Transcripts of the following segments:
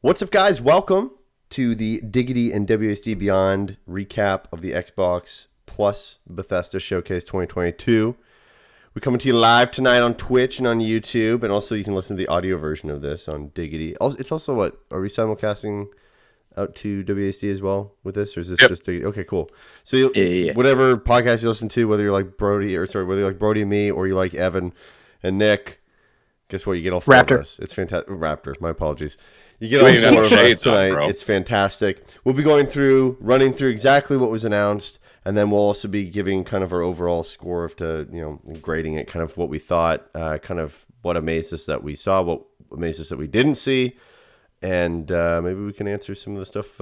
What's up, guys? Welcome to the Diggity and WSD Beyond recap of the Xbox Plus Bethesda Showcase 2022. We're coming to you live tonight on Twitch and on YouTube, and also you can listen to the audio version of this on Diggity. It's also what? Are we simulcasting out to WSD as well with this, or is this just Diggity? Okay, cool. So whatever podcast you listen to, whether you're like Brody and me, or you like Evan and Nick, guess what? You get all four of us. It's fantastic. Raptor, my apologies. You get all four of us tonight. It's fantastic. We'll be running through exactly what was announced, and then we'll also be giving kind of our overall score grading it, kind of what we thought, kind of what amazed us that we saw, what amazed us that we didn't see, and maybe we can answer some of the stuff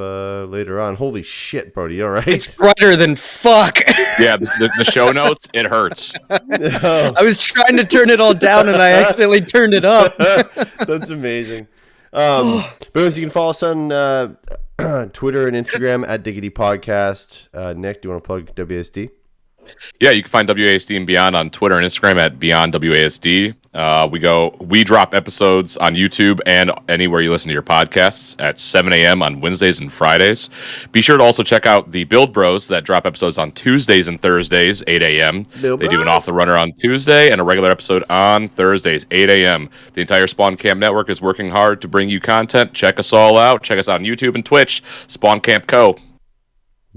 later on. Holy shit, Brody, all right? It's brighter than fuck. Yeah, the show notes, it hurts. No. I was trying to turn it all down, and I accidentally turned it up. That's amazing. But as you can follow us on Twitter and Instagram at Diggity Podcast. Nick, do you want to plug WASD? Yeah, you can find WASD and Beyond on Twitter and Instagram at Beyond WASD. We drop episodes on YouTube and anywhere you listen to your podcasts at 7 a.m. on Wednesdays and Fridays. Be sure to also check out the Build Bros that drop episodes on Tuesdays and Thursdays, 8 a.m. They do an Off the Runner on Tuesday and a regular episode on Thursdays, 8 a.m. The entire Spawn Camp Network is working hard to bring you content. Check us all out. Check us out on YouTube and Twitch. Spawn Camp Co.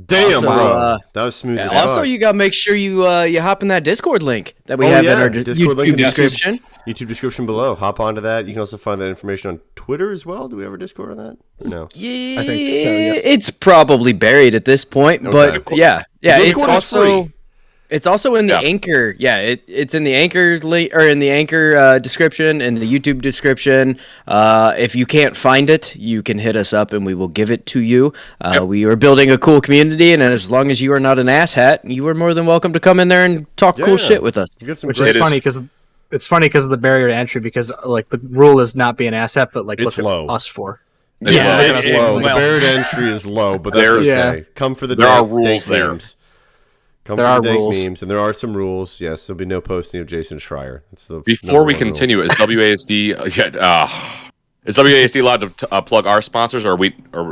Damn, also, bro. That was smooth. Yeah, also, you gotta make sure you hop in that Discord link that we have in our YouTube description. YouTube description below. Hop onto that. You can also find that information on Twitter as well. Do we have a Discord on that? No. Yeah, I think so. Yes. It's probably buried at this point, but yeah. It's also in the Anchor. Yeah, it's in the Anchor link or in the Anchor description and the YouTube description. If you can't find it, you can hit us up and we will give it to you. We are building a cool community, and as long as you are not an asshat, you are more than welcome to come in there and talk cool shit with us. Which is funny because it's funny because of the barrier to entry. Because like the rule is not be an asshat, but like it's look low. at us for. It's low. The barrier to entry is low, but that's okay. Come for the there are rules there. Memes. Come there for the dank memes, and there are some rules. Yes, there'll be no posting of Jason Schreier. That's the Before we continue, is WASD is WASD allowed to plug our sponsors, or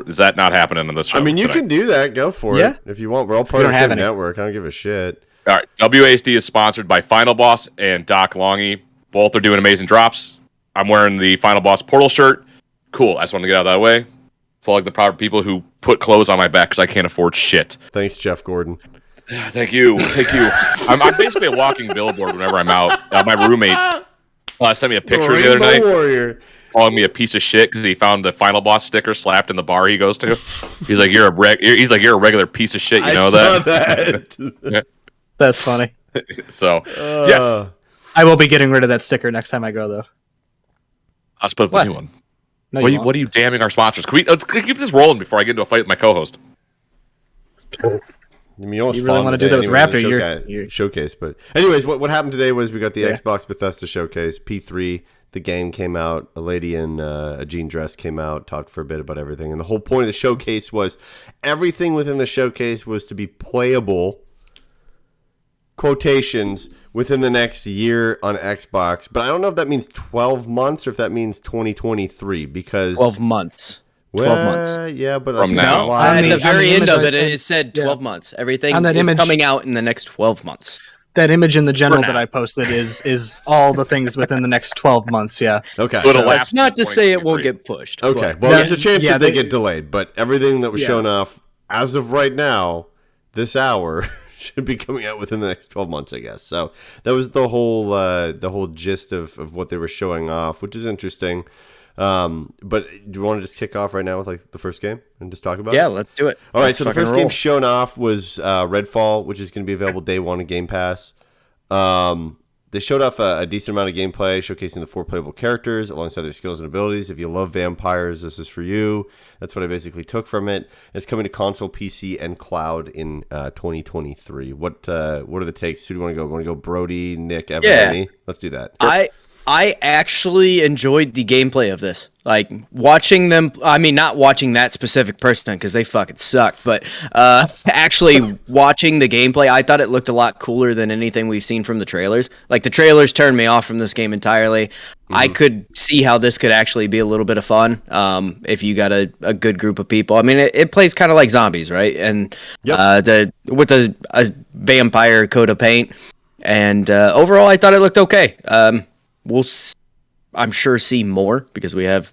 is that not happening on this show? I mean, you can do that. Go for it if you want. We're all part of the same network. I don't give a shit. All right, WASD is sponsored by Final Boss and Doc Longy. Both are doing amazing drops. I'm wearing the Final Boss Portal shirt. Cool. I just want to get out of that way. Plug the proper people who put clothes on my back because I can't afford shit. Thanks, Jeff Gordon. Thank you. I'm basically a walking billboard whenever I'm out. My roommate sent me a picture the other night, calling me a piece of shit because he found the Final Boss sticker slapped in the bar he goes to. He's like, you're a regular piece of shit. You know that? That's funny. So yes, I will be getting rid of that sticker next time I go though. I'll just put up a new one. No, what are you damning our sponsors? Let's keep this rolling before I get into a fight with my co-host. I mean, you really want to do that with Raptor, your showcase. But anyways, what happened today was we got the Xbox Bethesda Showcase, P3. The game came out. A lady in a jean dress came out, talked for a bit about everything. And the whole point of the showcase was everything within the showcase was to be playable, quotations, within the next year on Xbox. But I don't know if that means 12 months or if that means 2023 because... 12 months. 12 months. Yeah, but from now. At the very end of it said 12 months. Everything is coming out in the next 12 months. That image in the general that I posted is all the things within the next 12 months, yeah. Okay. So that's not to say it won't get pushed. Okay. Well, there's a chance that they get delayed, but everything that was shown off as of right now, this hour, should be coming out within the next 12 months, I guess. So that was the whole gist of what they were showing off, which is interesting. But do you want to just kick off right now with like the first game and just talk about it? Yeah, let's do it. All right, so the first game shown off was Redfall, which is going to be available day one in Game Pass. They showed off a decent amount of gameplay, showcasing the 4 playable characters alongside their skills and abilities. If you love vampires, this is for you. That's what I basically took from it. It's coming to console, PC, and cloud in 2023. What are the takes? Who do you want to go? Want to go Brody, Nick, Evan, Annie? Let's do that. I actually enjoyed the gameplay of this. Like watching them. I mean, not watching that specific person because they fucking suck. But actually watching the gameplay, I thought it looked a lot cooler than anything we've seen from the trailers. Like the trailers turned me off from this game entirely. I could see how this could actually be a little bit of fun if you got a good group of people. I mean, it plays kind of like zombies, right? And with a vampire coat of paint. And overall, I thought it looked okay. We'll, I'm sure, see more because we have,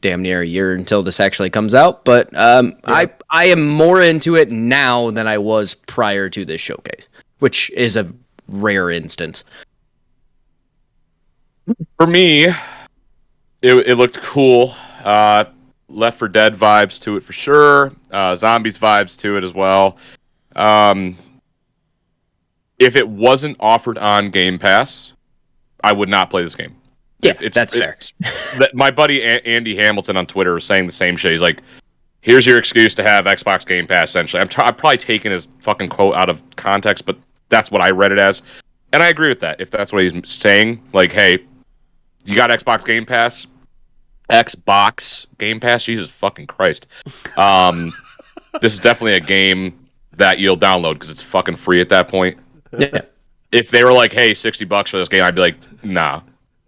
damn near a year until this actually comes out. But I am more into it now than I was prior to this showcase, which is a rare instance. For me, it looked cool. Left 4 Dead vibes to it for sure. Zombies vibes to it as well. If it wasn't offered on Game Pass, I would not play this game. Yeah, that's fair. My buddy Andy Hamilton on Twitter was saying the same shit. He's like, here's your excuse to have Xbox Game Pass, essentially. I'm probably taking his fucking quote out of context, but that's what I read it as. And I agree with that, if that's what he's saying. Like, hey, you got Xbox Game Pass? Xbox Game Pass? Jesus fucking Christ. This is definitely a game that you'll download because it's fucking free at that point. Yeah. If they were like, hey, $60 for this game, I'd be like, nah.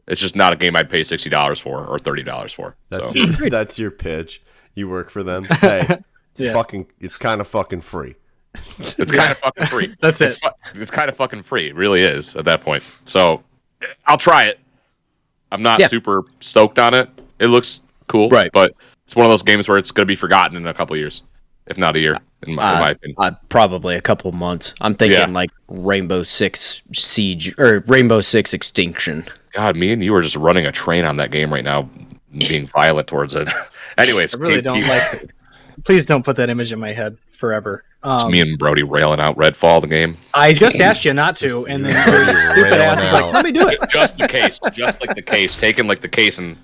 It's just not a game I'd pay $60 for or $30 for. That's your pitch. You work for them. Hey, it's kind of fucking free. It's kind of fucking free. That's it. It's kind of fucking free. It really is at that point. So I'll try it. I'm not super stoked on it. It looks cool, right? But it's one of those games where it's going to be forgotten in a couple of years, if not a year, in my opinion. Probably a couple months. I'm thinking like Rainbow Six Siege or Rainbow Six Extinction. God, me and you are just running a train on that game right now, being violent towards it. Anyways, I really don't like it. Please don't put that image in my head forever. It's me and Brody railing out Redfall, the game. I just asked you not to, and then your stupid ass was like, let me do it. Just the case. Just like the case. Taking like the case and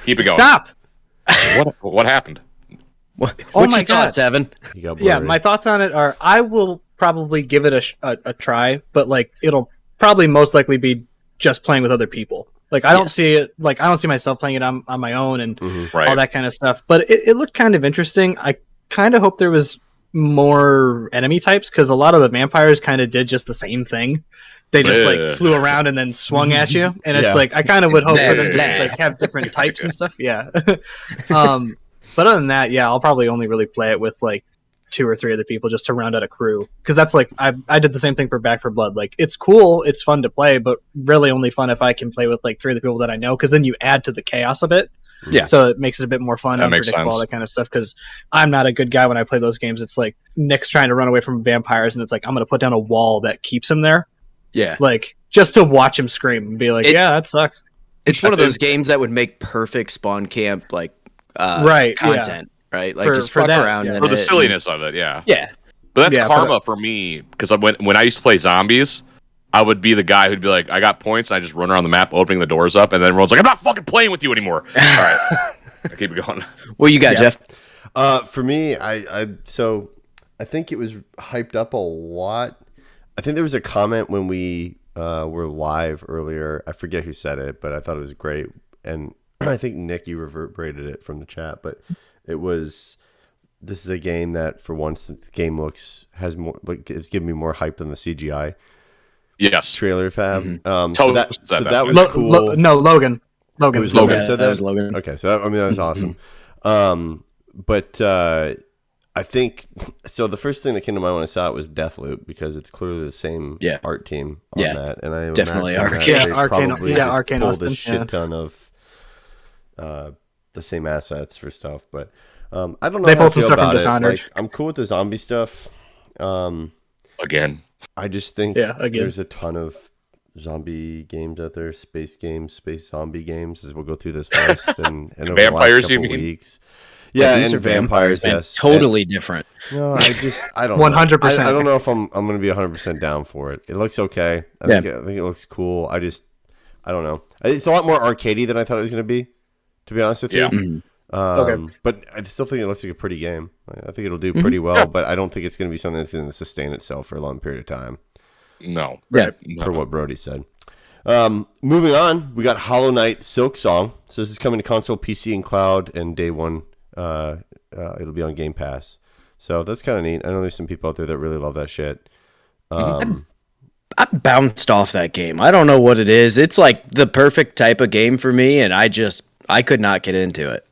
keep it going. Stop. What happened? What's my your thoughts, God. Evan? Yeah, my thoughts on it are I will probably give it a try, but like it'll probably most likely be just playing with other people. Like I don't see it. Like I don't see myself playing it on my own and all that kind of stuff. But it looked kind of interesting. I kind of hope there was more enemy types because a lot of the vampires kind of did just the same thing. They just like flew around and then swung at you, and it's like I kind of would hope for them to like have different types and stuff. Yeah. But other than that, I'll probably only really play it with like 2 or 3 other people just to round out a crew because that's like I did the same thing for Back 4 Blood. Like it's cool, it's fun to play, but really only fun if I can play with like 3 other people that I know because then you add to the chaos of it. Yeah. So it makes it a bit more fun, unpredictable, all that kind of stuff. Because I'm not a good guy when I play those games. It's like Nick's trying to run away from vampires, and it's like I'm going to put down a wall that keeps him there. Yeah. Like just to watch him scream and be like, yeah, that sucks. It's one of those games that would make perfect spawn camp like content. Right, like just fuck around for the silliness of it, yeah. But that's karma for me because when I used to play zombies, I would be the guy who'd be like, I got points, and I just run around the map, opening the doors up, and then everyone's like, I'm not fucking playing with you anymore. All right, I keep it going. What you got, Jeff? For me, I think it was hyped up a lot. I think there was a comment when we were live earlier. I forget who said it, but I thought it was great, and I think Nick, you reverberated it from the chat, but. It was. This is a game that, for once, the game has more. Like, it's giving me more hype than the CGI. Yes. Trailer fab. Totally. So that was cool. No, Logan. It was Logan. So that was Logan. Okay, so that was awesome. But I think so. The first thing that came to mind when I saw it was Deathloop because it's clearly the same art team on that, and I definitely Arcane. Arcane pulled Austin. a shit ton of the same assets for stuff, but I don't know. They pulled some stuff from Dishonored. Like, I'm cool with the zombie stuff. Again, I just think there's a ton of zombie games out there, space games, space zombie games. As we'll go through this list and over vampires, the last couple you mean? weeks. Yeah, these and are vampires. Yes, totally different. No, I don't. 100%. I don't know if I'm going to be 100% down for it. It looks okay. I think it looks cool. I don't know. It's a lot more arcadey than I thought it was going to be. To be honest with you. But I still think it looks like a pretty game. I think it'll do pretty well, but I don't think it's going to be something that's going to sustain itself for a long period of time. No. For what Brody said. Moving on, we got Hollow Knight Silk Song. So this is coming to console, PC, and cloud, and day one, it'll be on Game Pass. So that's kind of neat. I know there's some people out there that really love that shit. I bounced off that game. I don't know what it is. It's like the perfect type of game for me, and I could not get into it.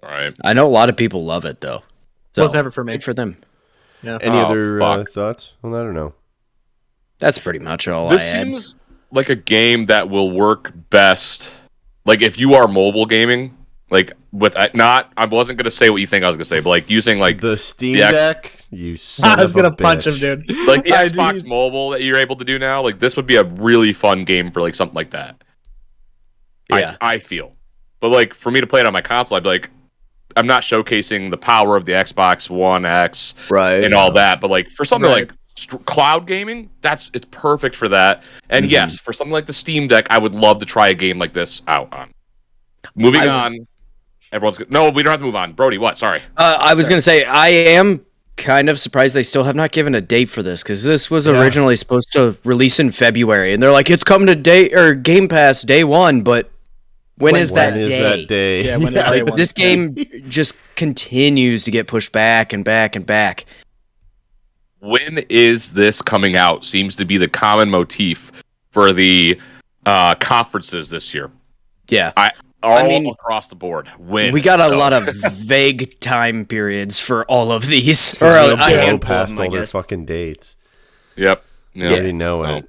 All right. I know a lot of people love it though. So, Was never for me. good for them. Yeah. Any other fuck. thoughts on that or no? That's pretty much all This I had. seems like a game that will work best, like if you are mobile gaming, like with I wasn't gonna say what you think I was gonna say, but like using like The Steam the X- Deck. You son I was of a gonna punch him, bitch. dude. like the I Xbox just- Mobile that you're able to do now. Like this would be a really fun game for like something like that. Yeah. I feel, but like for me to play it on my console, I'd be like, I'm not showcasing the power of the Xbox One X Right. and all that, but like for something Right. like cloud gaming, it's perfect for that. And yes, for something like the Steam Deck, I would love to try a game like this out on. Moving on, no, we don't have to move on. Brody, what? Sorry. I was gonna say I am kind of surprised they still have not given a date for this because this was originally supposed to release in February, and they're like it's coming to Game Pass day one, but when is that day? Yeah, when is day one? This game just continues to get pushed back and back and back. When is this coming out? Seems to be the common motif for the conferences this year. Yeah. All mean, across the board. When We got a So- lot of vague time periods for all of these. Or They'll a blow handful of past them, I all their guess. fucking dates. Yep. I already know it.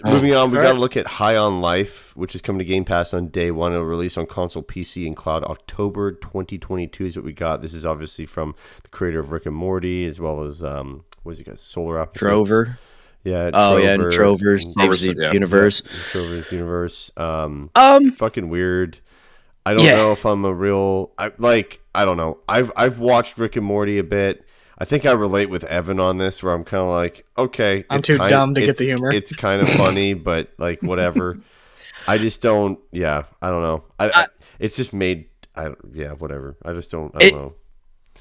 Moving on, we got to look at High on Life, which is coming to Game Pass on day one. It'll release on console, PC, and cloud October 2022 is what we got. This is obviously from the creator of Rick and Morty, as well as, what is it got? Solar Opposites. Trover. Yeah. Oh yeah, and Trover saves the yeah. universe. Trover's universe. Um, Fucking weird. I don't know if I'm a real... I don't know. I've watched Rick and Morty a bit. I think I relate with Evan on this, where I'm kind of like, okay, I'm too dumb to get the humor. It's kind of funny, but like whatever. I just don't. Yeah, I don't know. It's just made. Whatever. I just don't. I don't know.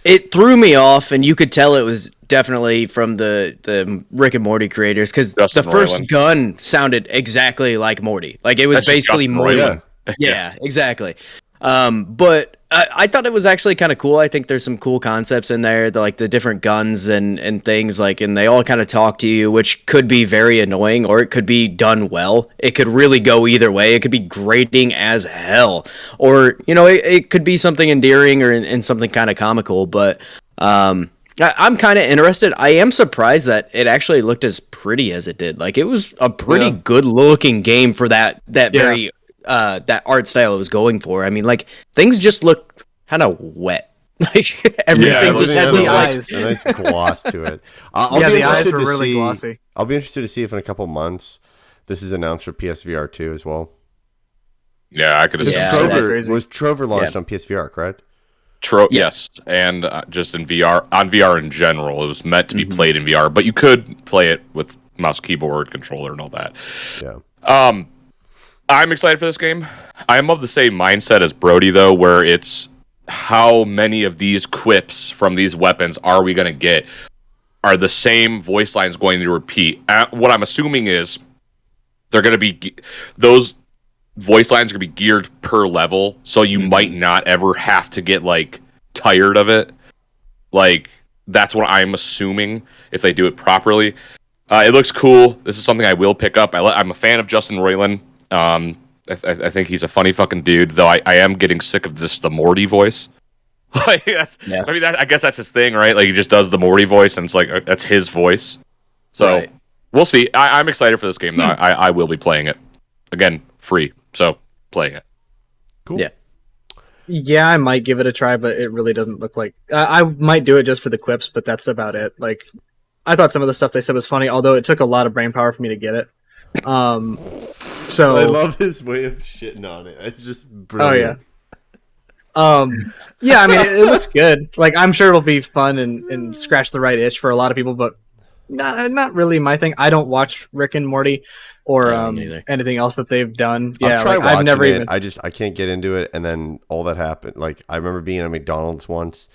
It threw me off, and you could tell it was definitely from the Rick and Morty creators because the Justin first Roiland. gun sounded exactly like Morty. Like it was That's just basically Justin Morty. Roiland. Yeah, exactly. But I thought it was actually kind of cool. I think there's some cool concepts in there, like the different guns and things like, and they all kind of talk to you, which could be very annoying or it could be done well. It could really go either way. It could be grating as hell, or it could be something endearing or in something kind of comical. But I'm kind of interested. I am surprised that it actually looked as pretty as it did. Like it was a pretty good looking game for that very. That art style it was going for. I mean, like things just looked kind of wet. Like everything just had this a nice gloss to it. The eyes were really glossy. I'll be interested to see if in a couple months this is announced for PSVR 2 as well. Yeah, I could have Yeah, seen that's Was Trover launched on PSVR, correct? Yes, and just in VR, on VR in general, it was meant to be played in VR, but you could play it with mouse, keyboard, controller, and all that. Yeah. I'm excited for this game. I am of the same mindset as Brody, though, where it's how many of these quips from these weapons are we going to get? Are the same voice lines going to repeat? What I'm assuming is they're going to be... Those voice lines are going to be geared per level, so you might not ever have to get, like, tired of it. Like, that's what I'm assuming if they do it properly. It looks cool. This is something I will pick up. I'm a fan of Justin Roiland. I think he's a funny fucking dude, though I am getting sick of the Morty voice. Like, I mean, I guess that's his thing, right? Like, he just does the Morty voice, and it's like, that's his voice. So, we'll see. I'm excited for this game, though. I will be playing it. Again, free, so playing it. Cool. Yeah. Yeah, I might give it a try, but it really doesn't look like... I might do it just for the quips, but that's about it. Like, I thought some of the stuff they said was funny, although it took a lot of brain power for me to get it. So I love his way of shitting on it. It's just brilliant. Yeah, I mean, it looks good. Like, I'm sure it'll be fun and scratch the right itch for a lot of people, but not really my thing. I don't watch Rick and Morty or anything else that they've done. I've tried watching I've never it. I can't get into it. And then all that happened. Like, I remember being at McDonald's once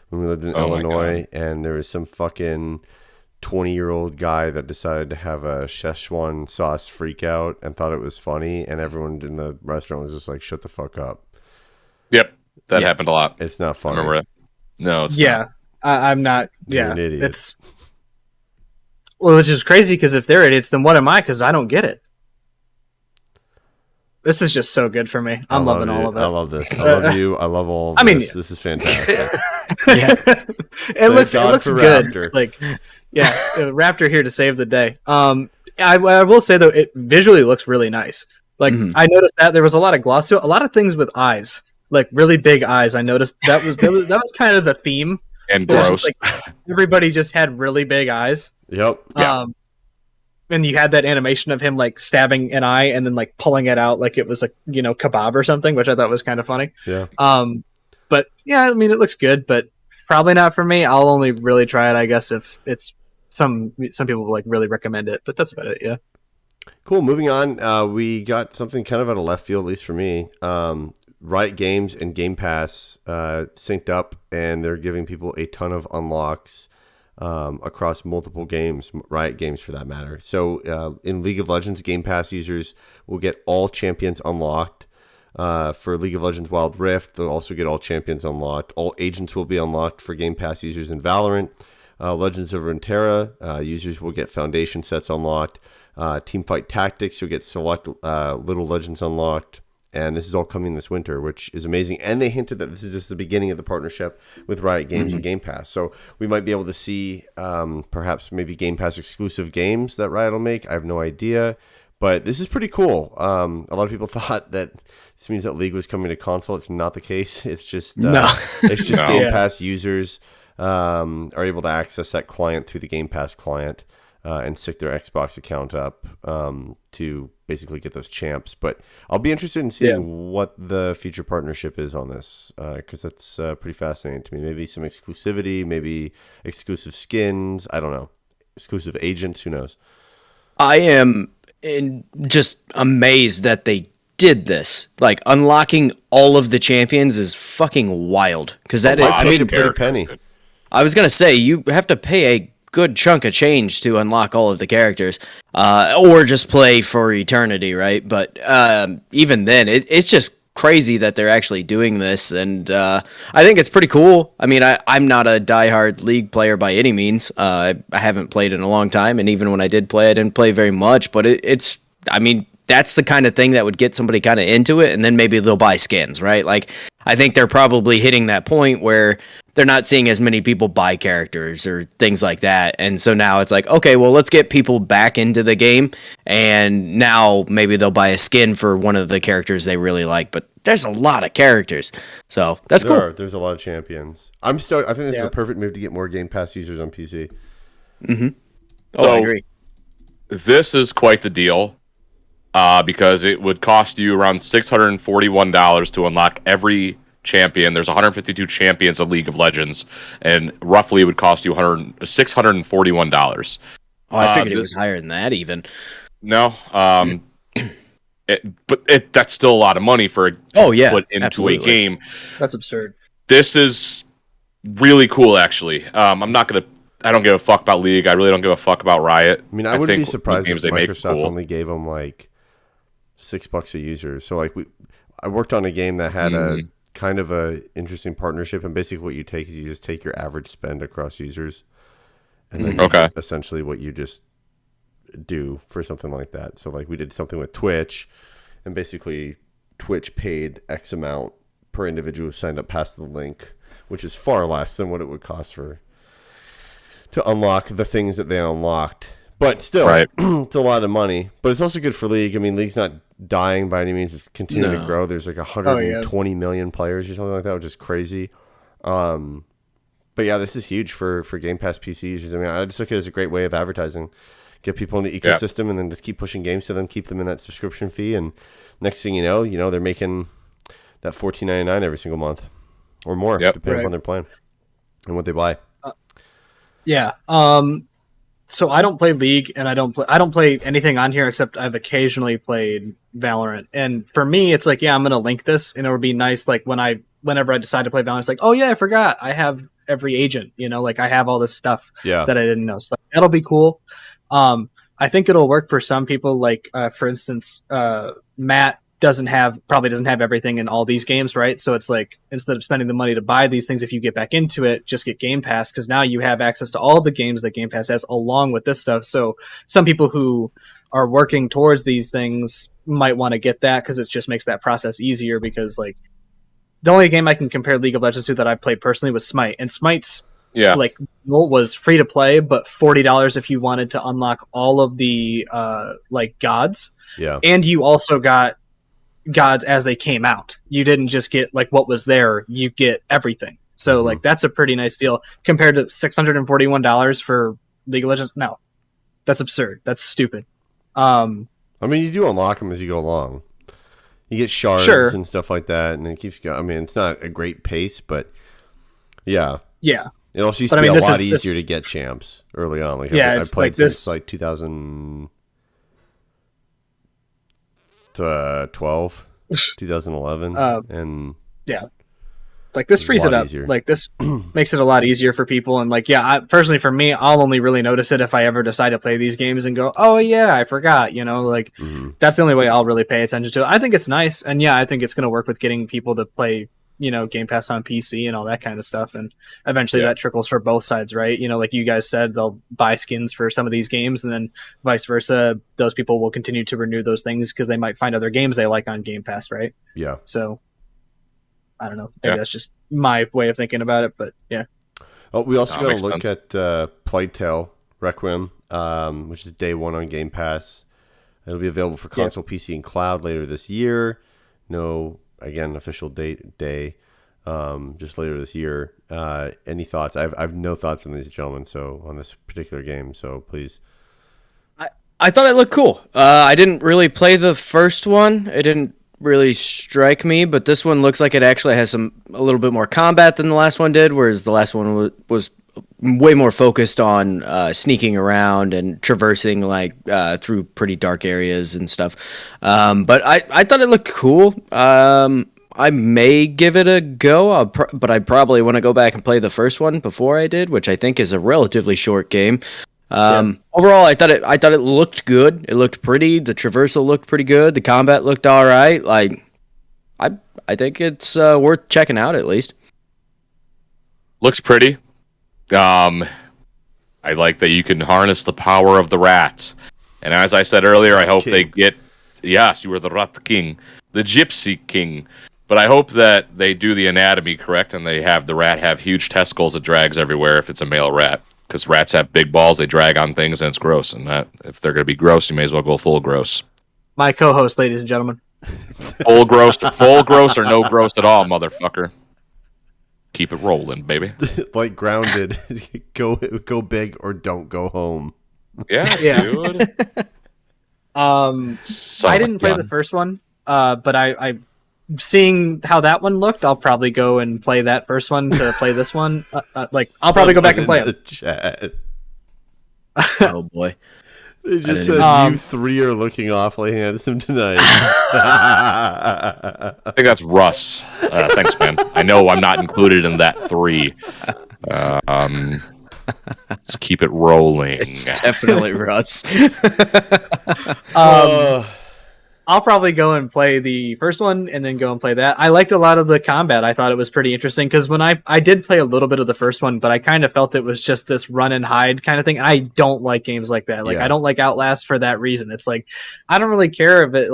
when we lived in Illinois, and there was some fucking 20-year-old guy that decided to have a Szechuan sauce freak out and thought it was funny, and everyone in the restaurant was just like, shut the fuck up. Yep, that happened a lot. It's not funny. I remember it. No, it's Yeah, not. I'm not. You're Yeah, an idiot. it's which is crazy because if they're idiots, then what am I? Because I don't get it. This is just so good for me. I'm loving all of it. I love this. I love you. I love all of I mean, this. This is fantastic. it looks God for good. Raptor. Like, yeah, Raptor here to save the day. I will say though, it visually looks really nice. Like I noticed that there was a lot of gloss to it, a lot of things with eyes, like really big eyes. I noticed that was kind of the theme. And It was gross. just like everybody just had really big eyes. Yep. Yeah. And you had that animation of him like stabbing an eye and then like pulling it out like it was a kebab or something, which I thought was kind of funny. Yeah. But yeah, I mean it looks good, but probably not for me. I'll only really try it, I guess, if it's some people like really recommend it. But that's about it. Yeah. Cool. Moving on. We got something kind of out of left field, at least for me. Riot Games and Game Pass synced up, and they're giving people a ton of unlocks across multiple games, Riot Games for that matter. So in League of Legends, Game Pass users will get all champions unlocked. For League of Legends Wild Rift, they'll also get all champions unlocked. All agents will be unlocked for Game Pass users in Valorant. Legends of Runeterra, users will get Foundation sets unlocked. Teamfight Tactics, you'll get select Little Legends unlocked. And this is all coming this winter, which is amazing. And they hinted that this is just the beginning of the partnership with Riot Games and Game Pass. So we might be able to see perhaps maybe Game Pass exclusive games that Riot will make. I have no idea. But this is pretty cool. A lot of people thought that this means that League was coming to console. It's not the case. It's just it's just Game Pass users are able to access that client through the Game Pass client and stick their Xbox account up to basically get those champs. But I'll be interested in seeing what the future partnership is on this because that's pretty fascinating to me. Maybe some exclusivity, maybe exclusive skins. I don't know. Exclusive agents. Who knows? I am just amazed that they did this. Like unlocking all of the champions is fucking wild. Because that is, I paid a pretty penny. I was gonna say you have to pay a good chunk of change to unlock all of the characters, or just play for eternity, right? But even then, it's just crazy that they're actually doing this, and I think it's pretty cool. I mean, I'm not a diehard League player by any means. I haven't played in a long time, and even when I did play, I didn't play very much. But it's, I mean, that's the kind of thing that would get somebody kind of into it, and then maybe they'll buy skins, right? Like, I think they're probably hitting that point where they're not seeing as many people buy characters or things like that. And so now it's like, okay, well, let's get people back into the game. And now maybe they'll buy a skin for one of the characters they really like. But there's a lot of characters. So that's cool. There's a lot of champions. I'm stoked. I think this is a perfect move to get more Game Pass users on PC. Mm-hmm. Oh, So, I agree. This is quite the deal because it would cost you around $641 to unlock every champion. There's 152 champions of League of Legends, and roughly it would cost you $641. Oh, I figured it was higher than that even. No, that's still a lot of money for put into absolutely. a game. That's absurd. This is really cool, actually. I don't give a fuck about League. I really don't give a fuck about Riot. I mean, I wouldn't be think surprised the if games they make are Microsoft cool. only gave them like $6 a user. So like I worked on a game that had a kind of a interesting partnership, and basically what you take is you just take your average spend across users, and then that's essentially what you just do for something like that. So like we did something with Twitch, and basically Twitch paid X amount per individual who signed up past the link, which is far less than what it would cost to unlock the things that they unlocked. But still, it's a lot of money. But it's also good for League. I mean, League's not dying by any means. It's continuing to grow. There's like 120 million players or something like that, which is crazy. But yeah, this is huge for Game Pass PC users. I mean, I just look at it as a great way of advertising. Get people in the ecosystem and then just keep pushing games to them, keep them in that subscription fee. And next thing you know, they're making that $14.99 every single month or more, depending on their plan and what they buy. So I don't play League, and I don't play anything on here except I've occasionally played Valorant. And for me, it's like, I'm gonna link this, and it would be nice. Like whenever I decide to play Valorant, it's like, oh yeah, I forgot I have every agent. Like I have all this stuff Yeah. that I didn't know. So that'll be cool. I think it'll work for some people. Like for instance, Matt probably doesn't have everything in all these games, right? So it's like instead of spending the money to buy these things, if you get back into it, just get Game Pass, because now you have access to all the games that Game Pass has along with this stuff. So some people who are working towards these things might want to get that because it just makes that process easier. Because like the only game I can compare League of Legends to that I played personally was Smite, and Smite's like was free to play, but $40 if you wanted to unlock all of the like gods. Yeah, and you also got gods as they came out. You didn't just get like what was there, you get everything. So like that's a pretty nice deal compared to $641 for League of Legends. No, that's absurd. That's stupid. I mean, you do unlock them as you go along. You get shards and stuff like that, and it keeps going. I mean, it's not a great pace, but yeah. It also used to be a lot easier to get champs early on. Like I played like since like 2012, 2011, and like this frees it up. Easier. Like this makes it a lot easier for people. And like, personally for me, I'll only really notice it if I ever decide to play these games and go, oh yeah, I forgot, like that's the only way I'll really pay attention to it. I think it's nice. And I think it's going to work with getting people to play, Game Pass on PC and all that kind of stuff. And eventually that trickles for both sides, right? Like you guys said, they'll buy skins for some of these games, and then vice versa. Those people will continue to renew those things because they might find other games they like on Game Pass, right? Yeah. So I don't know. Maybe that's just my way of thinking about it, but yeah. Oh, we also got to look at Plague Tale Requiem, which is day one on Game Pass. It'll be available for console, PC, and cloud later this year. No, again, official day, just later this year. Any thoughts? I've no thoughts on these gentlemen, so on this particular game. So please. I thought it looked cool. I didn't really play the first one. It didn't really strike me, but this one looks like it actually has a little bit more combat than the last one did, whereas the last one was way more focused on sneaking around and traversing like through pretty dark areas and stuff. But I thought it looked cool. I may give it a go, but I probably want to go back and play the first one before I did, which I think is a relatively short game. Overall, I thought it looked good. It looked pretty. The traversal looked pretty good. The combat looked all right. Like, I think it's worth checking out at least. Looks pretty. I like that you can harness the power of the rat. And as I said earlier, I hope they get... Yes, you were the rat king. The gypsy king. But I hope that they do the anatomy correct and they have the rat have huge testicles it drags everywhere if it's a male rat. Because rats have big balls, they drag on things, and it's gross. And that, if they're going to be gross, you may as well go full gross. My co-host, ladies and gentlemen. Full gross or no gross at all, motherfucker. Keep it rolling, baby. Like Grounded, go big or don't go home. Yeah, dude. I didn't play the first one, but I seeing how that one looked, I'll probably go and play that first one to play this one. I'll probably go back and play it. Chat. Oh boy. They just said you three are looking awfully handsome tonight. I think that's Russ. Thanks, man. I know I'm not included in that three. Let's keep it rolling. It's definitely Russ. I'll probably go and play the first one and then go and play that. I liked a lot of the combat. I thought it was pretty interesting because when I did play a little bit of the first one, but I kind of felt it was just this run and hide kind of thing. I don't like games like that. I don't like Outlast for that reason. It's like, I don't really care if it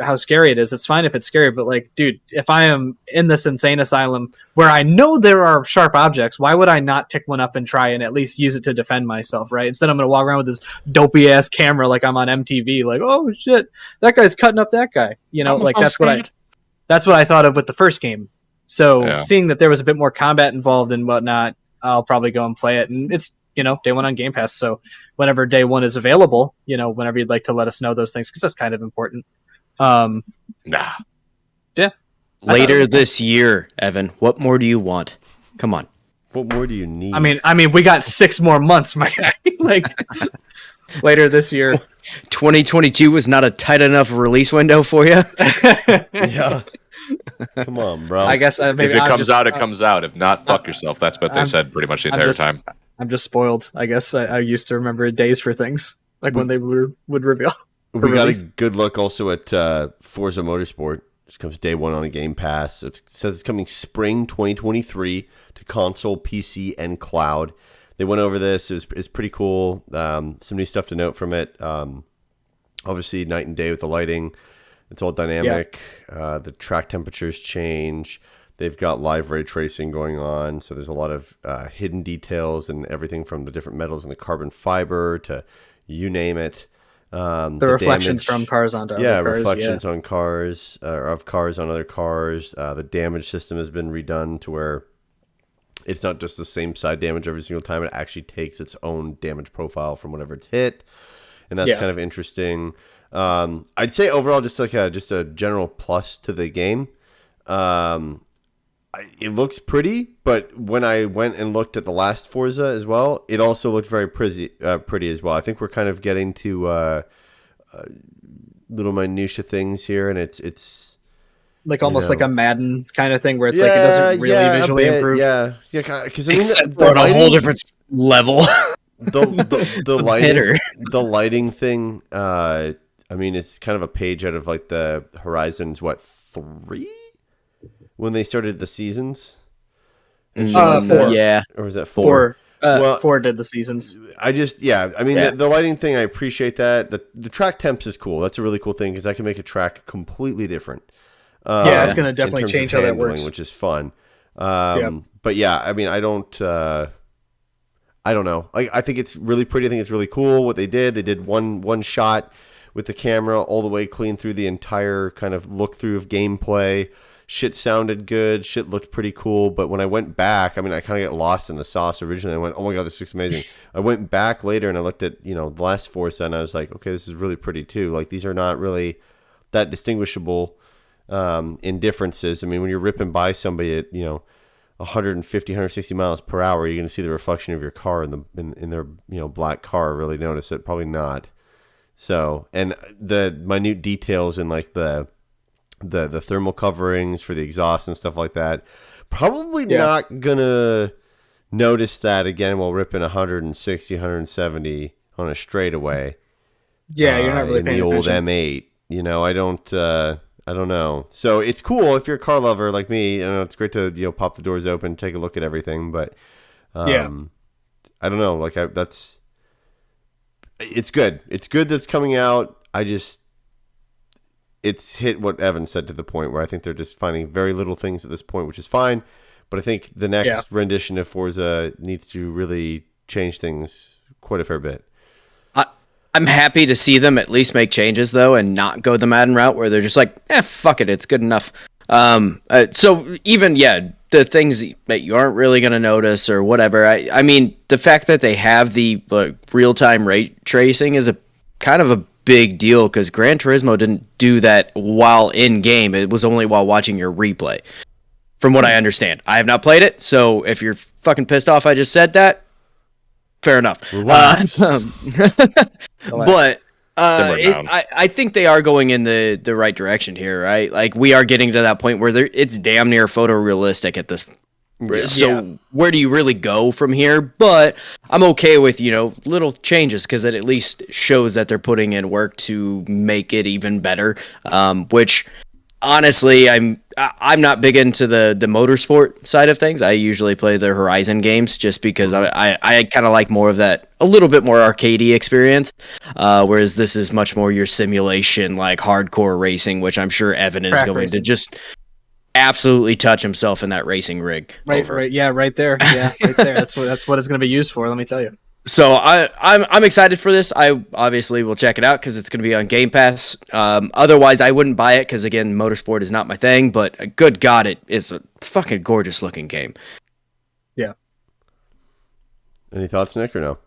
how scary it is. It's fine if it's scary, but like, dude, if I am in this insane asylum where I know there are sharp objects, why would I not pick one up and try and at least use it to defend myself, right? Instead, I'm going to walk around with this dopey ass camera like I'm on MTV, like, oh shit, that guy's cutting up that guy. That's what I thought of with the first game. So seeing that there was a bit more combat involved and whatnot, I'll probably go and play it. And it's, day one on Game Pass. So whenever day one is available, whenever you'd like to let us know those things, because that's kind of important. Yeah. Later this year, Evan, what more do you want? Come on. What more do you need? I mean, we got 6 more months, my guy. Later this year. 2022 was not a tight enough release window for you? Yeah. Come on, bro. I guess maybe if it I'm comes just, out, it comes out. If not, fuck yourself. That's what they said pretty much the entire time. I'm just spoiled. I guess I used to remember days for things like when they would reveal. We got a good look also at Forza Motorsport. This comes day one on a Game Pass. It says it's coming spring 2023 to console, PC, and cloud. They went over this. It's pretty cool. Some new stuff to note from it. Obviously, night and day with the lighting. It's all dynamic. Yeah. The track temperatures change. They've got live ray tracing going on. So there's a lot of hidden details and everything from the different metals in the carbon fiber to you name it. The reflections from cars onto other cars. Reflections on cars, or of cars on other cars. The damage system has been redone to where it's not just the same side damage every single time. It actually takes its own damage profile from whatever it's hit, and that's kind of interesting. I'd say overall, just like a general plus to the game. It looks pretty, but when I went and looked at the last Forza as well, it also looked very pretty as well. I think we're kind of getting to little minutia things here, and it's like almost like a Madden kind of thing where it's like it doesn't really visually improve. Yeah, because except for a whole different level. the lighting, the lighting thing. I mean, it's kind of a page out of like the Horizon's 3. When they started the seasons? 4. Yeah. Or was that 4? 4 did the seasons. The lighting thing, I appreciate that. The track temps is cool. That's a really cool thing because I can make a track completely different. It's going to definitely change how that works. Which is fun. But yeah, I mean, I don't know. I think it's really pretty. I think it's really cool what they did. They did one shot with the camera all the way clean through the entire kind of look through of gameplay. Shit sounded good. Shit looked pretty cool. But when I went back, I mean, I kind of get lost in the sauce originally. I went, oh my God, this looks amazing. I went back later and I looked at, the last Forza and I was like, okay, this is really pretty too. Like, these are not really that distinguishable in differences. I mean, when you're ripping by somebody at, 150, 160 miles per hour, you're going to see the reflection of your car in their, black car. Really notice it? Probably not. So, and the minute details in like the thermal coverings for the exhaust and stuff like that, probably not gonna notice that again while ripping 160, 170 on a straightaway. Yeah, you're not really paying attention. In the old M8, I don't know. So it's cool if you're a car lover like me. It's great to pop the doors open, take a look at everything. But I don't know. Like it's good. It's good that's coming out. It's hit what Evan said to the point where I think they're just finding very little things at this point, which is fine. But I think the next rendition of Forza needs to really change things quite a fair bit. I'm happy to see them at least make changes, though, and not go the Madden route where they're just like, fuck it, it's good enough. So even, the things that you aren't really going to notice or whatever, I mean, the fact that they have the real-time ray tracing is a kind of a big deal because Gran Turismo didn't do that while in game. It was only while watching your replay, from what I understand. I have not played it, so if you're fucking pissed off I just said that, fair enough. But I think they are going in the right direction here, right? Like, we are getting to that point where it's damn near photorealistic at this. So where do you really go from here? But I'm okay with, little changes because it at least shows that they're putting in work to make it even better. Which honestly, I'm not big into the motorsport side of things. I usually play the Horizon games just because I kind of like more of that, a little bit more arcadey experience. Whereas this is much more your simulation, like hardcore racing, which I'm sure Evan is going to just absolutely touch himself in that racing rig. Right there. Yeah, right there. That's what it's going to be used for. Let me tell you. So I'm excited for this. I obviously will check it out because it's going to be on Game Pass. Otherwise, I wouldn't buy it because, again, motorsport is not my thing. But good God, it is a fucking gorgeous looking game. Yeah. Any thoughts, Nick, or no?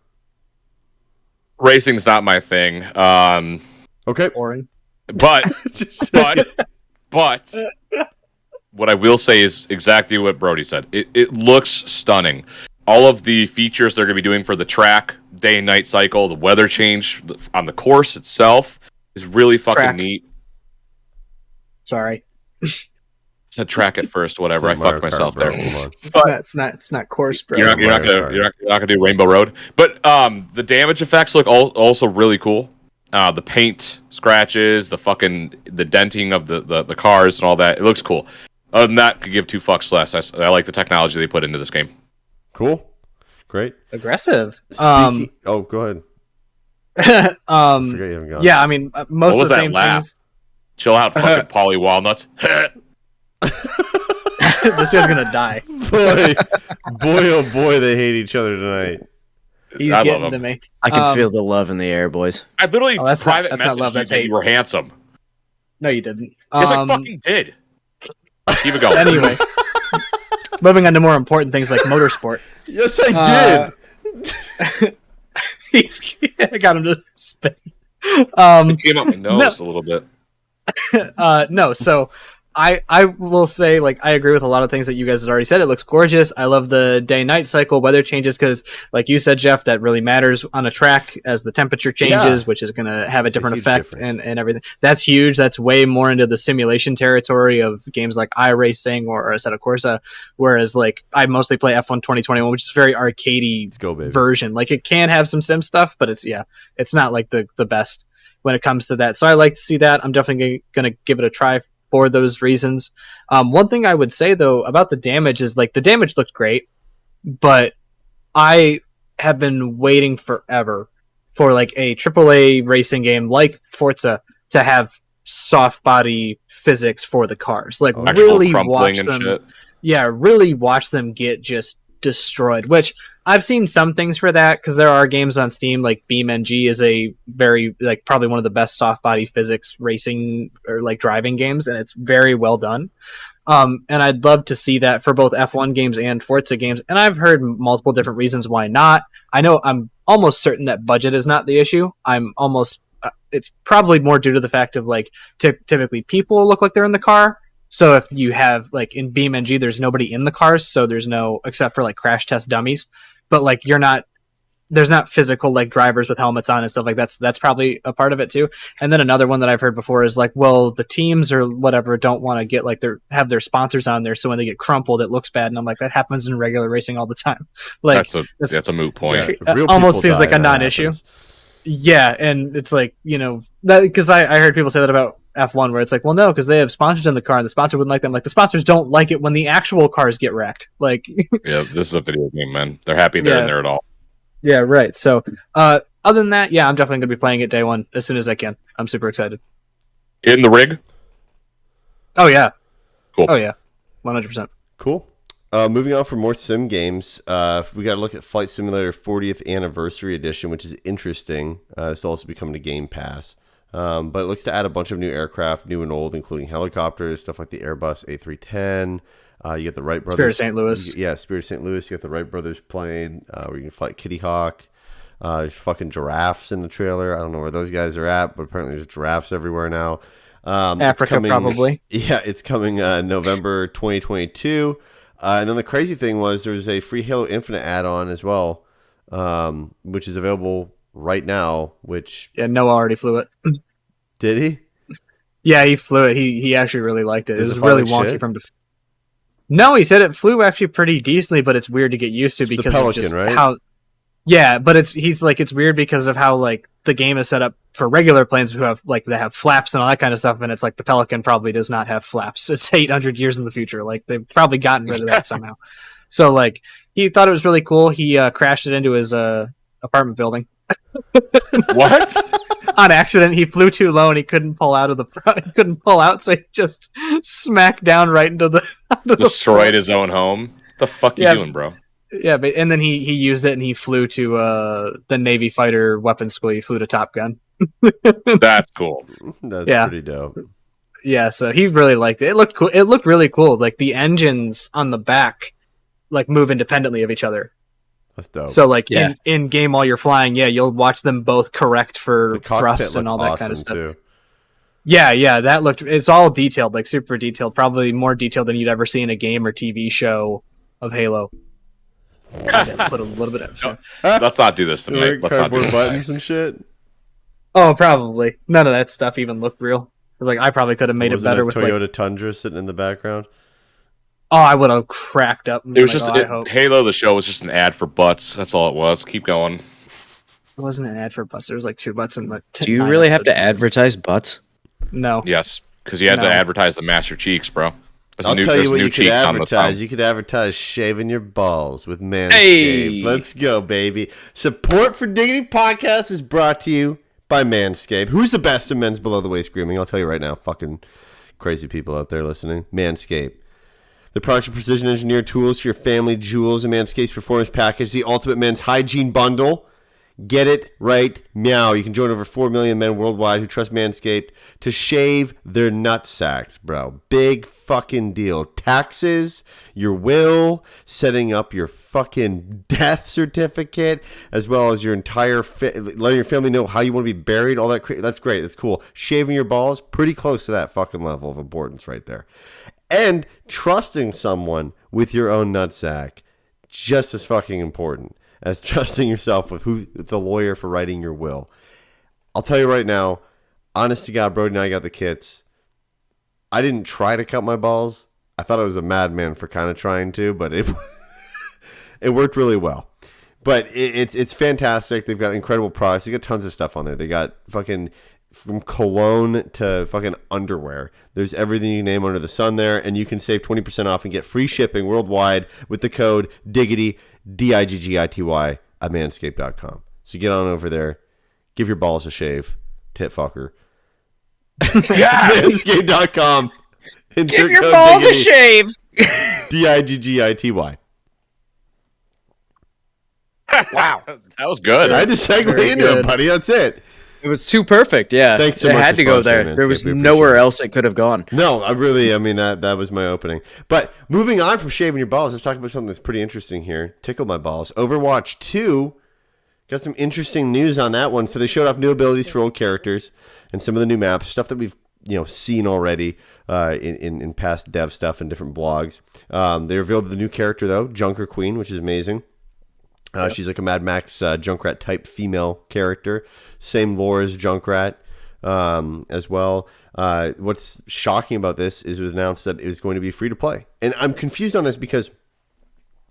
Racing's not my thing. Okay. Boring. But what I will say is exactly what Brody said. It looks stunning. All of the features they're going to be doing for the track, day and night cycle, the weather change on the course itself is really fucking neat. Sorry. said track at first, whatever. I Mario fucked Kart, myself bro. there. Come on. It's not course, bro. You're not gonna do Rainbow Road, but the damage effects look also really cool. The paint scratches, the denting of the cars and all that. It looks cool. Other than that, could give two fucks less. I like the technology they put into this game. Cool. Great. Aggressive. Go ahead. I forget you haven't gone. Yeah, I mean, most What of the was same that laugh? things. Chill out, fucking Polly Walnuts. This guy's gonna die. boy, oh boy, they hate each other tonight. He's I love getting him. to me. I can feel the love in the air, boys. I literally that's private not love, messaged you that's that hate. you were handsome. No, you didn't. Yes, I fucking did. Keep it going. Anyway, moving on to more important things like motorsport. Yes, I did. I got him to spin. It came up my nose a little bit. No, so I will say, like, I agree with a lot of things that you guys had already said. It looks gorgeous. I love the day-night cycle, weather changes, because, like you said, Jeff, that really matters on a track as the temperature changes, which is going to have a different effect and everything. That's huge. That's way more into the simulation territory of games like iRacing or Assetto Corsa, whereas, like, I mostly play F1 2021, which is very arcadey version. Like, it can have some sim stuff, but it's not, like, the best when it comes to that. So I like to see that. I'm definitely going to give it a try for those reasons. One thing I would say, though, about the damage is, like, the damage looked great, but I have been waiting forever for, like, a AAA racing game like Forza to have soft body physics for the cars. Like, really watch them. Yeah, really watch them get just destroyed, which I've seen some things for that, because there are games on Steam, like BeamNG is a very, like, probably one of the best soft body physics racing or, like, driving games, and it's very well done. And I'd love to see that for both F1 games and Forza games, and I've heard multiple different reasons why not. I know I'm almost certain that budget is not the issue. It's probably more due to the fact of, like, typically people look like they're in the car. So if you have, like, in BeamNG, there's nobody in the cars, so there's no, except for, like, crash test dummies. But, like, there's not physical, like, drivers with helmets on and stuff like that. That's probably a part of it too. And then another one that I've heard before is, like, well, the teams or whatever don't want to get, like, have their sponsors on there, so when they get crumpled, it looks bad. And I'm like, that happens in regular racing all the time. Like, that's a moot point. It almost seems like a non-issue. Yeah, and it's like, you know, because I heard people say that about F1, where it's like, well, no, because they have sponsors in the car, and the sponsor wouldn't like them. Like, the sponsors don't like it when the actual cars get wrecked. Like, yeah, this is a video game, man. They're happy they're in there at all. Yeah, right. So, other than that, yeah, I'm definitely going to be playing it day one as soon as I can. I'm super excited. In the rig? Oh, yeah. Cool. Oh, yeah. 100%. Cool. Moving on for more sim games, we got to look at Flight Simulator 40th Anniversary Edition, which is interesting. It's also becoming a Game Pass. But it looks to add a bunch of new aircraft, new and old, including helicopters, stuff like the Airbus A310. You get the Wright brothers. Spirit St. Louis. Spirit St. Louis. You got the Wright brothers plane, where you can fight Kitty Hawk. There's fucking giraffes in the trailer. I don't know where those guys are at, but apparently there's giraffes everywhere now. Africa, probably. Yeah, it's coming November 2022. And then the crazy thing was there was a free Halo Infinite add-on as well, which is available right now. Yeah, Noah already flew it. Did he? Yeah, he flew it. He actually really liked it. Does it was it fly really like wonky shit? for him to. No, he said it flew actually pretty decently, but it's weird to get used to It's the because Pelican, of just right? how. Yeah, but it's weird because of how, like, the game is set up for regular planes who have, like, they have flaps and all that kind of stuff, and it's like the Pelican probably does not have flaps. It's 800 years in the future. Like, they've probably gotten rid of that somehow. So, like, he thought it was really cool. He crashed it into his apartment building. What? On accident. He flew too low and he couldn't pull out of the he couldn't pull out, so he just smacked down right into the Destroyed his own home? The fuck you doing, bro? Yeah, but and then he used it and he flew to the Navy fighter weapons school. He flew to Top Gun. That's cool. That's pretty dope. Yeah, so he really liked it. It looked cool. It looked really cool. Like, the engines on the back, like, move independently of each other. That's dope. So, like, in game while you're flying, you'll watch them both correct for thrust and all that kind of stuff. Too. Yeah, that looked. It's all detailed, like, super detailed. Probably more detailed than you'd ever see in a game or TV show of Halo. Put a little bit of. Let's not do this tonight. Let's not do cardboard this buttons and shit. Oh, probably none of that stuff even looked real. It's like I probably could have made it better with Toyota like, Tundra sitting in the background. Oh, I would have cracked up. And It was been just like, I hope Halo. The show was just an ad for butts. That's all it was. Keep going. it wasn't an ad for butts. There was like 2 butts in like. Do you really have to advertise butts? No. Yes, because you had No. to advertise the Master Cheeks, bro. I'll tell you what you could advertise. You could advertise shaving your balls with Manscaped. Hey! Let's go, baby. Support for Diggity Podcast is brought to you by Manscaped. Who's the best in men's below the waist grooming? I'll tell you right now. Fucking crazy people out there listening. Manscaped. The products are precision engineered tools for your family jewels. And Manscaped's Performance Package, the ultimate men's hygiene bundle. Get it right meow. You can join over 4 million men worldwide who trust Manscaped to shave their nut sacks, bro. Big fucking deal. Taxes, your will, setting up your fucking death certificate, as well as your entire letting your family know how you want to be buried. All that. That's great. That's cool. Shaving your balls, pretty close to that fucking level of importance right there. And trusting someone with your own nutsack, just as fucking important as trusting yourself with the lawyer for writing your will. I'll tell you right now, honest to God, Brody and I got the kits. I didn't try to cut my balls. I thought I was a madman for kind of trying to, but it worked really well. But it's fantastic. They've got incredible products. They got tons of stuff on there. They got fucking from cologne to fucking underwear. There's everything you name under the sun there, and you can save 20% off and get free shipping worldwide with the code DIGGITY, DIGGITY at manscaped.com. So get on over there, give your balls a shave, tit fucker. Manscaped.com. Give your balls a shave. DIGGITY. Wow, that was good. I had to segue into it, buddy. That's it. It was too perfect. Yeah, Thanks so it much had for to go sponsoring there. Manscaped. There was We appreciate nowhere it. else it could have gone. No, that was my opening. But moving on from shaving your balls, let's talk about something that's pretty interesting here. Tickle my balls. Overwatch 2 got some interesting news on that one. So they showed off new abilities for old characters and some of the new maps, stuff that we've seen already in past dev stuff and different blogs. They revealed the new character though, Junker Queen, which is amazing. She's like a Mad Max Junkrat type female character. Same lore as Junkrat as well. What's shocking about this is it was announced that it was going to be free to play. And I'm confused on this because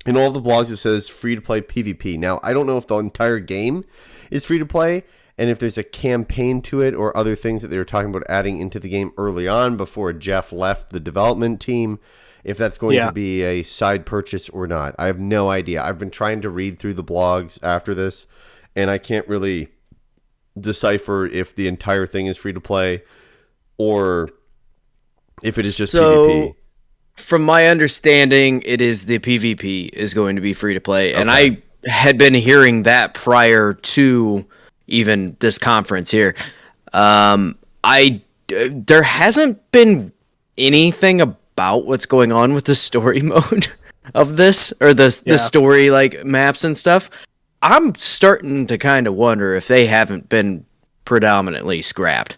in all the blogs it says free to play PvP. Now, I don't know if the entire game is free to play and if there's a campaign to it or other things that they were talking about adding into the game early on before Jeff left the development team. If that's going to be a side purchase or not. I have no idea. I've been trying to read through the blogs after this, and I can't really decipher if the entire thing is free to play or if it is just PvP. From my understanding, it is the PvP is going to be free to play. Okay. And I had been hearing that prior to even this conference here. There hasn't been anything about what's going on with the story mode of this or the story like maps and stuff. I'm starting to kind of wonder if they haven't been predominantly scrapped.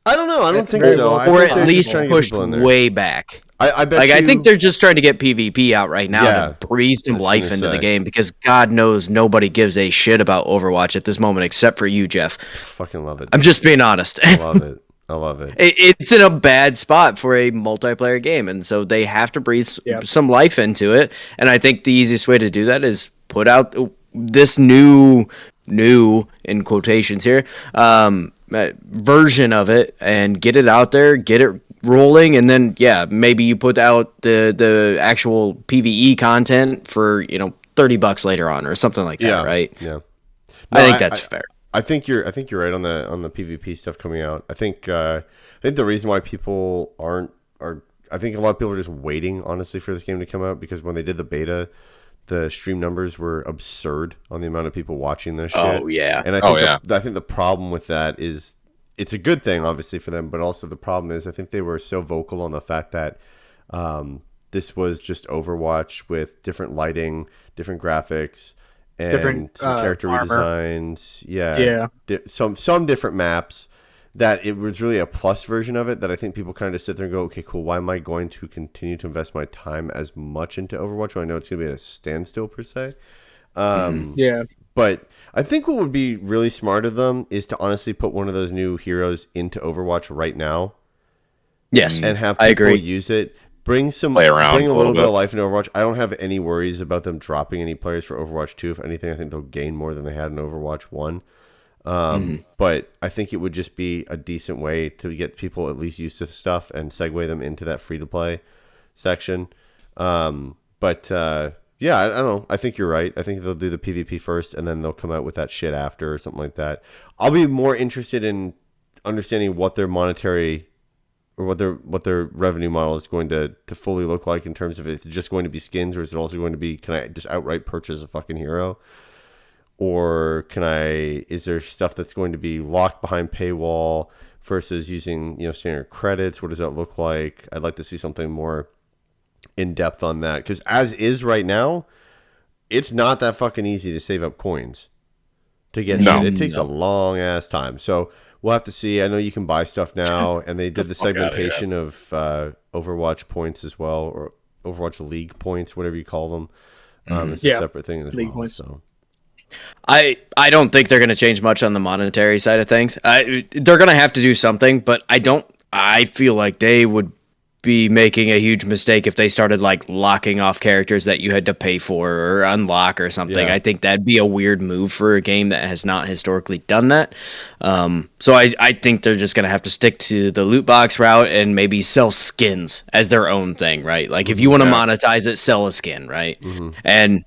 I don't know. I don't think so. Or at least pushed way back. I bet I think they're just trying to get PvP out right now to breathe some life into the game because God knows nobody gives a shit about Overwatch at this moment except for you, Jeff. Fucking love it. I'm just being honest. I love it. I love it. It's in a bad spot for a multiplayer game, and so they have to breathe some life into it. And I think the easiest way to do that is put out this new in quotations here version of it and get it out there, get it rolling, and then maybe you put out the actual PvE content for $30 later on or something like that, right? Yeah, I think that's fair. I think you're right on the PvP stuff coming out. I think the reason why people I think a lot of people are just waiting honestly for this game to come out because when they did the beta, the stream numbers were absurd on the amount of people watching this shit. Oh yeah. And I think the problem with that is it's a good thing obviously for them, but also the problem is I think they were so vocal on the fact that this was just Overwatch with different lighting, different graphics, and different some character redesigns, some different maps, that it was really a plus version of it that I think people kind of sit there and go, okay, cool, why am I going to continue to invest my time as much into Overwatch when I know it's going to be at a standstill per se? But I think what would be really smart of them is to honestly put one of those new heroes into Overwatch right now. Yes, and have people use it. bring play around bring a little bit bit of life in Overwatch. I don't have any worries about them dropping any players for Overwatch 2. If anything, I think they'll gain more than they had in Overwatch 1. But I think it would just be a decent way to get people at least used to stuff and segue them into that free-to-play section. Yeah, I don't know. I think you're right. I think they'll do the PvP first, and then they'll come out with that shit after or something like that. I'll be more interested in understanding what their monetary or what their revenue model is going to fully look like in terms of if it's just going to be skins, or is it also going to be, can I just outright purchase a fucking hero? Or is there stuff that's going to be locked behind paywall versus using, standard credits? What does that look like? I'd like to see something more in depth on that, because as is right now, it's not that fucking easy to save up coins to get shit. It takes a long ass time. So we'll have to see. I know you can buy stuff now, and they did the segmentation of Overwatch points as well, or Overwatch League points, whatever you call them. It's a separate thing as League well. Points. So I don't think they're going to change much on the monetary side of things. They're going to have to do something, but I feel like they would be making a huge mistake if they started like locking off characters that you had to pay for or unlock or something. Yeah. I think that'd be a weird move for a game that has not historically done that. So I think they're just going to have to stick to the loot box route and maybe sell skins as their own thing, right? Like if you want to monetize it, sell a skin, right? And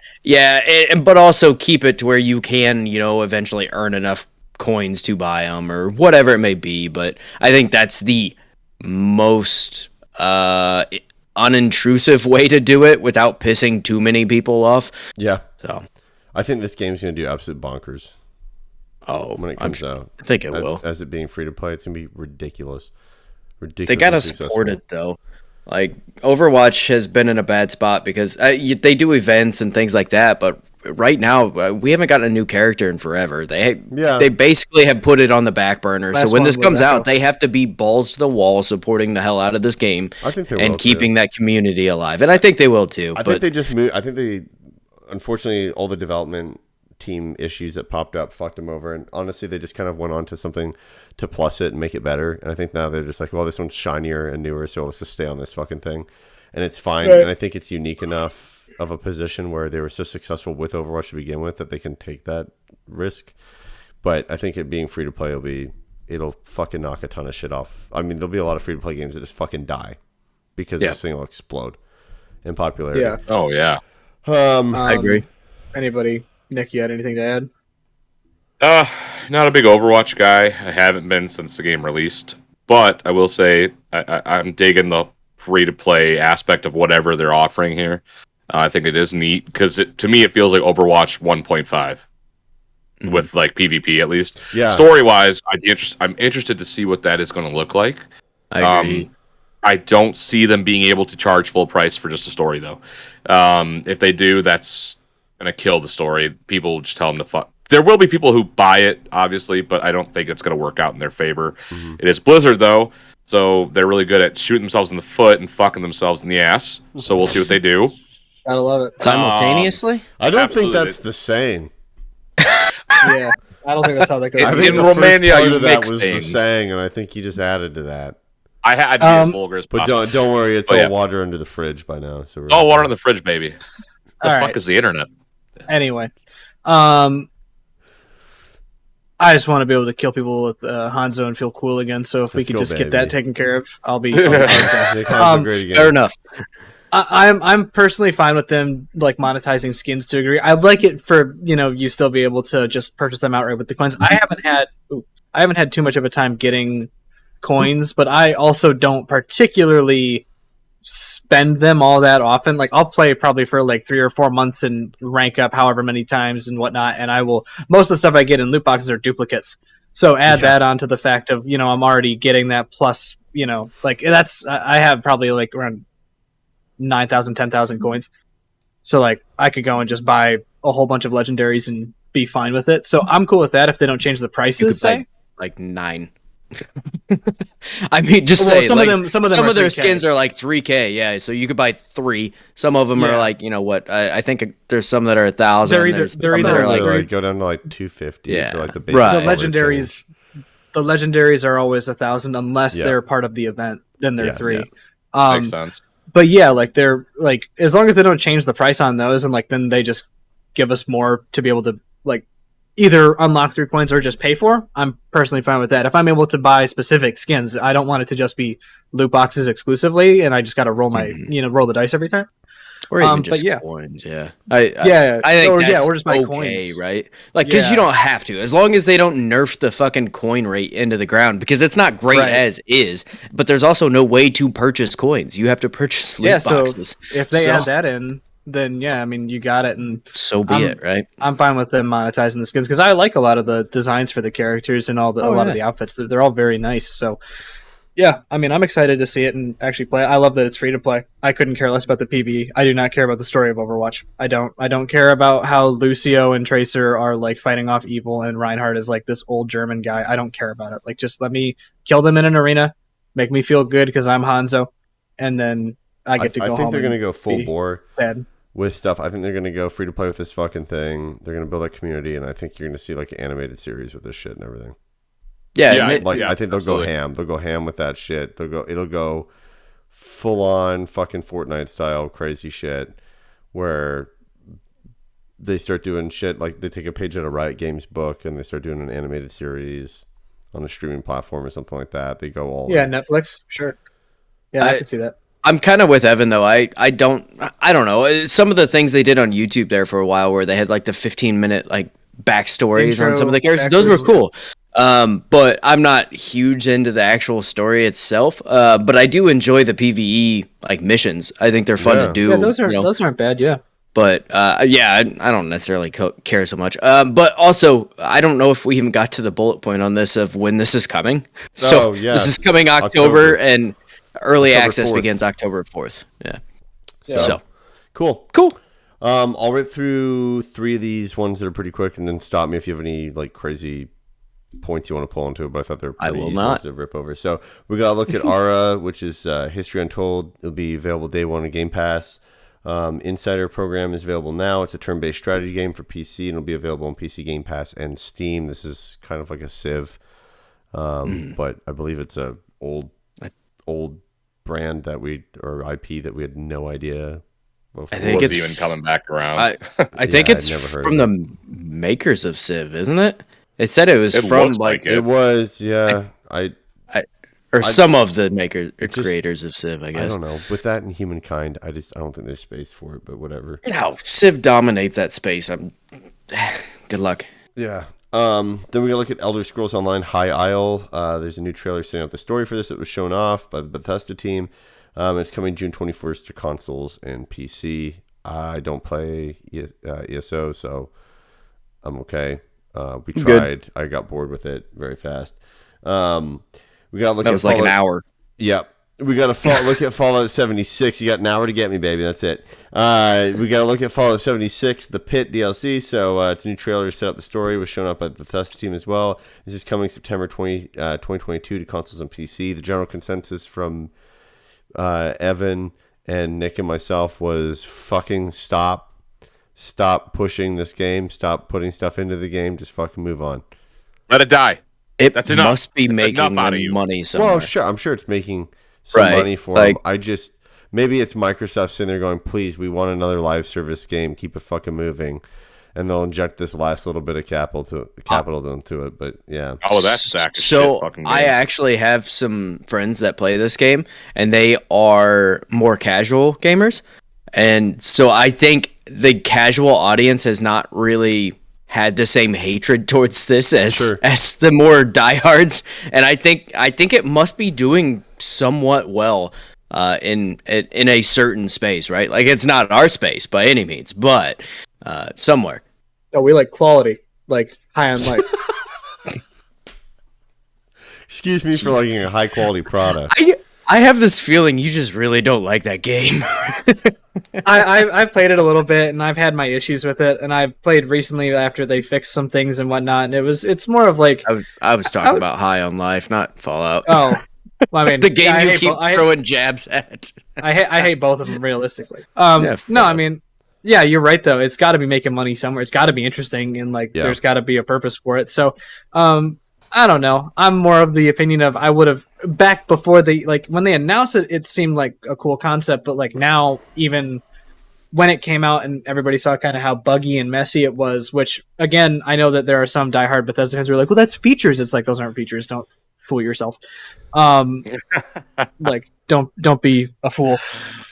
but also keep it to where you can, eventually earn enough coins to buy them or whatever it may be. But I think that's the most unintrusive way to do it without pissing too many people off. yeah, So I think this game's going to do absolute bonkers when it comes out. I think it will. As it being free to play, it's going to be ridiculous. They gotta support it though. Like Overwatch has been in a bad spot because they do events and things like that, but right now we haven't gotten a new character in forever. They basically have put it on the back burner. So when this comes out, they have to be balls to the wall supporting the hell out of this game. I think they will, and keeping that community alive. And I think they will too. I think they just moved. I think they, unfortunately, all the development team issues that popped up fucked them over. And honestly, they just kind of went on to something to plus it and make it better. And I think now they're just like, well, this one's shinier and newer, so let's just stay on this fucking thing. And it's fine. Right. And I think it's unique enough of a position where they were so successful with Overwatch to begin with that they can take that risk. But I think it being free to play it'll fucking knock a ton of shit off. I mean, there'll be a lot of free to play games that just fucking die because this thing will explode in popularity. Yeah. Oh yeah. I agree. Anybody, Nick, you had anything to add? Not a big Overwatch guy. I haven't been since the game released, but I will say I'm digging the free-to-play aspect of whatever they're offering here. I think it is neat because to me it feels like Overwatch 1.5 with like PvP at least. Yeah. Story-wise, I'm interested to see what that is going to look like. I agree. I don't see them being able to charge full price for just a story though. If they do, that's going to kill the story. People will just tell them to fuck. There will be people who buy it, obviously, but I don't think it's going to work out in their favor. It is Blizzard, though, so they're really good at shooting themselves in the foot and fucking themselves in the ass. So we'll see what they do. Gotta love it. Simultaneously? I don't Absolutely. think that's the saying. Yeah, I don't think that's how that goes. I think in the Romania, first part you of that mix was the things. saying, and I think you just added to that. I'd be as vulgar as But possible. don't worry, it's Oh, all yeah. water under the fridge by now. So Oh, water in the fridge, baby. The All fuck right. is the internet? Anyway, I just want to be able to kill people with Hanzo and feel cool again. So if we Let's could go, just get baby. that taken care of, I'll be. Great again. Fair enough. I'm personally fine with them like monetizing skins to a degree. I'd like it for you still be able to just purchase them outright with the coins. I haven't had too much of a time getting coins, but I also don't particularly spend them all that often. Like I'll play probably for like 3 or 4 months and rank up however many times and whatnot, and I will most of the stuff I get in loot boxes are duplicates. So add that onto the fact of I'm already getting that plus like that's I have probably like around 9,000 10,000 coins, so like I could go and just buy a whole bunch of legendaries and be fine with it. So I'm cool with that if they don't change the You prices. could buy like 9. I mean, just say some like, of them some are of their 3K. skins are like 3K, yeah. So you could buy 3. Some of them are like, I think there's some that are 1,000. They're either- There's they're some that either are Like go down to like 250 Yeah. for like the basic Right. The level legendaries are always 1,000 unless Yeah. they're part of the event. Then they're Yes. 3. Yeah. Makes sense. But yeah, like they're like as long as they don't change the price on those, and like then they just give us more to be able to like either unlock through coins or just pay for. I'm personally fine with that. If I'm able to buy specific skins, I don't want it to just be loot boxes exclusively, and I just got to roll my roll the dice every time. Or even just but yeah. coins, yeah. I think that's or just my okay, coins. right? Like, because you don't have to. As long as they don't nerf the fucking coin rate into the ground, because it's not great as is, but there's also no way to purchase coins. You have to purchase loot boxes. So if they add that in, then yeah, I mean, you got it, and so be it, right? I'm fine with them monetizing the skins, because I like a lot of the designs for the characters and a lot of the outfits. They're all very nice, so... Yeah, I mean, I'm excited to see it and actually play it. I love that it's free to play. I couldn't care less about the PvE. I do not care about the story of Overwatch. I don't care about how Lucio and Tracer are like fighting off evil and Reinhardt is like this old German guy. I don't care about it. Like, just let me kill them in an arena, make me feel good because I'm Hanzo, and then I get to go home. I think they're going to go full bore sad. With stuff. I think they're going to go free to play with this fucking thing. They're going to build a community, and I think you're going to see like an animated series with this shit and everything. Yeah, I think they'll go ham. They'll go ham with that shit. It'll go full on fucking Fortnite style crazy shit, where they start doing shit like they take a page out of Riot Games' book and they start doing an animated series on a streaming platform or something like that. They go all in. Netflix, sure. Yeah, I can see that. I'm kind of with Evan though. I don't know. Some of the things they did on YouTube there for a while, where they had like the 15-minute like backstories on some of the characters. Those were cool. But I'm not huge into the actual story itself. But I do enjoy the PvE like missions. I think they're fun to do. Yeah, those aren't bad. Yeah. But I don't necessarily care so much. But also, I don't know if we even got to the bullet point on this of when this is coming. So this is coming October. And early access 4th. Begins October 4th. Yeah. So cool. I'll rip through 3 of these ones that are pretty quick, and then stop me if you have any like crazy points you want to pull into it, but I thought they were pretty easy ones to rip over. So we got to look at Ara, which is History Untold. It'll be available day 1 on Game Pass. Insider program is available now. It's a turn-based strategy game for PC, and it'll be available on PC Game Pass and Steam. This is kind of like a Civ, but I believe it's a old brand or IP that we had no idea. I think it's even coming back around. I think it's from the makers of Civ, isn't it? It said it was from it was, yeah. Some of the makers or creators of Civ, I guess. I don't know. With that and Humankind, I don't think there's space for it, but whatever. No, Civ dominates that space. Good luck. Yeah. Then we gotta look at Elder Scrolls Online High Isle. There's a new trailer setting up the story for this that was shown off by the Bethesda team. It's coming June 21st to consoles and PC. I don't play ESO, so I'm okay. We tried. Good. I got bored with it very fast. We got to look. That was like an hour. Yep. We got to look at Fallout 76. You got an hour to get me, baby. That's it. We got to look at Fallout 76, the Pit DLC. So it's a new trailer to set up the story. It was shown up by the Bethesda team as well. This is coming September 2022 to consoles and PC. The general consensus from Evan and Nick and myself was fucking stop pushing this game. Stop putting stuff into the game. Just fucking move on. Let it die. That's enough. Must be making money somewhere. Well, sure. I'm sure it's making some money for them. Maybe it's Microsoft sitting there going, please, we want another live service game. Keep it fucking moving. And they'll inject this last little bit of capital into it. But yeah. Oh, that's sack of so shit fucking game. I actually have some friends that play this game, and they are more casual gamers. And so I think the casual audience has not really had the same hatred towards this as the more diehards, and I think it must be doing somewhat well in a certain space, right? Like, it's not our space by any means, but somewhere. No, we like quality, like high on life. Excuse me for liking a high quality product. I have this feeling you just really don't like that game. I played it a little bit, and I've had my issues with it, and I played recently after they fixed some things and whatnot, and it's more of like... I was talking about High on Life, not Fallout. Oh, well, I mean... the game you keep throwing jabs at. I hate both of them, realistically. I mean... Yeah, you're right, though. It's got to be making money somewhere. It's got to be interesting, and there's got to be a purpose for it. So, I don't know. I'm more of the opinion of I would have back before when they announced it, it seemed like a cool concept, but like now, even when it came out and everybody saw kind of how buggy and messy it was, which again, I know that there are some diehard Bethesda fans who are like, well, that's features. It's like, those aren't features. Don't fool yourself. Like, don't be a fool.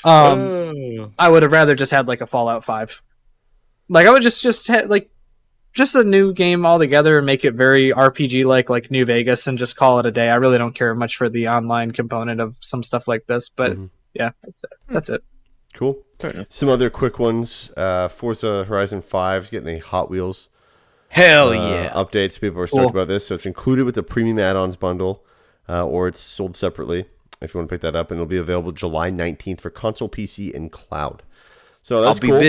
I would have rather just had like a Fallout 5. Like, I would just had like just a new game altogether and make it very RPG like New Vegas and just call it a day. I really don't care much for the online component of some stuff like this, but yeah, that's it. Cool. Some other quick ones. Forza Horizon 5 is getting a Hot Wheels updates. People are stoked about this. So it's included with the premium add-ons bundle, or it's sold separately if you want to pick that up, and it'll be available July 19th for console, PC, and cloud. So that's cool.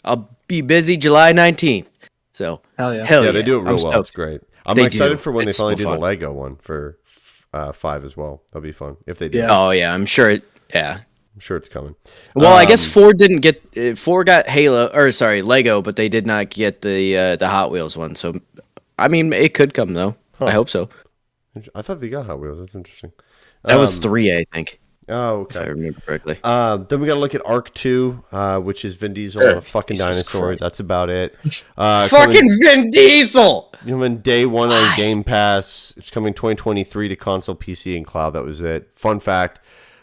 I'll be busy July 19th. So hell yeah. They do it real well. It's great. I'm excited for when they finally do the Lego one for 5 as well. That'll be fun if they do. Yeah. Oh yeah, I'm sure I'm sure it's coming. Well, I guess 4 got Lego, but they did not get the Hot Wheels one. So, I mean, it could come though. I hope so. I thought they got Hot Wheels. That's interesting. That was 3, I think. Oh, okay. If I remember correctly. Then we got to look at Arc 2, which is Vin Diesel on a fucking dinosaur. Christ. That's about it. Vin Diesel! Coming day one on Game Pass. It's coming 2023 to console, PC, and cloud. That was it. Fun fact.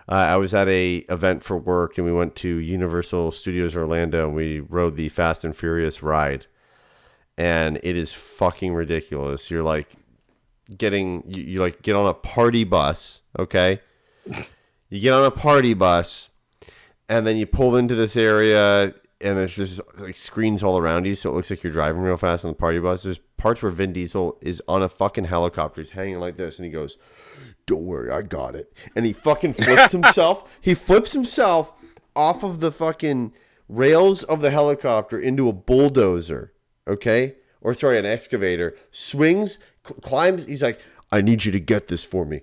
I was at a event for work, and we went to Universal Studios Orlando, and we rode the Fast and Furious ride. And it is fucking ridiculous. You're like you like get on a party bus, okay? You get on a party bus, and then you pull into this area, and there's just like screens all around you, so it looks like you're driving real fast on the party bus. There's parts where Vin Diesel is on a fucking helicopter. He's hanging like this, and he goes, "Don't worry, I got it." And he fucking flips himself. He flips himself off of the fucking rails of the helicopter into a bulldozer, okay? Or sorry, an excavator. Swings, climbs. He's like, "I need you to get this for me."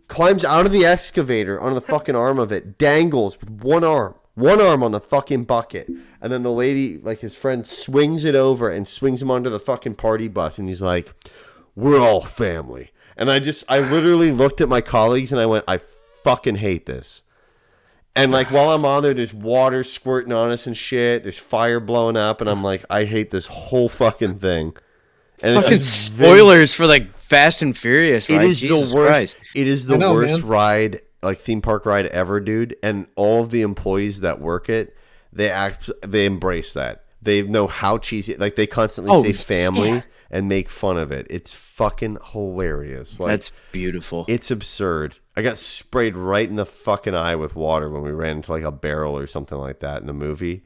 Climbs out of the excavator on the fucking arm of it, dangles with one arm on the fucking bucket. And then the lady, like his friend, swings it over and swings him onto the fucking party bus. And he's like, "We're all family." And I literally looked at my colleagues and I went, I fucking hate this. And like while I'm on there, there's water squirting on us and shit. There's fire blowing up. And I'm like, I hate this whole fucking thing. And fucking spoilers for like Fast and Furious, right? It is Jesus the worst. Christ. It is the worst ride, like theme park ride ever, dude. And all of the employees that work it, they embrace that. They know how cheesy. Like they constantly say family and make fun of it. It's fucking hilarious. Like, that's beautiful. It's absurd. I got sprayed right in the fucking eye with water when we ran into like a barrel or something like that in the movie.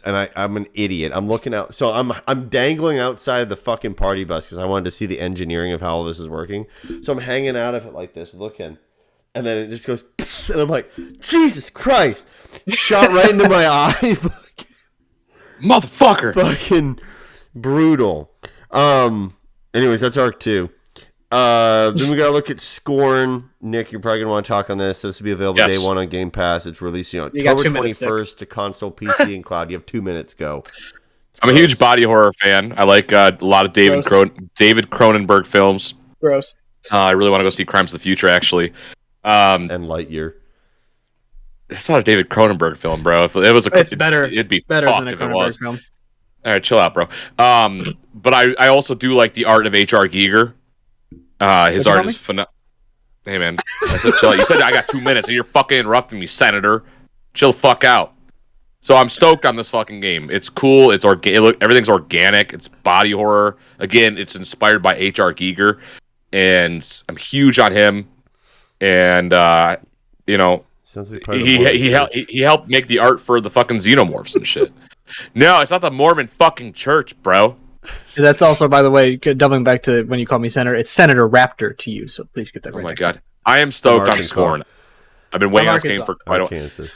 And I'm an idiot. I'm looking out. So I'm dangling outside of the fucking party bus because I wanted to see the engineering of how all this is working. So I'm hanging out of it like this, looking. And then it just goes, and I'm like, Jesus Christ. Shot right into my eye. Motherfucker. Fucking brutal. Anyways, that's Arc 2. Then we gotta look at Scorn. Nick, you're probably gonna want to talk on this. This will be available day one on Game Pass. It's releasing on October 21st to console, PC, and cloud. You have 2 minutes. Go. I'm a huge body horror fan. I like a lot of David Cronenberg films. Gross. I really want to go see Crimes of the Future, actually. And Lightyear. It's not a David Cronenberg film, bro. If it was it's better. It'd be better than a if it was. Cronenberg film. All right, chill out, bro. But I also do like the art of H.R. Giger. His art is phenomenal. Hey, man. I said chill out. You said I got 2 minutes, and you're fucking interrupting me, Senator. Chill the fuck out. So I'm stoked on this fucking game. It's cool. It's everything's organic. It's body horror. Again, it's inspired by H.R. Giger, and I'm huge on him. And sounds like he helped make the art for the fucking xenomorphs and shit. No, it's not the Mormon fucking church, bro. That's also, by the way, doubling back to when you call me Senator, it's Senator Raptor to you, so please get that right. Oh my god. I am stoked on Scorn. I've been waiting on this game for quite a while.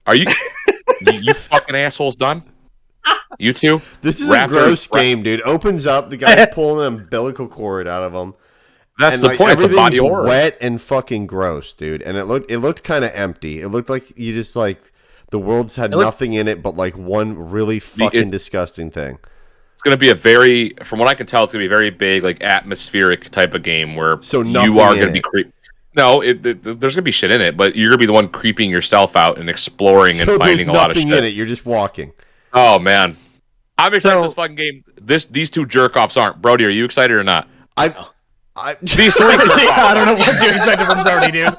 Are you you fucking assholes done? You two? This is a gross game, dude. Opens up, the guy's pulling an umbilical cord out of him. That's the point. It's a body horror. Wet and fucking gross, dude. And it looked kind of empty. It looked like you just like the world's had nothing in it but like one really fucking disgusting thing. going to be a very, from what I can tell, it's going to be a very big, like, atmospheric type of game where you are going to be No, there's going to be shit in it, but you're going to be the one creeping yourself out and exploring and finding a lot of shit. In it. You're just walking. Oh, man. I'm excited for this fucking game. These two jerk-offs aren't. Brody, are you excited or not? These three. I don't know what you're excited from Brody, dude.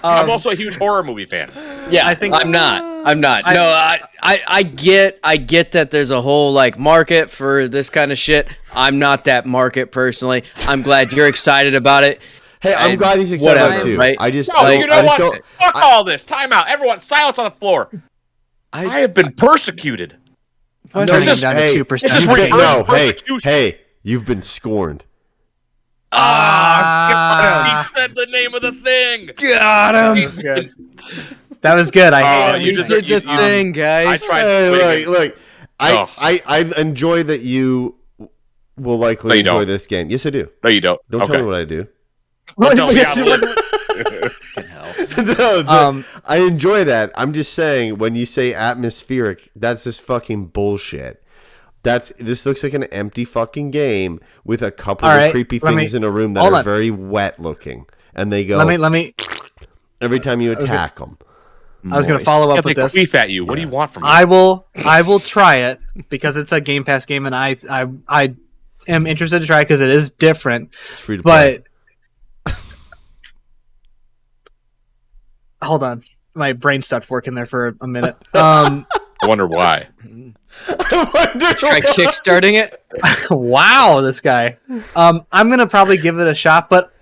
I'm also a huge horror movie fan. Yeah, I'm not. No, I get that there's a whole like market for this kind of shit. I'm not that market personally. I'm glad you're excited about it. Hey, I'm glad he's excited about it too. Right? Fuck all this. Time out. Everyone, silence on the floor. I have been persecuted. Hey, you've been scorned. He said the name of the thing. Got him. That was good. I hate it. You did the thing, guys. I tried to look. I enjoy that you will likely enjoy this game. Yes, I do. No, you don't. Don't tell me what I do. I enjoy that. I'm just saying, when you say atmospheric, that's just fucking bullshit. This looks like an empty fucking game with a couple of creepy things in a room that are very wet looking, and they go. Let me. Every time you attack them. I was going to follow up with this. Queef at you. What do you want from me? I will try it because it's a Game Pass game, and I am interested to try it because it is different. It's free to play. Hold on, my brain stopped working there for a minute. I wonder why. Try kickstarting it. Wow, this guy. I'm gonna probably give it a shot, but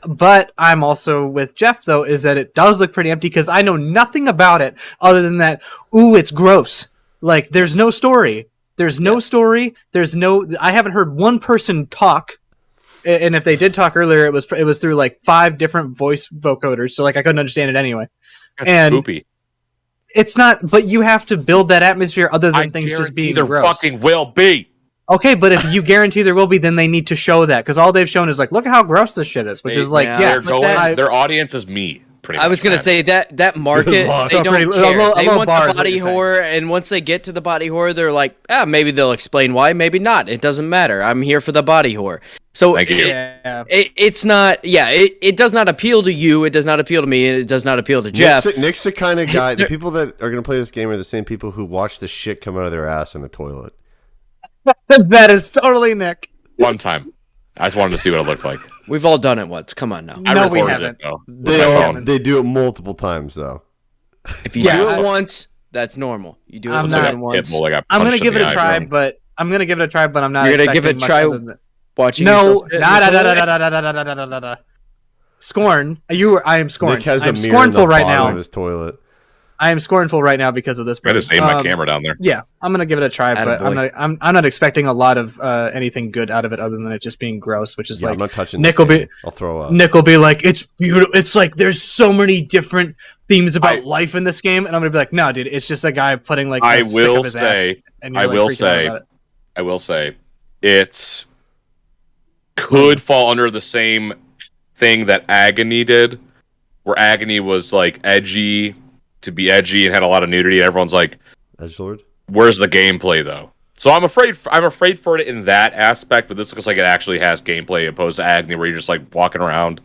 I'm also with Jeff though, is that it does look pretty empty because I know nothing about it other than that. Ooh, it's gross. Like there's no story. There's no story. I haven't heard one person talk. And if they did talk earlier, it was through like 5 different voice vocoders, so like I couldn't understand it anyway. That's spoopy. It's not, but you have to build that atmosphere other than things just being gross. There fucking will be. Okay, but if you guarantee there will be, then they need to show that because all they've shown is like, look at how gross this shit is, which is like, their audience is me. I was gonna say that market they don't care. They want the body horror, and once they get to the body horror, they're like, maybe they'll explain why, maybe not. It doesn't matter. I'm here for the body horror. So it's not. Yeah, it does not appeal to you. It does not appeal to me. And it does not appeal to Jeff. Nick's the kind of guy. The people that are gonna play this game are the same people who watch the shit come out of their ass in the toilet. That is totally Nick. One time, I just wanted to see what it looked like. We've all done it once. Come on now. No, we haven't. They do it multiple times though. If you do it once, that's normal. You do it once. I'm gonna give it a try, but I'm not. You're gonna give it a try. Watching no. Scorn. I am scorned. Nick has I am a mirror scornful in the right bottom now. of his toilet. I am scornful right now because of this. I just aimed my camera down there. Yeah, I'm gonna give it a try, but I'm not expecting a lot of anything good out of it other than it just being gross, which is like I'm not touching. Nick I'll throw up. Nick will be like, it's beautiful. It's like there's so many different themes about life in this game, and I'm gonna be like, no, dude, it's just a guy putting like. I will say, it's could fall under the same thing that Agony did, where Agony was like edgy to be edgy and had a lot of nudity, and everyone's like, edgelord. Where's the gameplay though? So I'm afraid for it in that aspect, but this looks like it actually has gameplay opposed to Agony, where you're just like walking around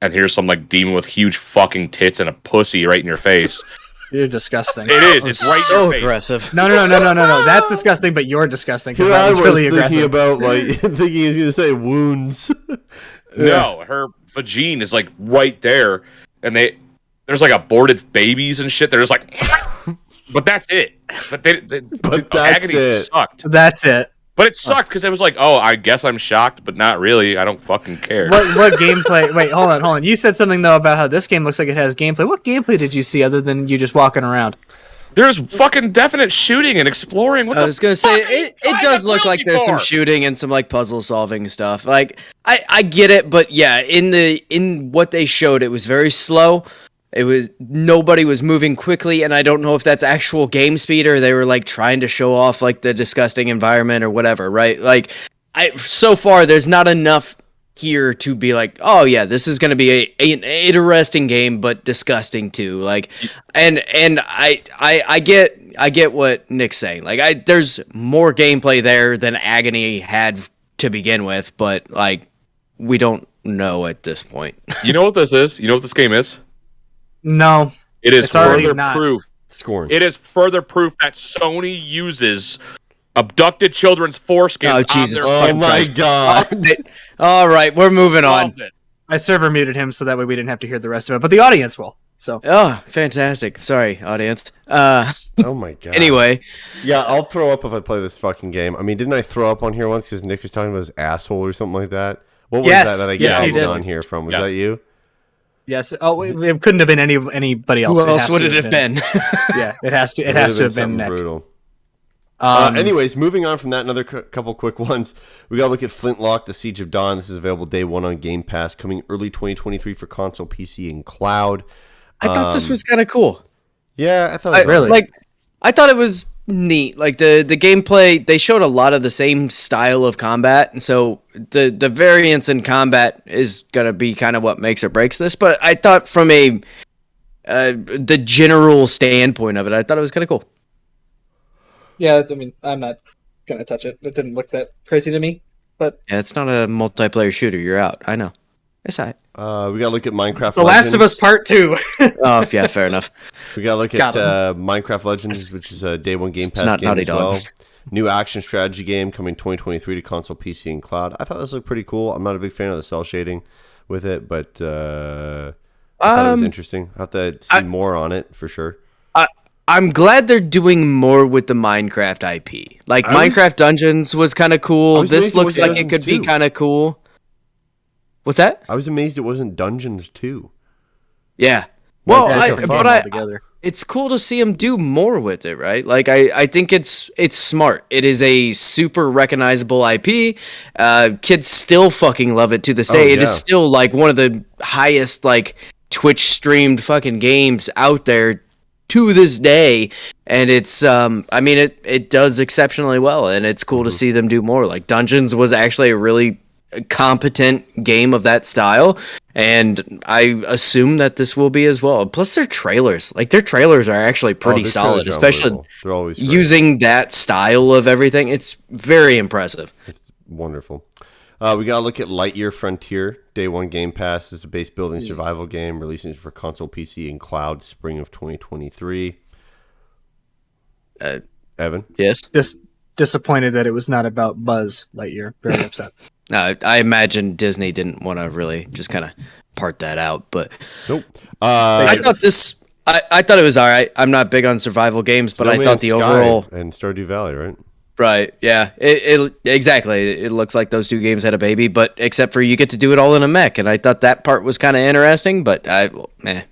and here's some like demon with huge fucking tits and a pussy right in your face. You're disgusting. It is. It's right so in your face. aggressive. No. That's disgusting, but you're disgusting. Because I was really thinking about thinking he's gonna say wounds. No, her vagine is like right there, and there's like aborted babies and shit. They're just like, but that's it. But that's Agony it. sucked. That's it. But it sucked because it was like, oh, I guess I'm shocked, but not really. I don't fucking care. What gameplay? Wait, hold on. You said something though about how this game looks like it has gameplay. What gameplay did you see other than you just walking around? There's fucking definite shooting and exploring. I was gonna say it does look like there's some shooting and some like puzzle solving stuff. Like I get it, but yeah, in what they showed, it was very slow. Nobody was moving quickly, and I don't know if that's actual game speed or they were like trying to show off like the disgusting environment or whatever, right? Like so far there's not enough here to be like, oh yeah, this is going to be an interesting game, but disgusting too. Like, and I get what Nick's saying. Like, there's more gameplay there than Agony had to begin with, but like, we don't know at this point. You know what this is? You know what this game is? No. It is It's already further not. proof. Scorn. It is further proof that Sony uses abducted children's foreskins Oh, on Jesus their Oh my god. All right, we're moving on. Loved it. I server muted him so that way we didn't have to hear the rest of it, but the audience will. So Oh, fantastic. Sorry, audience. Oh my god. Anyway, Yeah, I'll throw up if I play this fucking game. I mean, didn't I throw up on here once because Nick was talking about his asshole or something like that? What was Yes, that I yes, got you did. on here from? Was Yes. that you? yes. Oh, it couldn't have been anybody else. who else has would to it have been? Yeah, it has to. It has to have been something Nick. brutal. Um, Anyways, moving on from that, another couple quick ones. We got to look at Flintlock, The Siege of Dawn. This is available day one on Game Pass, coming early 2023 for console, PC, and cloud. I thought this was kind of cool. Yeah, I thought it was Really? Like, I thought it was neat. Like the gameplay, they showed a lot of the same style of combat, and so the variance in combat is gonna be kind of what makes or breaks this. But I thought from a the general standpoint of it, I thought it was kind of cool. yeah, I mean, I'm not gonna touch it. It didn't look that crazy to me. But Yeah, it's not a multiplayer shooter. You're out. I know. It's all right. We got to look at Minecraft The Last of Legends. Us Part 2. Oh, yeah, fair enough. We got to look Got at Minecraft Legends, which is a day one Game Pass not game Naughty as Dog. well. New action strategy game coming 2023 to console, PC, and cloud. I thought this looked pretty cool. I'm not a big fan of the cell shading with it, but I thought it was interesting. I have to see more on it for sure. I'm glad they're doing more with the Minecraft IP. Like, Minecraft Dungeons was kind of I cool. was This amazed it looks wasn't like it could Dungeons be 2. kind of cool. What's that? I was amazed it wasn't Dungeons 2. Yeah. Well, together. it's cool to see them do more with it, right? Like, I think it's smart. It is a super recognizable IP. Kids still fucking love it to this day. It is yeah. still like one of the highest like Twitch streamed fucking games out there to this day, and it's I mean it does exceptionally well, and it's cool to see them do more. Like, Dungeons was actually a really competent game of that style, and I assume that this will be as well. Plus their trailers are actually pretty their solid, trailers are especially unbelievable. They're always great. using that style of everything. It's very impressive. It's wonderful. We got to look at Lightyear Frontier. Day one Game Pass is a base building survival game releasing for console, PC, and cloud spring of 2023. Evan? Yes. Just disappointed that it was not about Buzz Lightyear. Very upset. I imagine Disney didn't want to really just kind of part that out, but Nope. I thought this. I thought it was all right. I'm not big on survival games, but I thought the overall. And Stardew Valley, right? Right, yeah. It exactly. It looks like those two games had a baby, but except for you get to do it all in a mech, and I thought that part was kind of interesting, but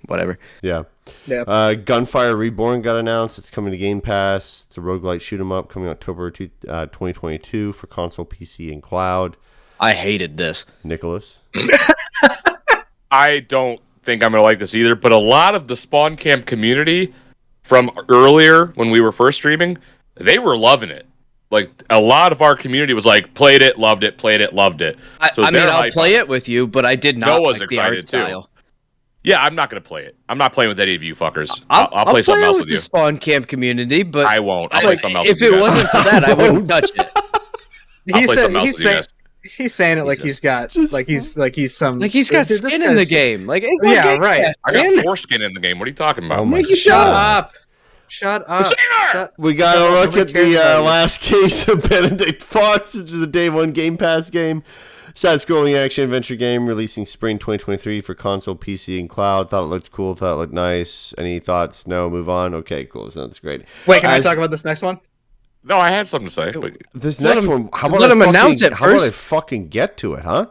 whatever. Yeah. Yeah. Gunfire Reborn got announced. It's coming to Game Pass. It's a roguelike shoot 'em up coming October 2022 for console, PC, and cloud. I hated this. Nicholas? I don't think I'm going to like this either, but a lot of the Spawn Camp community from earlier when we were first streaming, they were loving it. Like, a lot of our community was like, played it, loved it, played it, loved it. I mean, I'll play it with you, but I did not Noah's like the art excited, too. style. Yeah, I'm not going to play it. I'm not playing with any of you fuckers. I'll play something else it with the you. Spawn Camp community, but I won't. I'll play something else if with you it guys. wasn't for that, I wouldn't touch it. I'll play something else with you guys. He's saying it like he's got like he's some Like, he's got Dude, this skin in the guy's- game. Like, it's Yeah, Game right. Pass, I man. got foreskin in the game. What are you talking about? Oh my you Shut God. up! Shut up! Singer! Shut- We got to look Nobody at the cares about you. last case of Benedict Fox, which is the day one Game Pass game. Side-scrolling action-adventure game releasing spring 2023 for console, PC, and cloud. Thought it looked cool. Thought it looked nice. Any thoughts? No. Move on. Okay, cool. So that's great. Wait, can I As- talk about this next one? No, I had something to say. But This Let next him- one, how about let I him fucking, announce it how about I first. fucking get to it, huh?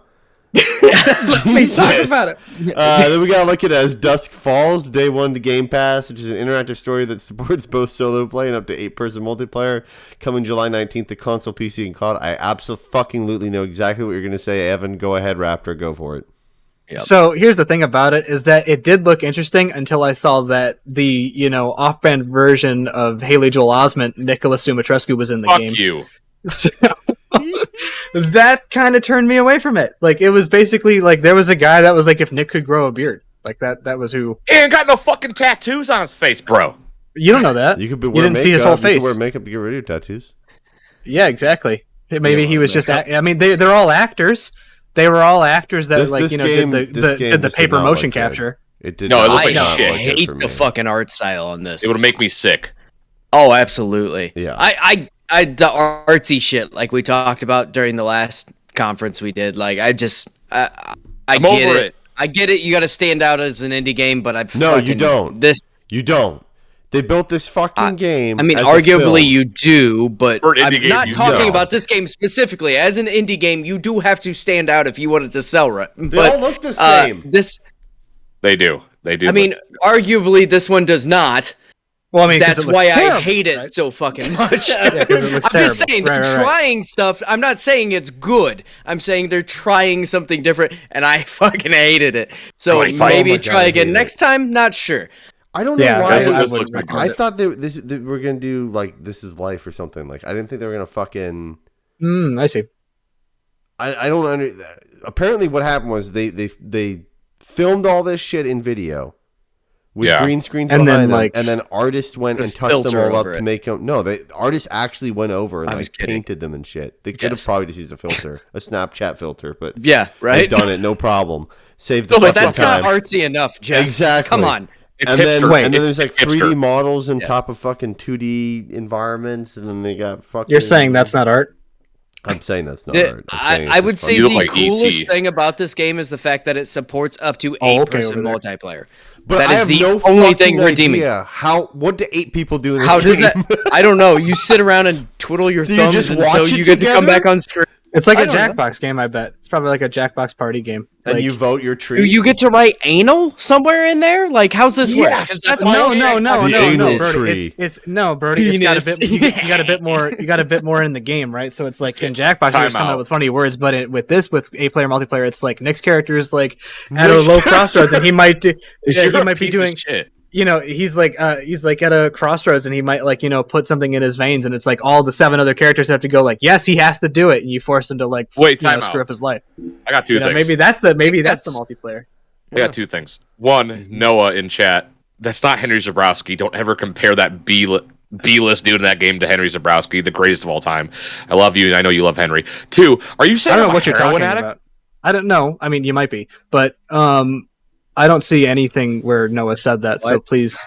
Let me talk Jesus. about it. Then we gotta look at As Dusk Falls, day one to Game Pass, which is an interactive story that supports both solo play and up to 8-person multiplayer. Coming July 19th to console, PC, and cloud. I absolutely know exactly what you're gonna say, Evan. Go ahead, Raptor. Go for it. Yep. So here's the thing about it is that it did look interesting until I saw that the off-brand version of Haley Joel Osment, Nicholas Dumitrescu, was in the fuck game. you. So, that kind of turned me away from it. Like, it was basically like there was a guy that was like, if Nick could grow a beard, like that was who. He ain't got no fucking tattoos on his face, bro. You don't know that. You didn't see his whole face. You could wear makeup to get rid of your tattoos. Yeah, exactly. Maybe he was just. I mean, they're all actors. They were all actors that did the paper motion capture. It did. No, it looks I like shit. hate the fucking art style on this. It would make me sick. Oh, absolutely. Yeah. I the artsy shit like we talked about during the last conference we did. Like I get over it. I get it. You got to stand out as an indie game, but you don't. You don't. They built this fucking game. I mean, as arguably you do, but For an indie I'm game, not you talking don't. about this game specifically. As an indie game, you do have to stand out if you want it to sell right. They all look the same. They do. I mean, arguably this one does not. Well, I mean, that's why terrible, I hate it right? so fucking much. Yeah, 'cause it looks I'm just terrible. saying Right, they're right. trying stuff. I'm not saying it's good. I'm saying they're trying something different, and I fucking hated it. So Oh my maybe God, try I again hate next time. Not sure. I don't know Yeah, why. That's what I this wouldn't looks like. recommend I it. thought they were gonna do like This Is Life or something. Like I didn't think they were gonna fucking. I see. I don't under. Apparently, what happened was they filmed all this shit in video with green screens And behind then, them, and then artists went Put a and touched them filter all up over to it. make them. No, artists actually went over and I was like kidding. painted them and shit. They could have Yes. probably just used a filter, a Snapchat filter, but Yeah, right. they've done it, no problem. Saved the But fucking that's time. not artsy enough, Jeff. Exactly. Come on. It's and then, hipster. and then It's there's like hipster. 3D models on Yeah. top of fucking 2D environments, and then they got fucking. You're saying that's not art? I'm saying that's not The- art. I'm saying I it's would just say You fucking- look the like coolest ET. thing about this game is the fact that it supports up to Oh, okay, 8-person over multiplayer. But that I is have the no only fucking thing redeeming. idea. What do 8 people do in this How does game? that? I don't know. You sit around and twiddle your Do you thumbs just until watch you it get to come together? back on screen. It's like I a don't know. Jackbox game, I bet. It's probably like a Jackbox party game. And Like, you vote your tree. Do you get to write anal somewhere in there? Like, how's this work? Yes, 'Cause that's my no, only no, no, The no, anal no, Brody. tree. It's no, Brody. It's got a Penis. bit. You got a bit more. You got a bit more in the game, right? So it's like in Jackbox, you're just coming out. up with funny words, but with 8-player multiplayer, it's like Nick's character is like at a Nick's low crossroads, and he might do. Yeah, You're he a might be piece of doing. shit. You know, he's like at a crossroads, and he might like put something in his veins, and it's like all the 7 other characters have to go like, yes, he has to do it, and you force him to like Wait, time screw out. up his life. I got two things. Maybe that's the That's- multiplayer. I got 2 things. One, Noah in chat. That's not Henry Zabrowski. Don't ever compare that B-list dude in that game to Henry Zabrowski, the greatest of all time. I love you, and I know you love Henry. 2, are you saying I don't I'm know a what you're heroin talking addict? about. I don't know. I mean, you might be, but I don't see anything where Noah said that. So What? please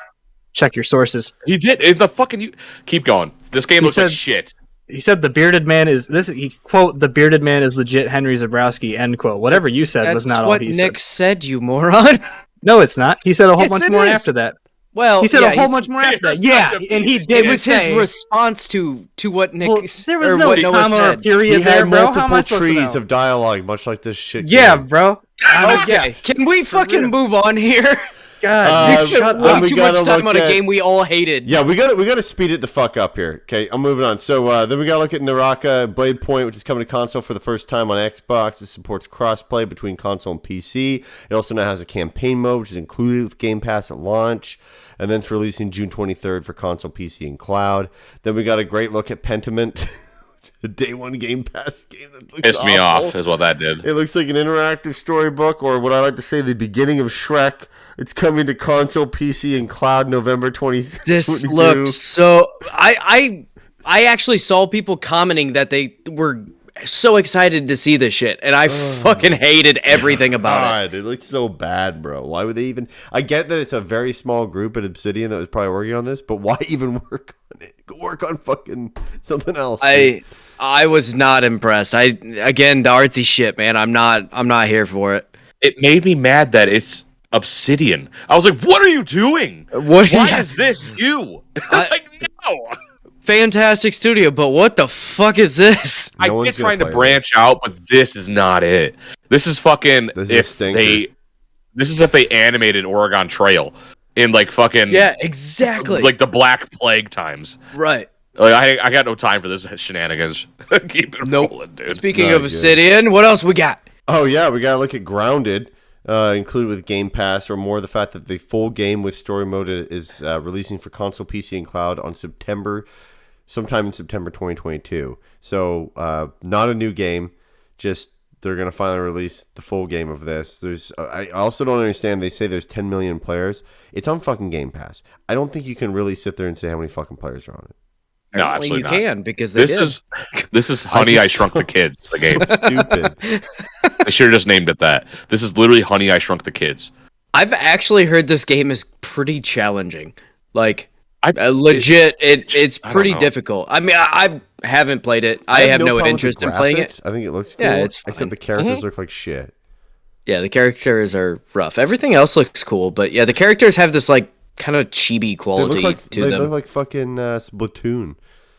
check your sources. He did. Keep going. This game He looks like said- shit. He said the bearded man is this. He quote the bearded man is legit Henry Zabrowski end quote. Whatever you said was That's not what all he Nick said. said, you moron. No, it's not. He said a whole Yes, bunch it more is. after that. Well, He said yeah, a whole he's- bunch more after that. You're Yeah, such a and he piece. did It was his say, response to what Nick. Well, there was or no what Noah comma or said. period He there, had bro. How am I multiple supposed to trees know? of dialogue, much like this shit. Yeah, game. bro. Okay, can we fucking real. move on here? God, We Uh, spent shut way up. We too much gotta time look on a at- game we all hated. Yeah, we gotta speed it the fuck up here. Okay, I'm moving on. So then we gotta look at Naraka Blade Point, which is coming to console for the first time on Xbox. It supports crossplay between console and PC. It also now has a campaign mode, which is included with Game Pass at launch, and then it's releasing June 23rd for console, PC, and cloud. Then we got a great look at Pentiment, a day one Game Pass game that looks Pissed me awful. off, is what that did. It looks like an interactive storybook, or what I like to say, the beginning of Shrek. It's coming to console, PC, and cloud November 2022. This looked so. I actually saw people commenting that they were so excited to see this shit, and I fucking hated everything about it. God, it looks so bad, bro. Why would they even? I get that it's a very small group at Obsidian that was probably working on this, but why even work on it? Go work on fucking something else. dude. I was not impressed. Again, the artsy shit, man. I'm not here for it. It made me mad that it's Obsidian. I was like, what are you doing? What? Why is this you? Like, no. Fantastic studio, but what the fuck is this? I No one's get gonna trying to play branch out, but this is not it. This is fucking This is a if stinker. this is if they animated Oregon Trail in like fucking Yeah, exactly. like the Black Plague times. right. Like, I got no time for this shenanigans. Keep it Nope. rolling, dude. Speaking Not of good. Obsidian, what else we got? Oh yeah, we gotta look at Grounded, included with Game Pass, or more the fact that the full game with story mode is releasing for console, PC, and cloud on sometime in September 2022. So not a new game. just they're gonna finally release the full game of this. I also don't understand. They say there's 10 million players. It's on fucking Game Pass. I don't think you can really sit there and say how many fucking players are on it. No, absolutely not. You can because this is Honey I Shrunk the Kids, the game. Stupid. They should have just named it that. This is literally Honey I Shrunk the Kids. I've actually heard this game is pretty challenging. Like, it's pretty difficult. I mean, I haven't played it. I have no interest in playing it. I think it looks cool. Yeah, it's fine. Except the characters look like shit. Yeah, the characters are rough. Everything else looks cool, but yeah, the characters have this like kind of chibi quality to them. They look like fucking Splatoon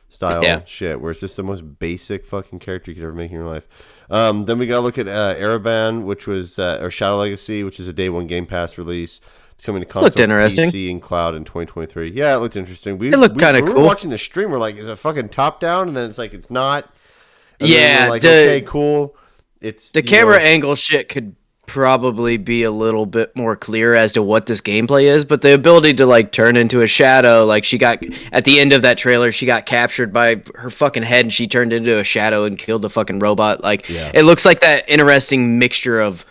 style shit, where it's just the most basic fucking character you could ever make in your life. Then we gotta look at Ereban, which was or Shadow Legacy, which is a day one Game Pass release. It's coming to console, PC, and cloud in 2023. Yeah, it looked interesting. It looked kind of cool. We were watching the stream. We're like, is it fucking top down? And then it's like, it's not. And yeah, we're like, okay, cool. It's the camera angle shit could probably be a little bit more clear as to what this gameplay is, but the ability to like turn into a shadow, like she got at the end of that trailer, she got captured by her fucking head and she turned into a shadow and killed the fucking robot. Like it looks like that interesting mixture of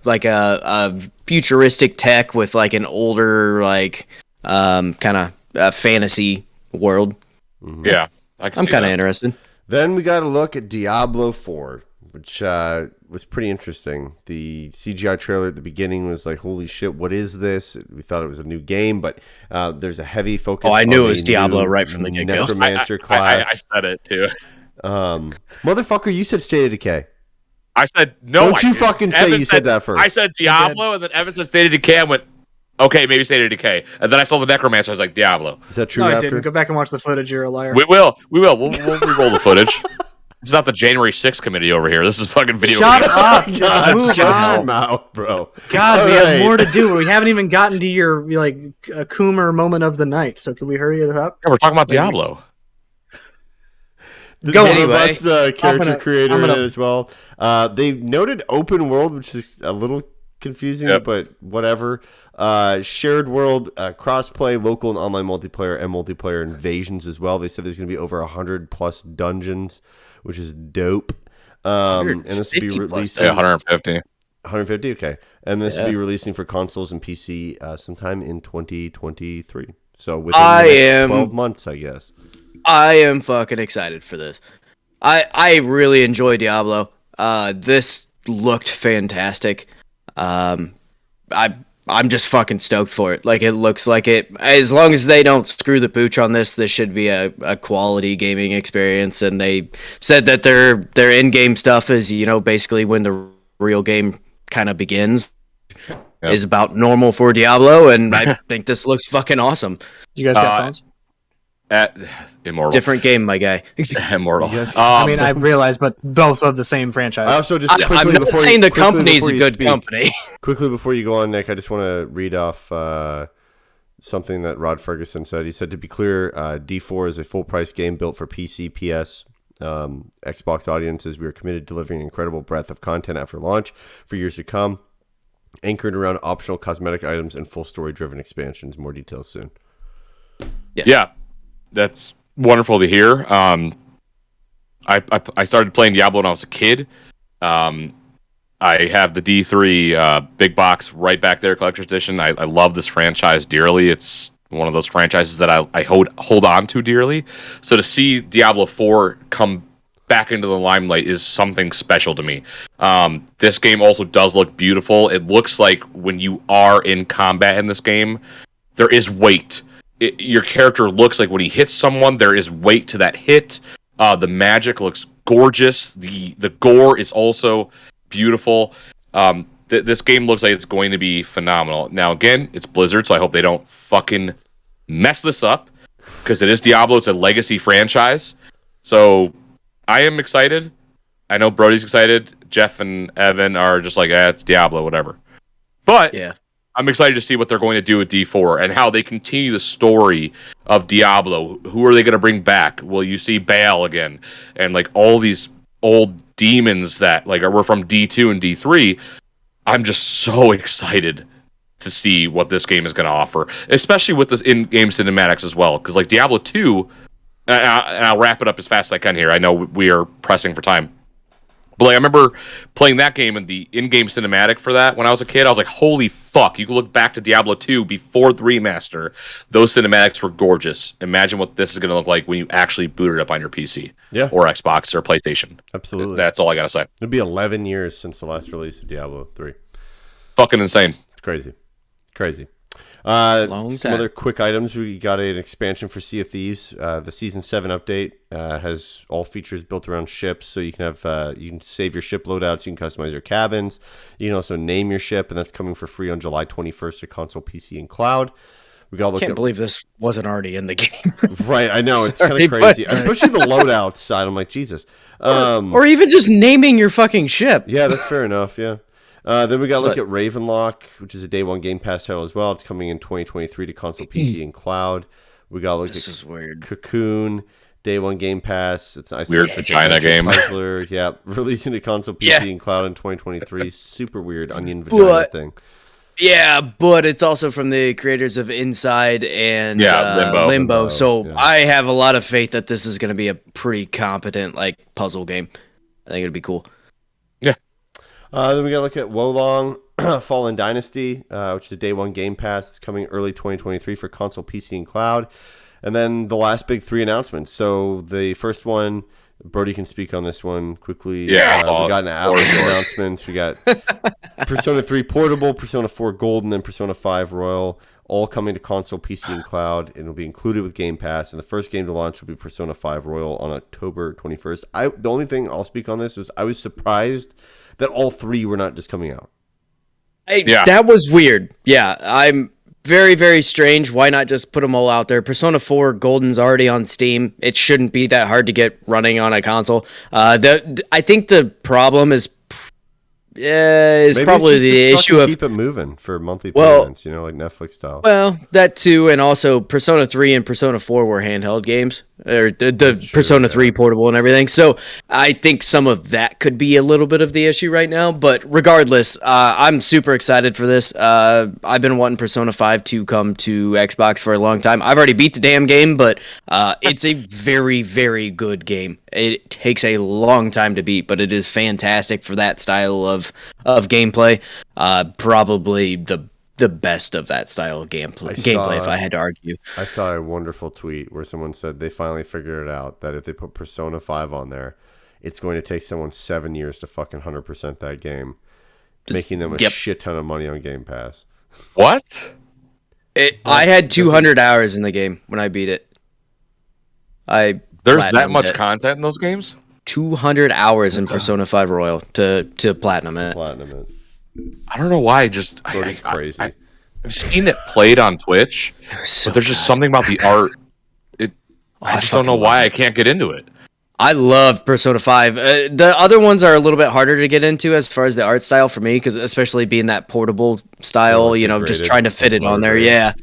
like a futuristic tech with like an older like kind of fantasy world. Mm-hmm. Yeah, I'm kind of interested. Then we got to look at Diablo 4, which was pretty interesting. The CGI trailer at the beginning was like, holy shit, what is this? We thought it was a new game, but there's a heavy focus on I knew it was Diablo right from the get-go. Necromancer class. I said it too. Motherfucker, you said State of Decay. I said, no. Don't you fucking say you said that first. I said Diablo, and then Evan said State of Decay. I went, okay, maybe State of Decay. And then I saw the Necromancer. I was like, Diablo. Is that true? No, I didn't. Go back and watch the footage. You're a liar. We will. We'll re-roll the footage. It's not the January 6th committee over here. This is fucking video. Shut up! God, shut your mouth, bro. God, we have more to do. We haven't even gotten to your like Coomer moment of the night. So can we hurry it up? Yeah, we're talking about Diablo. Go anyway. That's the character creator in it as well. They noted open world, which is a little confusing, but whatever. Shared world, crossplay, local and online multiplayer, and multiplayer invasions as well. They said there's going to be over 100 plus dungeons, which is dope. And this will be releasing 150. 150, okay. And this will be releasing for consoles and PC sometime in 2023. So within the next 12 months, I guess. I am fucking excited for this. I really enjoy Diablo. This looked fantastic. I'm just fucking stoked for it. Like, it looks like it. As long as they don't screw the pooch on this should be a quality gaming experience. And they said that their in-game stuff is, basically when the real game kind of begins. Is about normal for Diablo, and I think this looks fucking awesome. You guys got phones? At Immortal. Different game, my guy. Immortal. I mean, I realize, but both of the same franchise. I also just I'm not saying the company's a good company. Quickly before you go on, Nick, I just want to read off something that Rod Ferguson said. He said, to be clear, D4 is a full-price game built for PC, PS, Xbox audiences. We are committed to delivering an incredible breadth of content after launch for years to come, anchored around optional cosmetic items and full story-driven expansions. More details soon. Yeah. That's wonderful to hear. I started playing Diablo when I was a kid. I have the D3 big box right back there, collector's edition. I love this franchise dearly. It's one of those franchises that I hold on to dearly. So to see Diablo 4 come back into the limelight is something special to me. This game also does look beautiful. It looks like when you are in combat in this game, there is weight. Your character looks like when he hits someone, there is weight to that hit. The magic looks gorgeous. The gore is also beautiful. This game looks like it's going to be phenomenal. Now, again, it's Blizzard, so I hope they don't fucking mess this up, because it is Diablo. It's a legacy franchise. So I am excited. I know Brody's excited. Jeff and Evan are just like, it's Diablo, whatever. But I'm excited to see what they're going to do with D4 and how they continue the story of Diablo. Who are they going to bring back? Will you see Baal again? And like all these old demons that like were from D2 and D3. I'm just so excited to see what this game is going to offer, especially with this in-game cinematics as well. Because like Diablo 2, and I'll wrap it up as fast as I can here. I know we are pressing for time. But like, I remember playing that game and the in-game cinematic for that when I was a kid. I was like, holy fuck. You can look back to Diablo 2 before the remaster. Those cinematics were gorgeous. Imagine what this is going to look like when you actually boot it up on your PC or Xbox or PlayStation. Absolutely. That's all I got to say. It'll be 11 years since the last release of Diablo 3. Fucking insane. It's crazy. Long some time. other quick items. We got an expansion for Sea of Thieves. The Season 7 update has all features built around ships, so you can have you can save your ship loadouts, you can customize your cabins, you can also name your ship, and that's coming for free on July 21st to console, PC, and cloud. We got to I look can't at believe this wasn't already in the game. right. I know it's Sorry, kind of crazy, especially the loadouts side. I'm like, Jesus. Or even just naming your fucking ship. Yeah, that's fair enough. Yeah. Then we got to look at Ravenlock, which is a day one Game Pass title as well. It's coming in 2023 to console, PC, and cloud. We got to look This at is weird. Cocoon, day one Game Pass. It's nice. Weird vagina game. Puzzler. Yeah, releasing to console, PC, Yeah. and cloud in 2023. Super weird onion vagina thing. Yeah, but it's also from the creators of Inside and Limbo. So Yeah. I have a lot of faith that this is going to be a pretty competent puzzle game. I think it'll be cool. Then we got to look at Wolong Fallen Dynasty, which is a day one Game Pass. It's coming early 2023 for console, PC, and cloud. And then the last big three announcements. So the first one, Brody can speak on this one quickly. Yeah, we got an Atlas announcements. We got Persona 3 Portable, Persona 4 Gold, and then Persona 5 Royal, all coming to console, PC, and cloud, and will be included with Game Pass. And the first game to launch will be Persona 5 Royal on October 21st. The only thing I'll speak on this was I was surprised that all three were not just coming out. That was weird. Yeah, I'm very, very strange. Why not just put them all out there? Persona 4 Golden's already on Steam. It shouldn't be that hard to get running on a console. I think the problem is Maybe probably it's just the to issue fucking of keep it moving for monthly Well- payments, like Netflix style. well, that too, and also Persona 3 and Persona 4 were handheld games, or the Persona 3 portable and everything. So I think some of that could be a little bit of the issue right now. But regardless, I'm super excited for this. I've been wanting Persona 5 to come to Xbox for a long time. I've already beat the damn game, but it's a very, very good game. It takes a long time to beat, but it is fantastic for that style of gameplay. Probably the best of that style of gameplay, if I had to argue. I saw a wonderful tweet where someone said they finally figured it out that if they put Persona 5 on there, it's going to take someone 7 years to fucking 100% that game, making them a shit ton of money on Game Pass. What? I had 200 hours in the game when I beat it. There's that much content in those games? 200 hours in Persona 5 Royal to platinum it. Platinum it. I don't know why. Brody's crazy. I've seen it played on Twitch, So but there's just something about the art. I just don't know why I can't get into it. I love Persona 5. The other ones are a little bit harder to get into as far as the art style for me, because especially being that portable style, just trying to fit it on there. Yeah.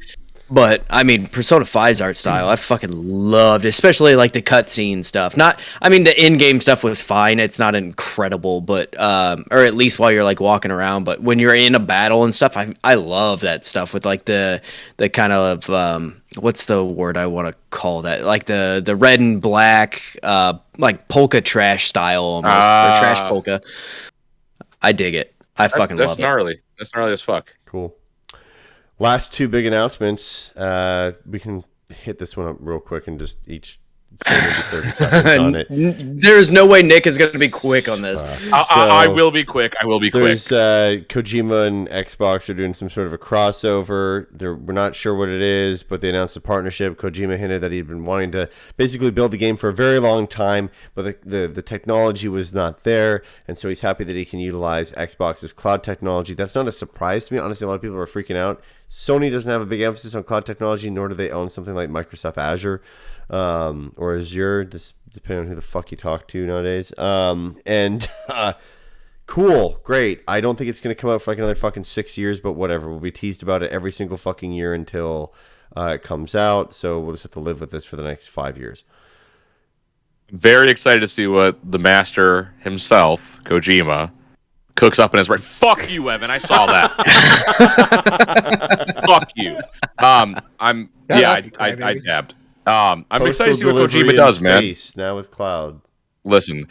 But I mean, Persona 5's art style, I fucking loved, especially like the cutscene stuff. The in-game stuff was fine. It's not incredible, but or at least while you're like walking around. But when you're in a battle and stuff, I love that stuff with like the kind of what's the word I want to call that? Like the red and black, like polka trash style almost, or trash polka. I dig it. I fucking love it. That's gnarly as fuck. Cool. Last two big announcements. We can hit this one up real quick and just each say maybe 30 seconds on it. There's no way Nick is going to be quick on this. I will be quick. There's Kojima and Xbox are doing some sort of a crossover. We're not sure what it is, but they announced a partnership. Kojima hinted that he'd been wanting to basically build the game for a very long time, but the technology was not there, and so he's happy that he can utilize Xbox's cloud technology. That's not a surprise to me. Honestly, a lot of people are freaking out. Sony doesn't have a big emphasis on cloud technology, nor do they own something like Microsoft Azure or Azure, depending on who the fuck you talk to nowadays. Cool, great. I don't think it's going to come out for like another fucking 6 years, but whatever. We'll be teased about it every single fucking year until it comes out, so we'll just have to live with this for the next 5 years. Very excited to see what the master himself, Kojima, cooks up in his right. Fuck you, Evan. I saw that. Fuck you. I dabbed. I'm excited to see what Kojima does, man. Now with cloud. Listen,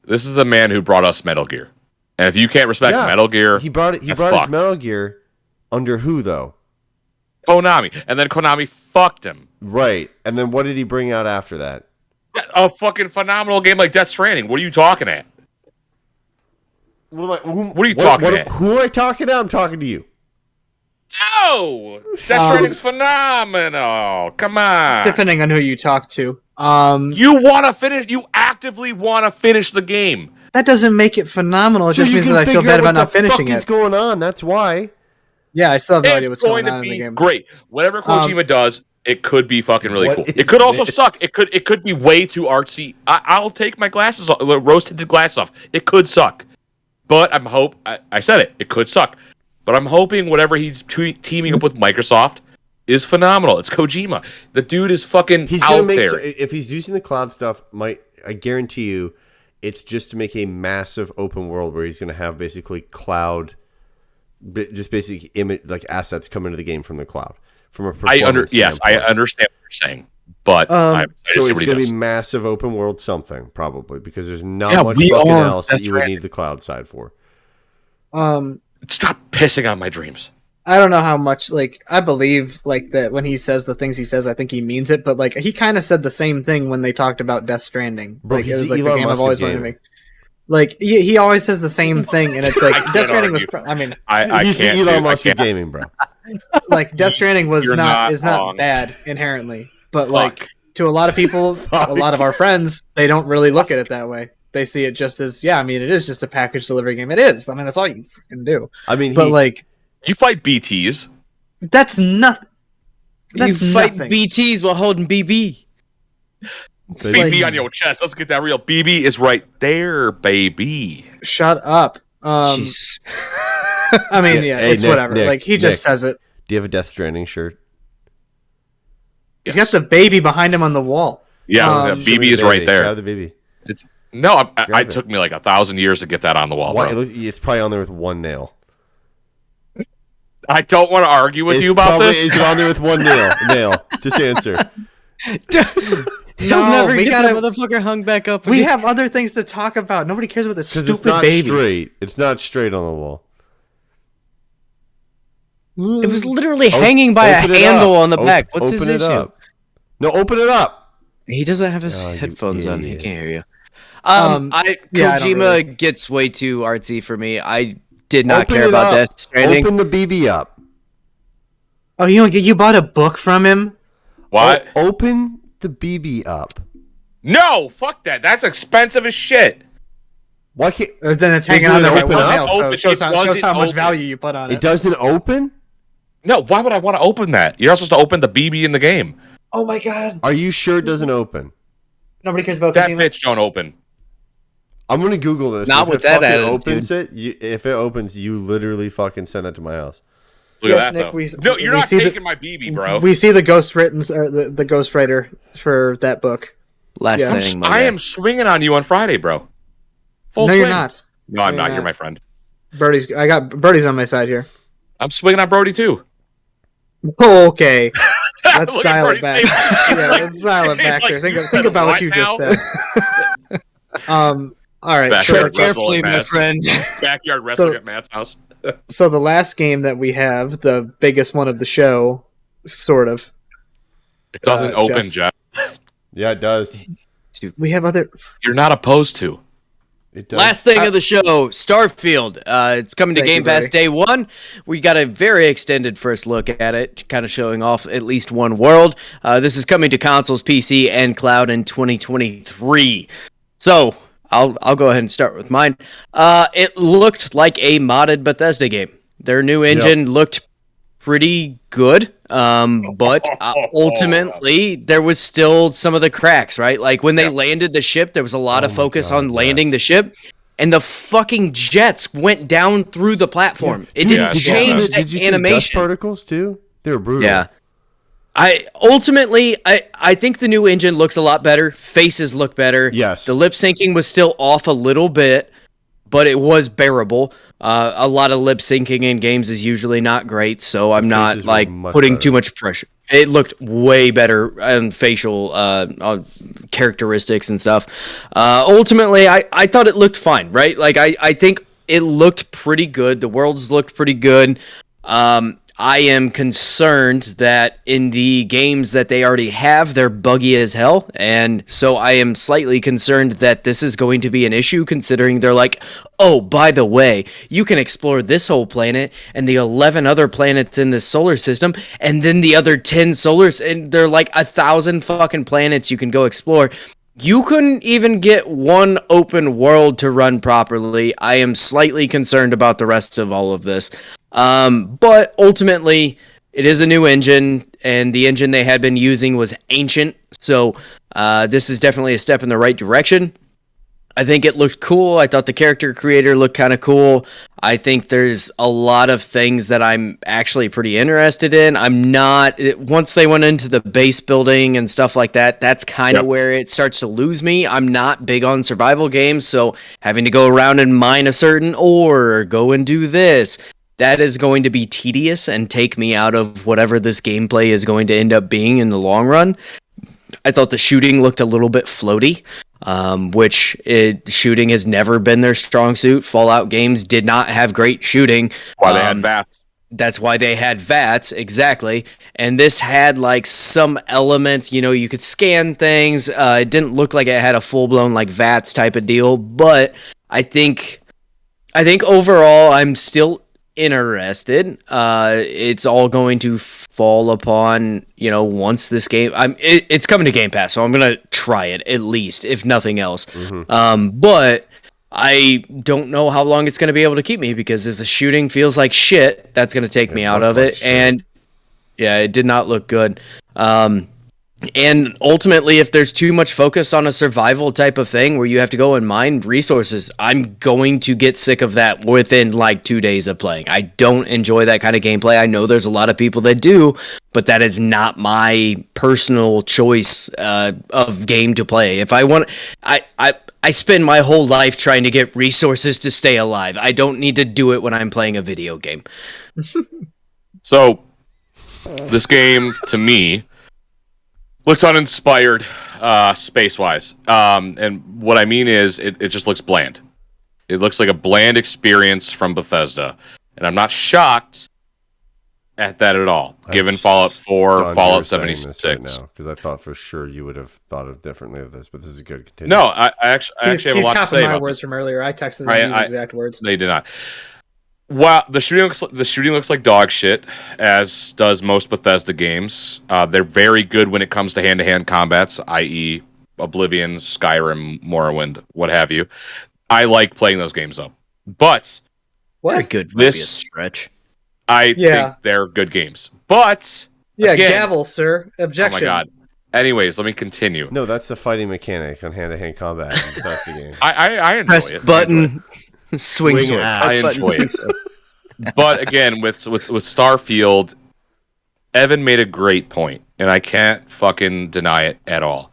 This is the man who brought us Metal Gear. And if you can't respect Metal Gear, he brought his Metal Gear under who though? Konami. And then Konami fucked him. Right. And then what did he bring out after that? A fucking phenomenal game like Death Stranding. What are you talking at? What are you talking at? Who am I talking to? I'm talking to you. No! Death Stranding's phenomenal. Come on. Depending on who you talk to. You actively want to finish the game. That doesn't make it phenomenal. It just means that I feel bad about not finishing it. What's going on? That's why. Yeah, I still have no idea what's going on in the game. Great. Whatever Kojima does, it could be fucking really cool. It could also suck. It could be way too artsy. I'll take my glasses off, rose-tinted glasses off. It could suck. But I said it. It could suck. But I'm hoping whatever he's teaming up with Microsoft is phenomenal. It's Kojima. The dude is fucking out there. If he's using the cloud stuff, I guarantee you, it's just to make a massive open world where he's going to have basically cloud, just basic image like assets come into the game from the cloud. From a performance yes, I understand what you're saying, but so it's going to be massive open world something probably because there's not much fucking else that you would need the cloud side for. Stop pissing on my dreams. I don't know how much, I believe, that when he says the things he says, I think he means it, but, he kind of said the same thing when they talked about Death Stranding. Bro, it was, the game I've always wanted to make. He always says the same thing, and it's Death Stranding was, he's the Elon Musk of gaming, bro. Death Stranding is not bad, inherently, but, to a lot of people, a lot of our friends, they don't really look at it that way. They see it just as, it is just a package delivery game. It is. That's all you freaking do. You fight BTs. That's nothing. You fight BTs while holding BB. BB on your chest. Let's get that real. BB is right there, baby. Shut up. Jesus. It's Nick, whatever. Nick, he just says it. Do you have a Death Stranding shirt? He's got the baby behind him on the wall. Yeah, the BB is right there. Grab the baby. It took me 1,000 years to get that on the wall. Bro. It's probably on there with one nail. I don't want to argue with you about this. Is it on there with one nail? Just answer. He'll never get that motherfucker hung back up. We have other things to talk about. Nobody cares about this stupid it's not baby. Straight. It's not straight on the wall. It was literally hanging by a handle on the back. What's his issue? Up. No, open it up. He doesn't have his headphones on. He can't hear you. Kojima gets way too artsy for me. I did not care about Death Stranding. Open the BB up. Oh, you bought a book from him? What? Open the BB up. No, fuck that. That's expensive as shit. Why can't? Then it's hanging on there by one nail, so it shows how much open. value you put on it. It doesn't open? No, why would I want to open that? You're not supposed to open the BB in the game. Oh my god. Are you sure it doesn't open? Nobody cares about that bitch don't open. I'm gonna Google this. Not with that attitude. If it opens, you literally fucking send that to my house. Look at that, though. You're not taking my BB, bro. We see the the ghostwriter for that book. I am swinging on you on Friday, bro. No, swing. You're not. No, I'm not. You're my friend. I got Brody's on my side here. I'm swinging on Brody too. Oh, okay. Let's dial it back. Let's dial it back here. Think about what you just said. All right. Tread carefully, my friend. Backyard wrestling at Matt's house. So the last game that we have, the biggest one of the show, sort of. It doesn't open, Jeff. Yeah, it does. We have other. You're not opposed to. Last thing of the show, Starfield. It's coming to Game Pass day one. We got a very extended first look at it, kind of showing off at least one world. This is coming to consoles, PC, and cloud in 2023. So I'll go ahead and start with mine. It looked like a modded Bethesda game. Their new engine looked pretty good, but ultimately there was still some of the cracks, right? Like when they landed the ship, there was a lot of focus on landing the ship, and the fucking jets went down through the platform. It didn't change the animation. Did you see dust particles too? They were brutal. Yeah. I think the new engine looks a lot better. Faces look better. Yes. The lip syncing was still off a little bit, but it was bearable. A lot of lip syncing in games is usually not great, so I'm not like putting too much pressure. It looked way better on facial characteristics and stuff. Ultimately, I thought it looked fine, right? Like I think it looked pretty good. The worlds looked pretty good. I am concerned that in the games that they already have, they're buggy as hell. And so I am slightly concerned that this is going to be an issue, considering they're like, oh, by the way, you can explore this whole planet and the 11 other planets in this solar system, and then the other 10 solars, and they're like 1,000 fucking planets you can go explore. You couldn't even get one open world to run properly. I am slightly concerned about the rest of all of this. But ultimately, it is a new engine, and the engine they had been using was ancient. So this is definitely a step in the right direction. I think it looked cool. I thought the character creator looked kind of cool. I think there's a lot of things that I'm actually pretty interested in. I'm not, once they went into the base building and stuff like that, that's kind of where it starts to lose me. I'm not big on survival games, so having to go around and mine a certain ore or go and do this, that is going to be tedious and take me out of whatever this gameplay is going to end up being in the long run. I thought the shooting looked a little bit floaty, which shooting has never been their strong suit. Fallout games did not have great shooting. Why they had VATS. That's why they had VATS, exactly. And this had like some elements, you know, you could scan things. It didn't look like it had a full-blown like VATS type of deal, but I think overall I'm still interested. It's all going to fall upon, you know, once this game, it's coming to Game Pass, so I'm gonna try it at least, if nothing else. But I don't know how long it's gonna be able to keep me, because if the shooting feels like shit, that's gonna take me out of it. And yeah, it did not look good. And ultimately, if there's too much focus on a survival type of thing where you have to go and mine resources, I'm going to get sick of that within like 2 days of playing. I don't enjoy that kind of gameplay. I know there's a lot of people that do, but that is not my personal choice of game to play. If I want, I spend my whole life trying to get resources to stay alive. I don't need to do it when I'm playing a video game. So, this game, to me, looks uninspired, space-wise. And what I mean is, it just looks bland. It looks like a bland experience from Bethesda. And I'm not shocked at that at all, given Fallout 4, Fallout 76. Right now, because I thought for sure you would have thought of differently of this, but this is good. Continue. No, I actually have a lot to say my about words this. from earlier. I texted them these exact words. They did not. Wow, the shooting looks like dog shit, as does most Bethesda games. They're very good when it comes to hand-to-hand combats, i.e. Oblivion, Skyrim, Morrowind, what have you. I like playing those games, though. But Very good. Might be a stretch. I think they're good games. But again, gavel, sir. Objection. Oh my god. Anyways, let me continue. No, that's the fighting mechanic on hand-to-hand combat in the Bethesda game. I enjoy Press it. button, swing sword. I enjoy it. But again, with Starfield, Evan made a great point, and I can't fucking deny it at all.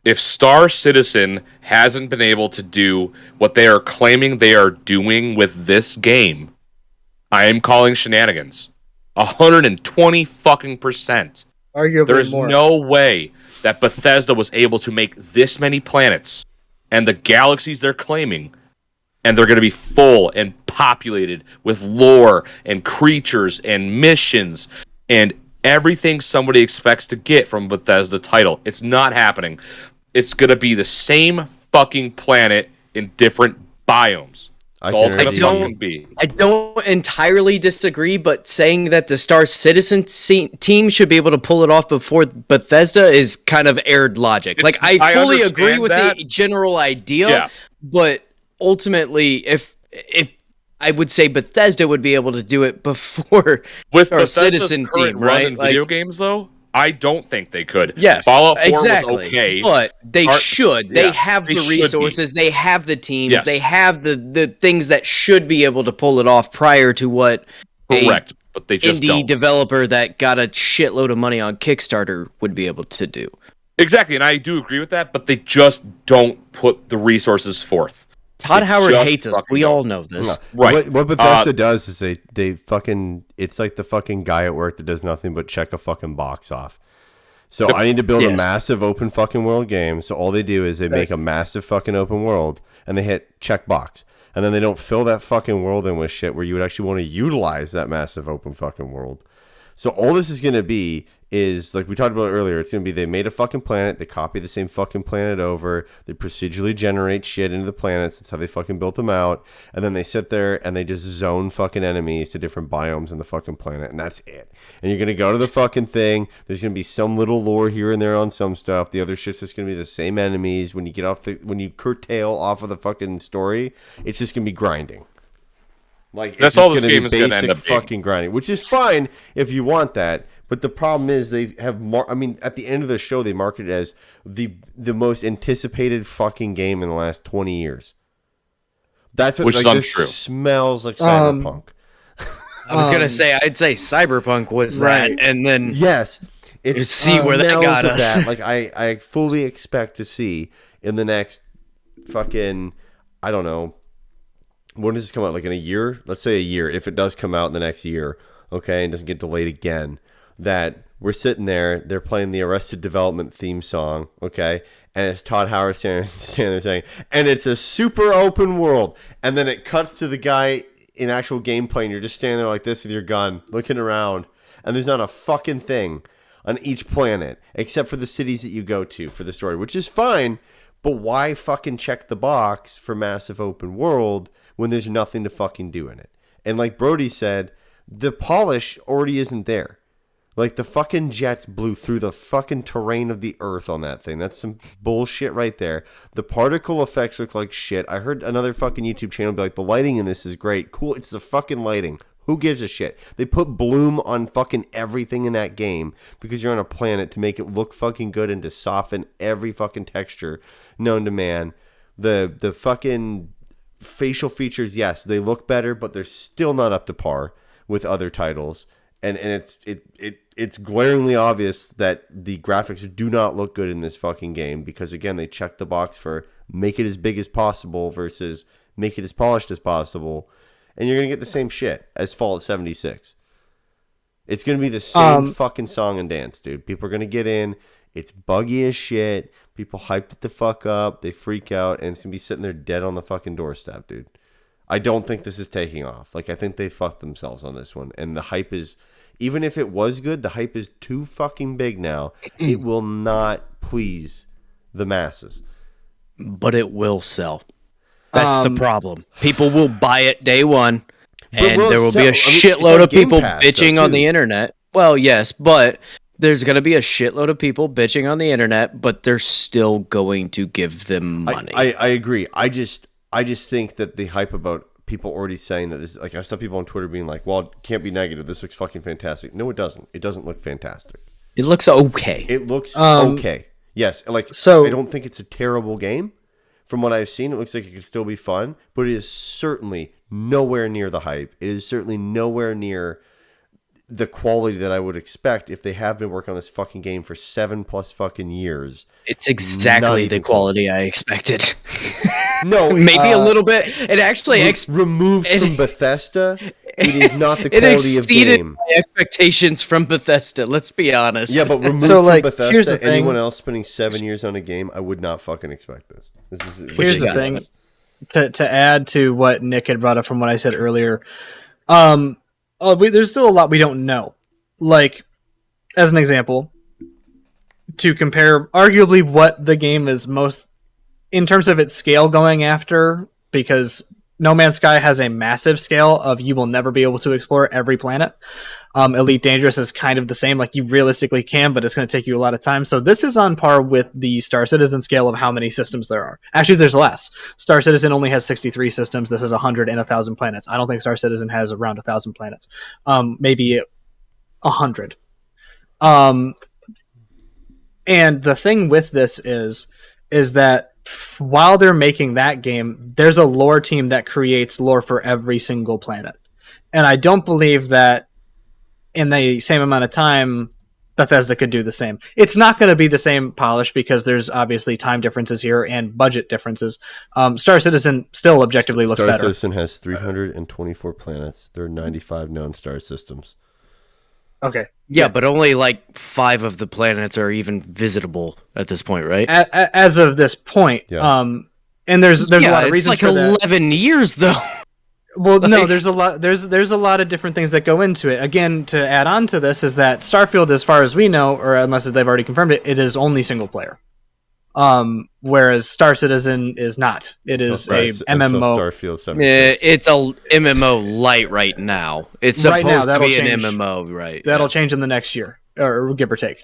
If Star Citizen hasn't been able to do what they are claiming they are doing with this game, I am calling shenanigans. 120 fucking %. Arguably there is more. No way that Bethesda was able to make this many planets and the galaxies they're claiming, and they're going to be full and populated with lore and creatures and missions and everything somebody expects to get from a Bethesda title. It's not happening. It's going to be the same fucking planet in different biomes. I don't entirely disagree, but saying that the Star Citizen team should be able to pull it off before Bethesda is kind of aired logic. I fully agree with the general idea, but ultimately, if I would say Bethesda would be able to do it before with our Bethesda's Citizen team, right? In video games, though, I don't think they could. Yes, Fallout 4 exactly. was okay, but they should. They have the resources. They have the teams. Yes. They have the things that should be able to pull it off prior to what correct. But they just indie developer that got a shitload of money on Kickstarter would be able to do. Exactly, and I do agree with that. But they just don't put the resources forth. Todd It Howard just hates us. fucking We don't. all know this. No. Right. What Bethesda does is they fucking, it's like the fucking guy at work that does nothing but check a fucking box off. So I need to build a Yes. massive open fucking world game. So all they do is they make a massive fucking open world and they hit check box. And then they don't fill that fucking world in with shit where you would actually want to utilize that massive open fucking world. So all this is going to be is, like we talked about earlier, it's going to be they made a fucking planet, they copy the same fucking planet over, they procedurally generate shit into the planets, that's how they fucking built them out, and then they sit there and they just zone fucking enemies to different biomes on the fucking planet, and that's it. And you're going to go to the fucking thing, there's going to be some little lore here and there on some stuff, the other shit's just going to be the same enemies. When you get off when you curtail off of the fucking story, it's just going to be grinding. Like, That's it's all just this game is gonna gonna be end basic up being. fucking grinding, which is fine if you want that. But the problem is they have more. I mean, at the end of the show, they market it as the most anticipated fucking game in the last 20 years. That's what, Which like, is this untrue. smells like cyberpunk. I was gonna say, I'd say Cyberpunk was Right. that, and then Yes, You see where that smells got of us. that. Like I fully expect to see in the next fucking, I don't know, when does this come out? Like in a year? Let's say a year. If it does come out in the next year, okay, and doesn't get delayed again, that we're sitting there, they're playing the Arrested Development theme song, okay, and it's Todd Howard standing there saying, and it's a super open world, and then it cuts to the guy in actual gameplay, and you're just standing there like this with your gun, looking around, and there's not a fucking thing on each planet except for the cities that you go to for the story, which is fine, but why fucking check the box for massive open world when there's nothing to fucking do in it? And like Brody said, the polish already isn't there. Like, the fucking jets blew through the fucking terrain of the earth on that thing. That's some bullshit right there. The particle effects look like shit. I heard another fucking YouTube channel be like, the lighting in this is great. Cool, it's the fucking lighting. Who gives a shit? They put bloom on fucking everything in that game because you're on a planet to make it look fucking good and to soften every fucking texture known to man. The fucking facial features, yes, they look better, but they're still not up to par with other titles. And it's glaringly obvious that the graphics do not look good in this fucking game because, again, they check the box for make it as big as possible versus make it as polished as possible. And you're going to get the same shit as Fallout 76. It's going to be the same fucking song and dance, dude. People are going to get in. It's buggy as shit. People hyped it the fuck up. They freak out. And it's going to be sitting there dead on the fucking doorstep, dude. I don't think this is taking off. Like, I think they fucked themselves on this one. And the hype is, even if it was good, the hype is too fucking big now. It will not please the masses. but it will sell. That's the problem. People will buy it day one, and will there will be a sell. I mean, it's shitload on of Game people Pass, bitching though, on the too. internet. Well, yes, but there's going to be a shitload of people bitching on the internet, but they're still going to give them money. I agree. I just think that the hype about people already saying that this, like, I saw people on Twitter being like, well, it can't be negative. This looks fucking fantastic. No, it doesn't. It doesn't look fantastic. It looks okay. It looks okay. Yes. Like, So- I don't think it's a terrible game. From what I've seen, it looks like it could still be fun, but it is certainly nowhere near the hype. It is certainly nowhere near the quality that I would expect if they have been working on this fucking game for 7+ fucking years. It's Not exactly even the quality I expected. No, Maybe a little bit. It actually removed from Bethesda, it is not the it quality of exceeded game. my expectations from Bethesda. Let's be honest. Yeah, but removed So, like, from here's the Bethesda, thing. anyone else spending 7 years on a game, I would not fucking expect this. This is Here's the ridiculous. thing. To add to what Nick had brought up from what I said earlier, there's still a lot we don't know. Like, as an example, to compare arguably what the game is most in terms of its scale going after, because No Man's Sky has a massive scale of you will never be able to explore every planet. Elite Dangerous is kind of the same, like you realistically can, but it's going to take you a lot of time. So this is on par with the Star Citizen scale of how many systems there are. Actually, there's less. Star Citizen only has 63 systems. This is 100 and 1,000 planets. I don't think Star Citizen has around 1,000 planets. Maybe 100. And the thing with this is that while they're making that game, there's a lore team that creates lore for every single planet. And I don't believe that in the same amount of time Bethesda could do the same. It's not going to be the same polish because there's obviously time differences here and budget differences. Star Citizen still objectively looks better. Star Citizen has 324 planets. There are 95 known star systems. Okay. Yeah, but only like 5 of the planets are even visitable at this point, right? As of this point. Yeah. And there's a lot of reasons like for that. 11 years though. Well, no, there's a lot of different things that go into it. Again, to add on to this is that Starfield, as far as we know, or unless they've already confirmed it, it is only single player. Whereas Star Citizen is not. It is a MMO. Starfield 76. It's a MMO light right now. It's supposed to be an MMO, right? That'll change in the next year, or give or take.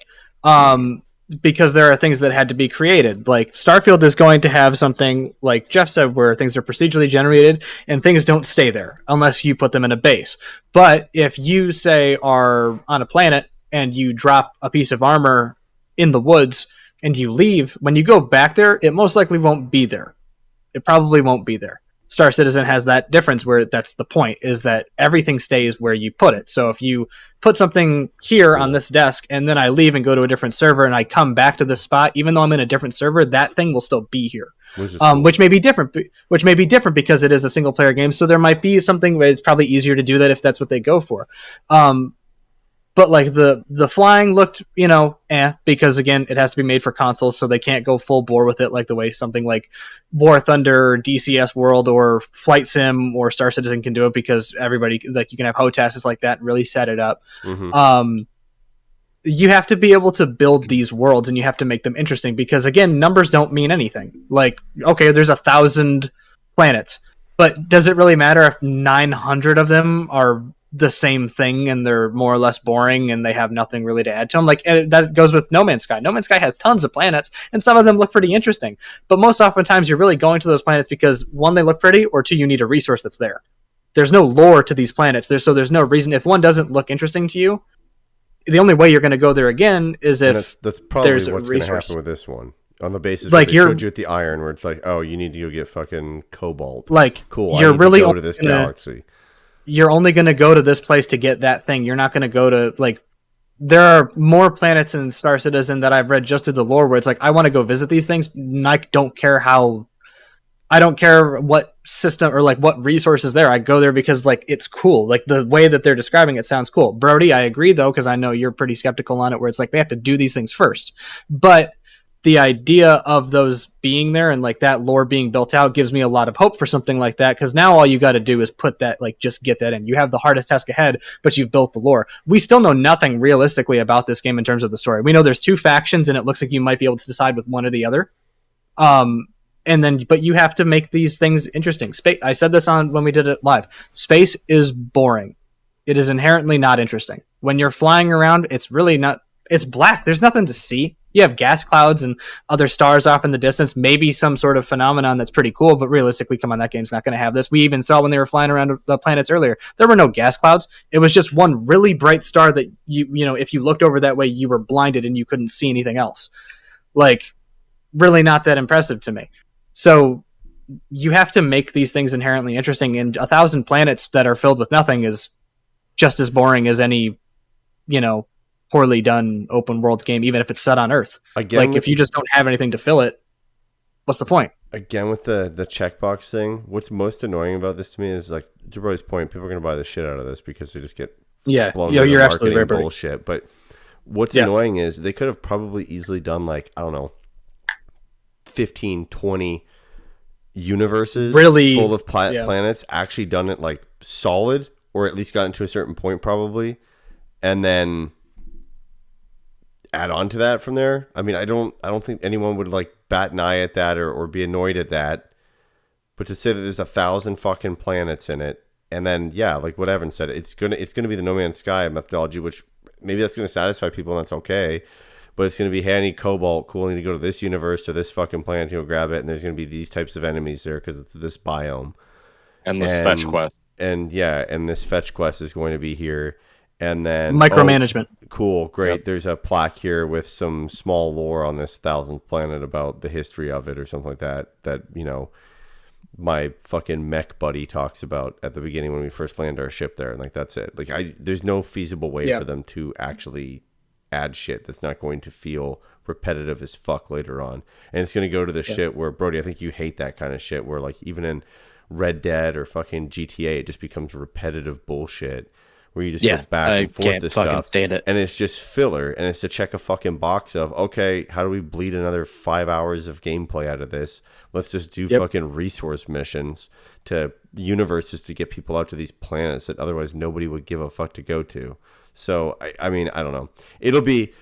Because there are things that had to be created. Like Starfield is going to have something like Jeff said, where things are procedurally generated and things don't stay there unless you put them in a base. But if you say are on a planet and you drop a piece of armor in the woods and you leave, when you go back there, it most likely won't be there. It probably won't be there. Star Citizen has that difference where that's the point, is that everything stays where you put it. So if you put something here on this desk and then I leave and go to a different server and I come back to this spot, even though I'm in a different server, that thing will still be here. Which may be different because it is a single player game. So there might be something where it's probably easier to do that if that's what they go for. But like the flying looked, because again, it has to be made for consoles, so they can't go full bore with it like the way something like War Thunder, DCS World, or Flight Sim or Star Citizen can do it, because everybody, like, you can have HOTASs like that and really set it up. Mm-hmm. You have to be able to build these worlds and you have to make them interesting, because again, numbers don't mean anything. Like, okay, there's 1,000 planets, but does it really matter if 900 of them are the same thing and they're more or less boring and they have nothing really to add to them? Like, that goes with No Man's Sky. No Man's Sky has tons of planets and some of them look pretty interesting, but most oftentimes you're really going to those planets because, one, they look pretty, or two, you need a resource that's there. There's no lore to these planets. There's no reason. If one doesn't look interesting to you, the only way you're going to go there again is if that's probably there's what's a going to resource. happen with this one. On the basis Like, they showed you at the iron, where it's like, oh, you need to go get fucking cobalt. Like, cool. you're I need really to go to this galaxy. You're only going to go to this place to get that thing. You're not going to go to, like, there are more planets in Star Citizen that I've read just through the lore where it's like, I want to go visit these things. I don't care what system or like what resources there. I go there because, like, it's cool. Like, the way that they're describing it sounds cool. Brody, I agree though, because I know you're pretty skeptical on it, where it's like they have to do these things first. But the idea of those being there and like that lore being built out gives me a lot of hope for something like that, because now all you got to do is put that, like, just get that in. You have the hardest task ahead, but you've built the lore. We still know nothing realistically about this game in terms of the story. We know there's 2 factions and it looks like you might be able to decide with one or the other. But you have to make these things interesting. I said this when we did it live. Space is boring. It is inherently not interesting. When you're flying around, it's really not. It's black. There's nothing to see. You have gas clouds and other stars off in the distance, maybe some sort of phenomenon that's pretty cool, but realistically, come on, that game's not going to have this. We even saw when they were flying around the planets earlier, there were no gas clouds. It was just one really bright star that if you looked over that way, you were blinded and you couldn't see anything else. Like, really not that impressive to me. So you have to make these things inherently interesting, and 1,000 planets that are filled with nothing is just as boring as any, poorly done open world game, even if it's set on Earth. Again, like, if you just don't have anything to fill it, what's the point? Again, with the checkbox thing, what's most annoying about this to me is, like, to Brody's point, people are going to buy the shit out of this because they just get blown into you're absolutely right, bullshit. But what's annoying is they could have probably easily done, like, I don't know, 15, 20 universes really full of planets, actually done it, like, solid, or at least gotten to a certain point probably, and then add on to that from there. I mean, I don't think anyone would, like, bat an eye at that or be annoyed at that. But to say that there's 1,000 fucking planets in it, and then like what Evan said, it's gonna be the No Man's Sky methodology, which maybe that's gonna satisfy people and that's okay. But it's gonna be, hey, I need cobalt, cool, I need to go to this universe, to this fucking planet to go grab it, and there's gonna be these types of enemies there because it's this biome. And this fetch quest. And this fetch quest is going to be here. And then micromanagement. Cool, great. Yep. There's a plaque here with some small lore on this 1,000th planet about the history of it or something like that. That, my fucking mech buddy talks about at the beginning when we first land our ship there, and, like, that's it. Like, there's no feasible way for them to actually add shit that's not going to feel repetitive as fuck later on. And it's going to go to the shit where, Brody, I think you hate that kind of shit where like even in Red Dead or fucking GTA, it just becomes repetitive bullshit where you just go back and forth this stuff. Stand it. And it's just filler, and it's to check a fucking box of, okay, how do we bleed another 5 hours of gameplay out of this? Let's just do fucking resource missions to universes to get people out to these planets that otherwise nobody would give a fuck to go to. So I mean, I don't know. It'll be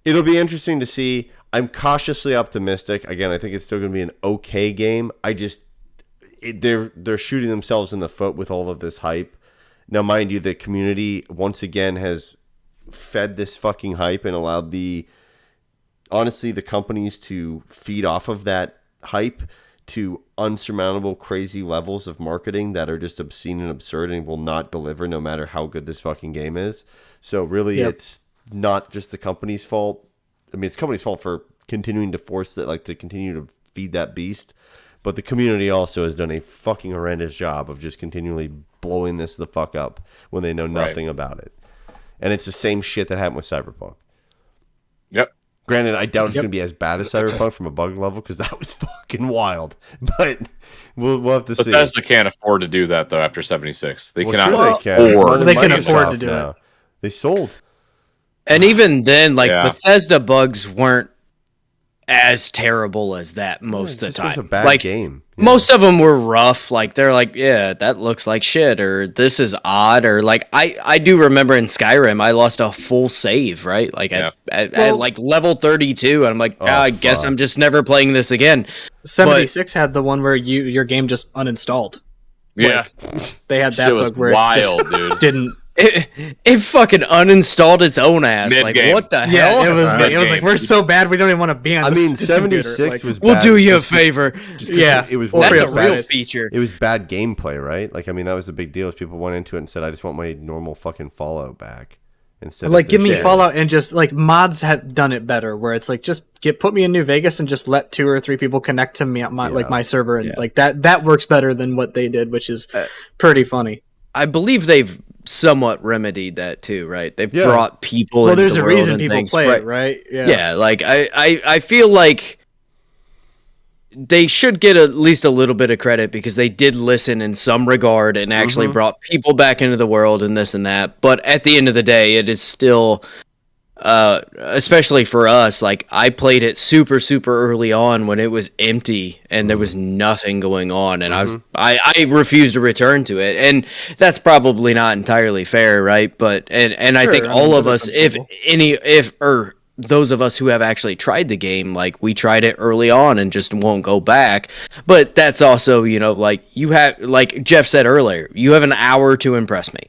interesting to see. I'm cautiously optimistic. Again, I think it's still going to be an okay game. They're shooting themselves in the foot with all of this hype. Now, mind you, the community once again has fed this fucking hype and allowed the companies to feed off of that hype to unsurmountable crazy levels of marketing that are just obscene and absurd and will not deliver no matter how good this fucking game is. So really it's not just the company's fault. I mean, it's the company's fault for continuing to force it, like to continue to feed that beast. But the community also has done a fucking horrendous job of just continually blowing this the fuck up when they know nothing about it. And it's the same shit that happened with Cyberpunk. Yep. Granted, I doubt it's going to be as bad as Cyberpunk from a bug level because that was fucking wild. But we'll have to see. Bethesda can't afford to do that, though, after 76. They cannot afford. They can afford to do it. They sold. And even then, like, Bethesda bugs weren't as terrible as that most of the time. It was a bad like, game. Most of them were rough. Like, they're like, yeah, that looks like shit, or this is odd, or like, I do remember in Skyrim, I lost a full save, right? Like, at like level 32, and I'm like, I guess I'm just never playing this again. 76 had the one where your game just uninstalled. Yeah. Like, they had that bug where wild, it dude. didn't. It fucking uninstalled its own ass. Mid-game. Like, what the hell? Yeah, it was like, we're so bad, we don't even want to be on this 76 was bad. We'll do you a favor. It was That's a bad. real feature. It was bad gameplay, right? Like, I mean, that was the big deal. Is people went into it and said, I just want my normal fucking Fallout back. Instead like, give me shit. Fallout, and just, like, mods had done it better, where it's like, just put me in New Vegas and just let 2 or 3 people connect to me, my server, and like, that works better than what they did, which is pretty funny. I believe they've somewhat remedied that too, right? They've brought people. Well, into there's the a world reason and people things, play it, right? Yeah. Like I feel like they should get at least a little bit of credit because they did listen in some regard and actually brought people back into the world and this and that. But at the end of the day, it is still, especially for us, like I played it super early on when it was empty and there was nothing going on, and I refused to return to it, and that's probably not entirely fair, right? But and I think all of us, or those of us who have actually tried the game, like we tried it early on and just won't go back. But that's also, like you have, like Jeff said earlier, you have an hour to impress me,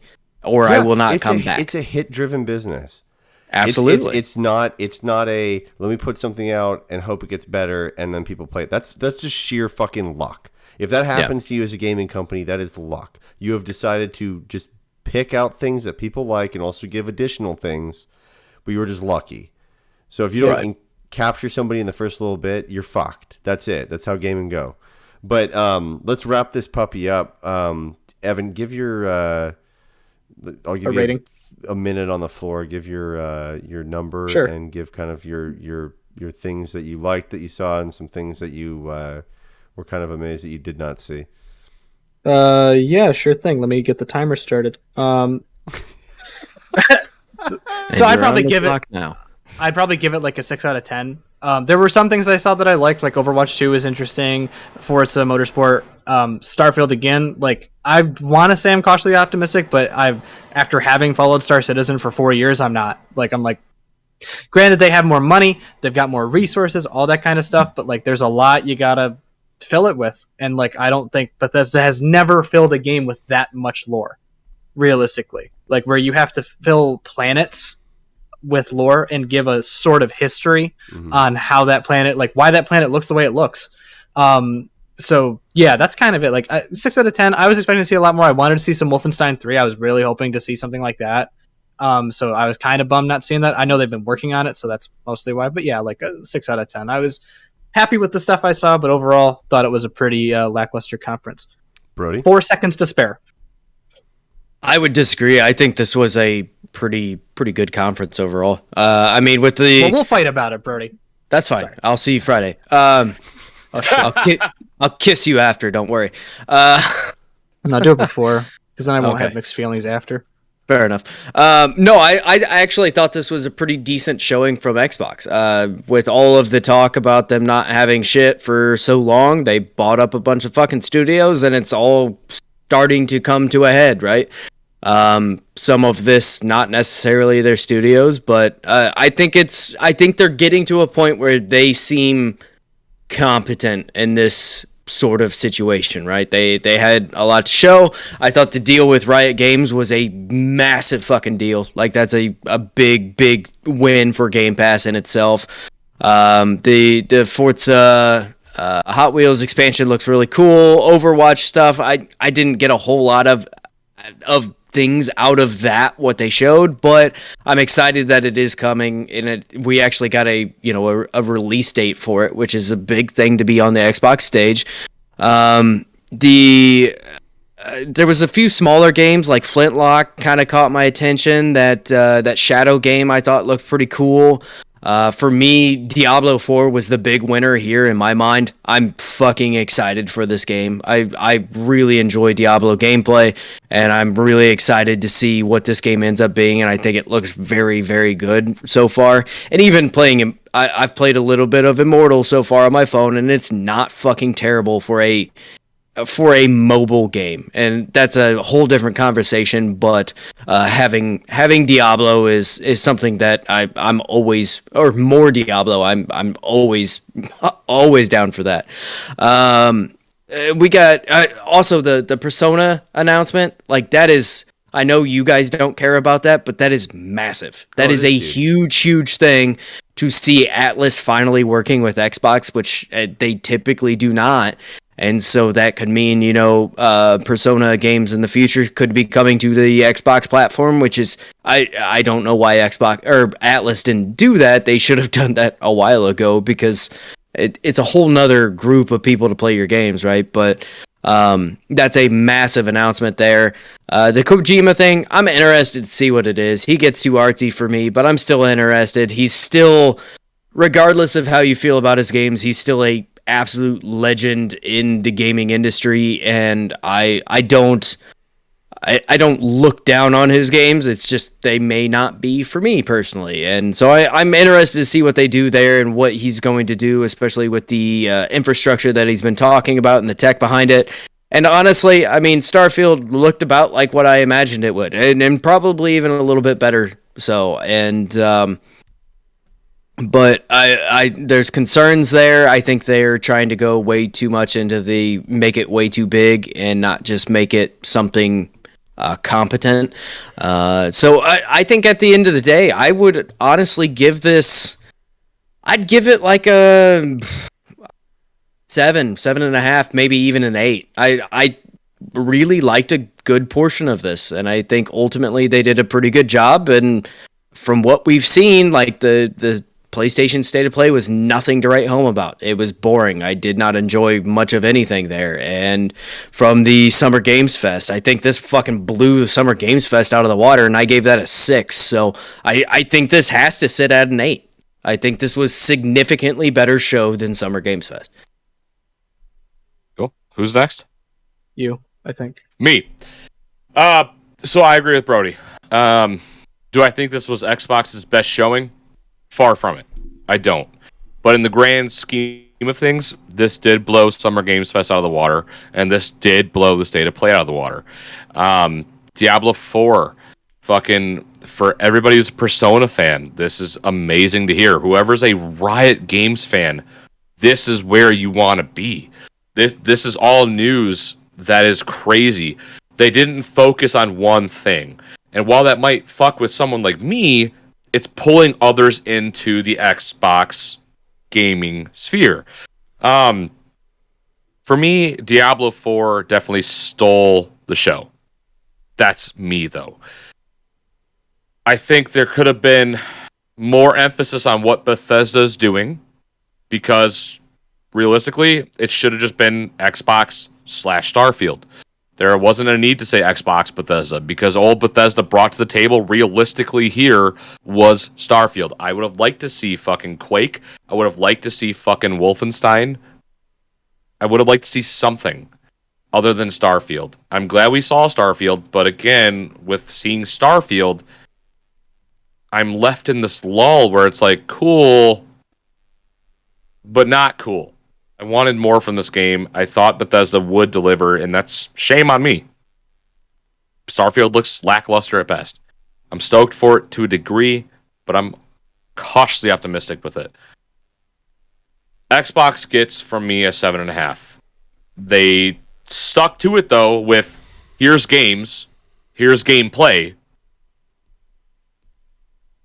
or I will not come back. It's a hit-driven business. Absolutely. It's not a let me put something out and hope it gets better and then people play it. That's just sheer fucking luck. If that happens to you as a gaming company, that is luck. You have decided to just pick out things that people like and also give additional things, but you were just lucky. So if you don't capture somebody in the first little bit, you're fucked. That's it. That's how gaming go. But let's wrap this puppy up. Evan, give your I'll give you rating. A minute on the floor. Give your number and give kind of your things that you liked that you saw and some things that you were kind of amazed that you did not see. Yeah, sure thing. Let me get the timer started. So I'd probably give it now. I'd probably give it like a 6 out of 10. There were some things I saw that I liked, like Overwatch 2 is interesting, Forza Motorsport, Starfield again. Like, I want to say I'm cautiously optimistic, but after having followed Star Citizen for 4 years, I'm not. Like, I'm like, granted, they have more money, they've got more resources, all that kind of stuff, but like, there's a lot you gotta fill it with, and like, I don't think Bethesda has never filled a game with that much lore, realistically. Like, where you have to fill planets with lore and give a sort of history on how that planet, like why that planet looks the way it looks. So yeah, that's kind of it. Like 6 out of 10. I was expecting to see a lot more. I wanted to see some Wolfenstein 3. I was really hoping to see something like that. So I was kind of bummed not seeing that. I know they've been working on it, so that's mostly why. But yeah, like a 6 out of 10. I was happy with the stuff I saw, but overall thought it was a pretty lackluster conference. Brody? 4 seconds to spare. I would disagree. I think this was a pretty good conference overall. I mean, with the Well, we'll fight about it, Brody. that's fine. Sorry. I'll see you Friday. Oh, shit. I'll kiss you after. Don't worry. No, do it before, because then I won't Okay. have mixed feelings after. Fair enough. No, I actually thought this was a pretty decent showing from Xbox. With all of the talk about them not having shit for so long, they bought up a bunch of fucking studios, and it's all starting to come to a head, right? Some of this not necessarily their studios, but I think they're getting to a point where they seem competent in this sort of situation, right? They had a lot to show. I thought the deal with Riot Games was a massive fucking deal. Like, that's a big win for Game Pass in itself. The Forza Hot Wheels expansion looks really cool. Overwatch stuff, I didn't get a whole lot of things out of that what they showed, but I'm excited that it is coming, and we actually got a release date for it, which is a big thing to be on the Xbox stage. There was a few smaller games like Flintlock kind of caught my attention. That Shadow game I thought looked pretty cool. For me, Diablo 4 was the big winner here in my mind. I'm fucking excited for this game. I really enjoy Diablo gameplay, and I'm really excited to see what this game ends up being, and I think it looks very, very good so far. And even playing, I've played a little bit of Immortal so far on my phone, and it's not fucking terrible for a mobile game, and that's a whole different conversation. But having Diablo is something that I'm always, or more Diablo, I'm always down for that. We got also the Persona announcement. Like, that is, I know you guys don't care about that, but that is massive. That is a huge thing to see Atlas finally working with Xbox, which they typically do not. And so that could mean, Persona games in the future could be coming to the Xbox platform, which is, I don't know why Xbox or Atlas didn't do that. They should have done that a while ago, because it's a whole nother group of people to play your games, right? But that's a massive announcement there. The Kojima thing, I'm interested to see what it is. He gets too artsy for me, but I'm still interested. He's still, regardless of how you feel about his games, he's still a absolute legend in the gaming industry, and I don't look down on his games. It's just they may not be for me personally, and so I'm interested to see what they do there and what he's going to do, especially with the infrastructure that he's been talking about and the tech behind it. And honestly, I mean, Starfield looked about like what I imagined it would, and probably even a little bit better so. And but I there's concerns there. I think they're trying to go way too much into make it way too big and not just make it something competent. So I think at the end of the day, I would honestly give this, I'd give it like a 7.5, maybe even an 8. I really liked a good portion of this, and I think ultimately they did a pretty good job. And from what we've seen, like the PlayStation State of Play was nothing to write home about. It was boring. I did not enjoy much of anything there. And from the Summer Games Fest, I think this fucking blew the Summer Games Fest out of the water, and I gave that a 6. So I think this has to sit at an 8. I think this was significantly better show than Summer Games Fest. Cool. Who's next? You, I think. Me. So I agree with Brody. Do I think this was Xbox's best showing? Far from it. I don't. But in the grand scheme of things, this did blow Summer Games Fest out of the water, and this did blow the State of Play out of the water. Diablo 4, fucking, for everybody who's a Persona fan, this is amazing to hear. Whoever's a Riot Games fan, this is where you want to be. This is all news that is crazy. They didn't focus on one thing. And while that might fuck with someone like me, it's pulling others into the Xbox gaming sphere. For me, Diablo 4 definitely stole the show. That's me, though. I think there could have been more emphasis on what Bethesda's doing, because realistically, it should have just been Xbox /Starfield. There wasn't a need to say Xbox Bethesda because all Bethesda brought to the table realistically here was Starfield. I would have liked to see fucking Quake. I would have liked to see fucking Wolfenstein. I would have liked to see something other than Starfield. I'm glad we saw Starfield, but again, with seeing Starfield, I'm left in this lull where it's like, cool, but not cool. I wanted more from this game. I thought Bethesda would deliver, and that's shame on me. Starfield looks lackluster at best. I'm stoked for it to a degree, but I'm cautiously optimistic with it. Xbox gets from me a 7.5. They stuck to it, though, with here's games, here's gameplay,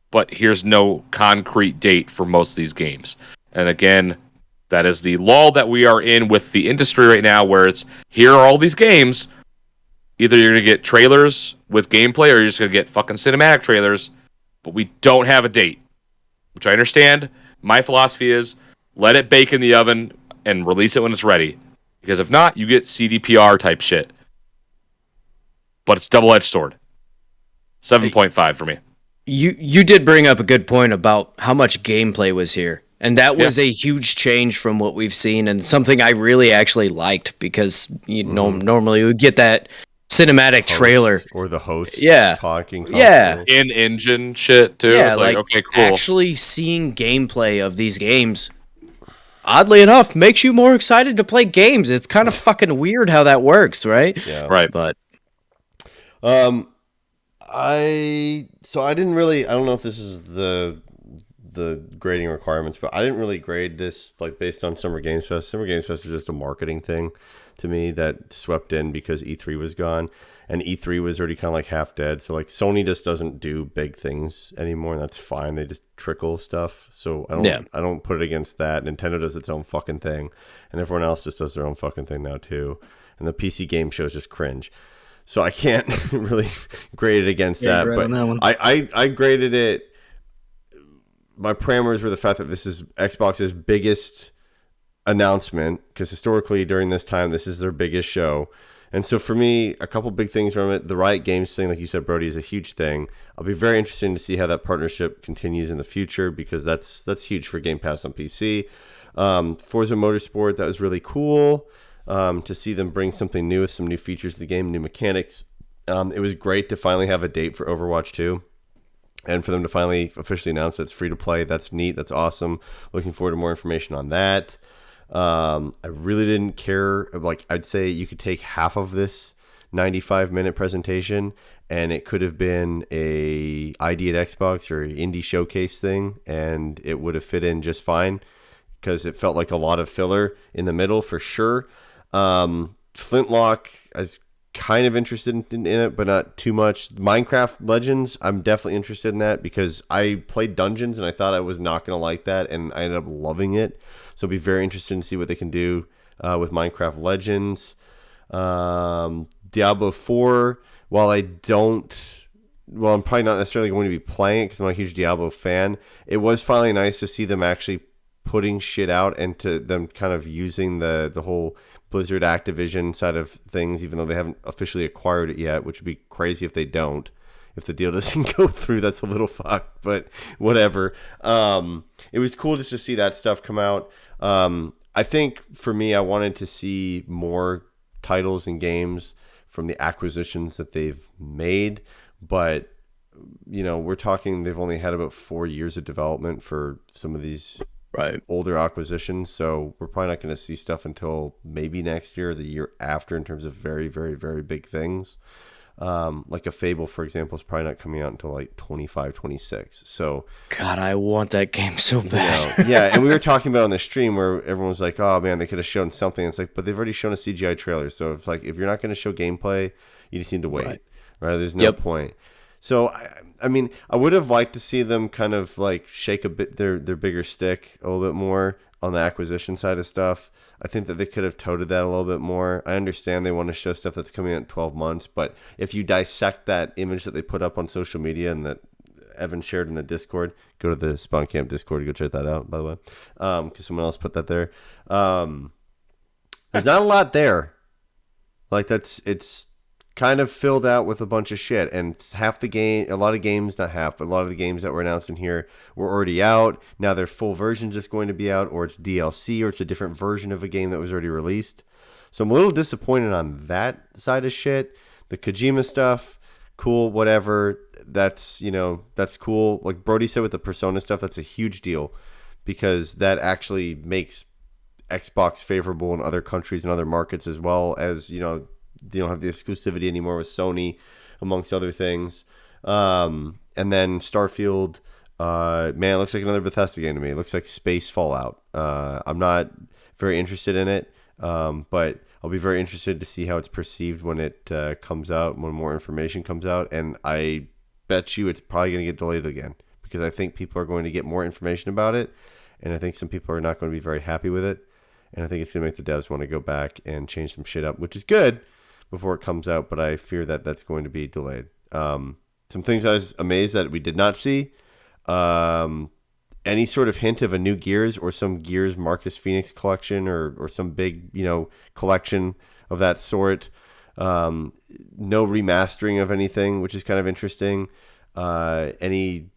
but here's no concrete date for most of these games. And again, that is the lull that we are in with the industry right now, where it's, here are all these games. Either you're going to get trailers with gameplay, or you're just going to get fucking cinematic trailers, but we don't have a date. Which I understand. My philosophy is, let it bake in the oven and release it when it's ready. Because if not, you get CDPR type shit. But it's double-edged sword. 7.5 for me. You did bring up a good point about how much gameplay was here. And that was a huge change from what we've seen, and something I really actually liked, because normally we would get that cinematic trailer or the host talking in-engine shit too. Yeah, it's like, okay, cool. Actually seeing gameplay of these games, oddly enough, makes you more excited to play games. It's kind of fucking weird how that works, right? Yeah. Right. But I didn't really, I don't know if this is the grading requirements, but I didn't really grade this like based on Summer Games Fest. Summer Games Fest is just a marketing thing to me that swept in because E3 was gone, and E3 was already kind of like half dead. So like Sony just doesn't do big things anymore, and that's fine. They just trickle stuff. So I don't put it against that. Nintendo does its own fucking thing, and everyone else just does their own fucking thing now too. And the PC game shows just cringe. So I can't really grade it against that. Right, but on that one. I graded it. My parameters were the fact that this is Xbox's biggest announcement, because historically during this time, this is their biggest show. And so for me, a couple big things from it. The Riot Games thing, like you said, Brody, is a huge thing. I'll be very interested to see how that partnership continues in the future, because that's huge for Game Pass on PC. Forza Motorsport, that was really cool to see them bring something new with some new features to the game, new mechanics. It was great to finally have a date for Overwatch 2. And for them to finally officially announce that it's free to play. That's neat. That's awesome. Looking forward to more information on that. I really didn't care. Like, I'd say you could take half of this 95-minute presentation, and it could have been a ID at Xbox or indie showcase thing, and it would have fit in just fine, because it felt like a lot of filler in the middle for sure. Flintlock, I was kind of interested in it, but not too much. Minecraft Legends, I'm definitely interested in that, because I played Dungeons and I thought I was not going to like that, and I ended up loving it. So I'll be very interested to see what they can do with Minecraft Legends. Diablo 4, while I'm probably not necessarily going to be playing it because I'm not a huge Diablo fan, it was finally nice to see them actually putting shit out, and to them kind of using the whole Blizzard Activision side of things, even though they haven't officially acquired it yet, which would be crazy if they don't. If the deal doesn't go through, that's a little fucked, but whatever. It was cool just to see that stuff come out. I think for me, I wanted to see more titles and games from the acquisitions that they've made, but we're talking, they've only had about 4 years of development for some of these older acquisitions, so we're probably not going to see stuff until maybe next year or the year after in terms of very, very, very big things. Like a Fable, for example, is probably not coming out until like 25, 26. So God, I want that game so bad. Yeah, and we were talking about on the stream where everyone was like, oh man, they could have shown something. It's like, but they've already shown a CGI trailer, so it's like, if you're not going to show gameplay, you just need to wait, right? There's no point. So, I mean, I would have liked to see them kind of like shake a bit their bigger stick a little bit more on the acquisition side of stuff. I think that they could have toted that a little bit more. I understand they want to show stuff that's coming out in 12 months, but if you dissect that image that they put up on social media and that Evan shared in the Discord, go to the Spawn Camp Discord to go check that out, by the way, because someone else put that there. There's not a lot there. Like it's kind of filled out with a bunch of shit, and half the game, a lot of games, not half, but a lot of the games that were announced in here were already out. Now their full version just going to be out, or it's DLC, or it's a different version of a game that was already released. So I'm a little disappointed on that side of shit. The Kojima stuff, cool, whatever. That's cool. Like Brody said with the Persona stuff, that's a huge deal because that actually makes Xbox favorable in other countries and other markets, as well as, they don't have the exclusivity anymore with Sony, amongst other things. And then Starfield, man, it looks like another Bethesda game to me. It looks like space Fallout. I'm not very interested in it, but I'll be very interested to see how it's perceived when it comes out, when more information comes out. And I bet you it's probably going to get delayed again because I think people are going to get more information about it, and I think some people are not going to be very happy with it. And I think it's going to make the devs want to go back and change some shit up, which is good, before it comes out, but I fear that that's going to be delayed. Some things I was amazed that we did not see. Any sort of hint of a new Gears or some Gears Marcus Phoenix collection or some big, collection of that sort. No remastering of anything, which is kind of interesting. Any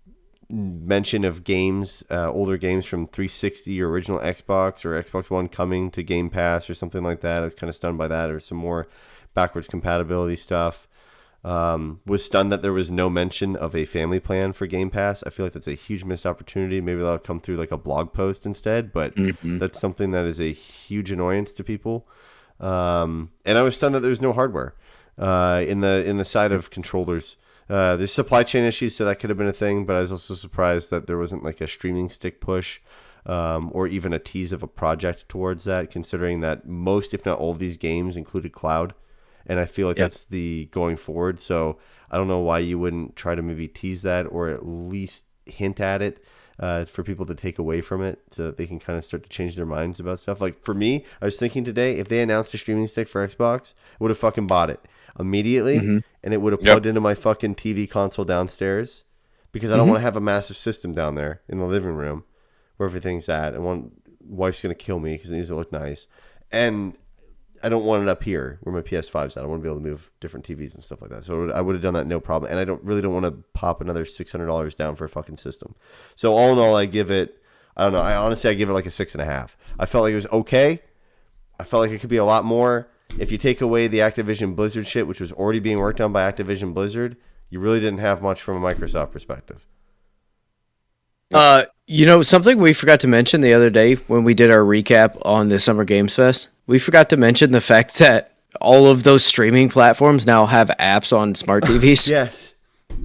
mention of games, older games from 360 or original Xbox or Xbox One coming to Game Pass or something like that. I was kind of stunned by that, or some more backwards compatibility stuff. Was stunned that there was no mention of a family plan for Game Pass. I feel like that's a huge missed opportunity. Maybe that'll come through like a blog post instead, but that's something that is a huge annoyance to people. And I was stunned that there's no hardware in the side of controllers. There's supply chain issues, so that could have been a thing, but I was also surprised that there wasn't like a streaming stick push or even a tease of a project towards that, considering that most, if not all, of these games included cloud. And I feel like that's the going forward. So I don't know why you wouldn't try to maybe tease that, or at least hint at it for people to take away from it, so that they can kind of start to change their minds about stuff. Like for me, I was thinking today, if they announced a streaming stick for Xbox, I would have fucking bought it immediately, and it would have plugged into my fucking TV console downstairs, because I don't want to have a massive system down there in the living room where everything's at. And wife's going to kill me because it needs to look nice. And I don't want it up here where my PS5's at. I want to be able to move different TVs and stuff like that. So I would have done that no problem. And I don't want to pop another $600 down for a fucking system. So all in all, I give it, I don't know. I give it like a 6.5. I felt like it was okay. I felt like it could be a lot more. If you take away the Activision Blizzard shit, which was already being worked on by Activision Blizzard, you really didn't have much from a Microsoft perspective. Something we forgot to mention the other day when we did our recap on the Summer Games Fest, we forgot to mention the fact that all of those streaming platforms now have apps on smart TVs. Yes.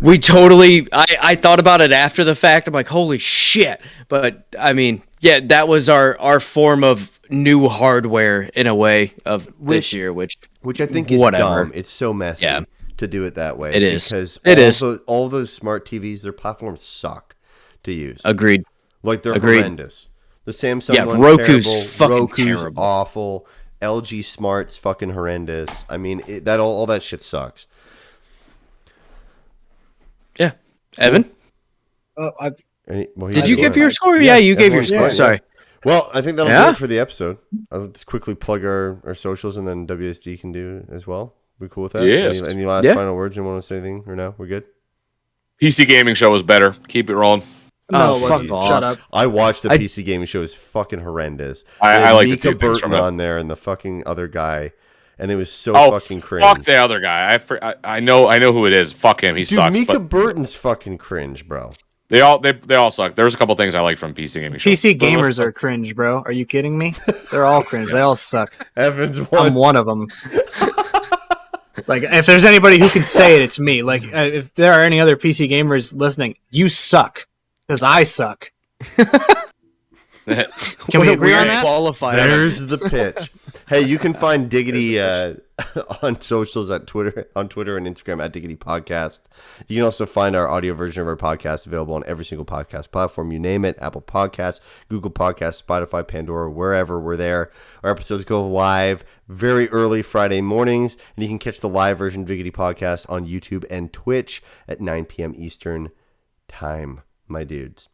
We totally, I thought about it after the fact. I'm like, holy shit. But I mean, yeah, that was our form of new hardware in a way of this year, which I think is dumb. It's so messy to do it that way. It is. Because all those smart TVs, their platforms suck to use. Agreed. Like they're horrendous. The Samsung one, Roku's terrible. fucking Roku's terrible. Awful. LG Smart's fucking horrendous. I mean, all that shit sucks. Yeah. Evan? Did you give your score? Yeah, you gave your score. Sorry. Well, I think that'll do it for the episode. I'll just quickly plug our socials, and then WSD can do as well. We cool with that? Yes. Any last final words? You want to say anything or no? We're good? PC Gaming Show was better. Keep it rolling. No, fuck off. Shut up. I watched the PC Gaming Show. It's fucking horrendous. I like Mika the things Burton from it. on there and the fucking other guy, and it was so Oh, fucking cringe. fuck the other guy. I know who it is. Fuck him. He Dude, sucks. Mika But Burton's fucking cringe, bro. they all suck. There's a couple things I liked from PC Gaming Show. PC gamers are cringe, bro. Are you kidding me? They're all cringe. They all suck. Evans I'm one of them. Like, if there's anybody who can say it, it's me. Like, if there are any other PC gamers listening, you suck. Because I suck. Can we agree on that? Qualified. There's the pitch. Hey, you can find Diggity on socials on Twitter and Instagram at Diggity Podcast. You can also find our audio version of our podcast available on every single podcast platform. You name it: Apple Podcasts, Google Podcasts, Spotify, Pandora, wherever we're there. Our episodes go live very early Friday mornings, and you can catch the live version of Diggity Podcast on YouTube and Twitch at 9 p.m. Eastern time, my dudes.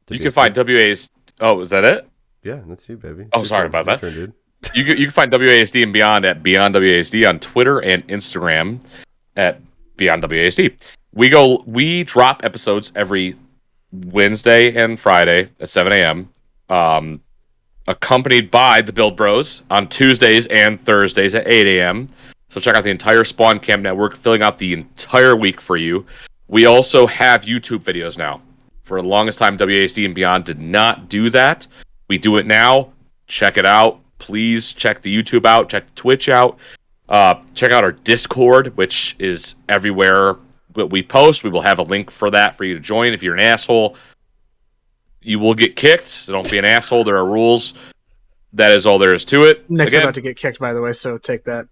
You can find WA's. Oh, is that it? Yeah, that's you, baby. Oh, sorry about that. Turn, dude. You can find WASD and Beyond at Beyond WASD on Twitter and Instagram at Beyond WASD. We drop episodes every Wednesday and Friday at 7 a.m. Accompanied by the Build Bros on Tuesdays and Thursdays at 8 a.m. So check out the entire Spawn Camp network, filling out the entire week for you. We also have YouTube videos now. For the longest time, WASD and Beyond did not do that. We do it now. Check it out. Please check the YouTube out. Check the Twitch out. Check out our Discord, which is everywhere we post. We will have a link for that for you to join. If you're an asshole, you will get kicked. So don't be an asshole. There are rules. That is all there is to it. Nick's about to get kicked, by the way, so take that,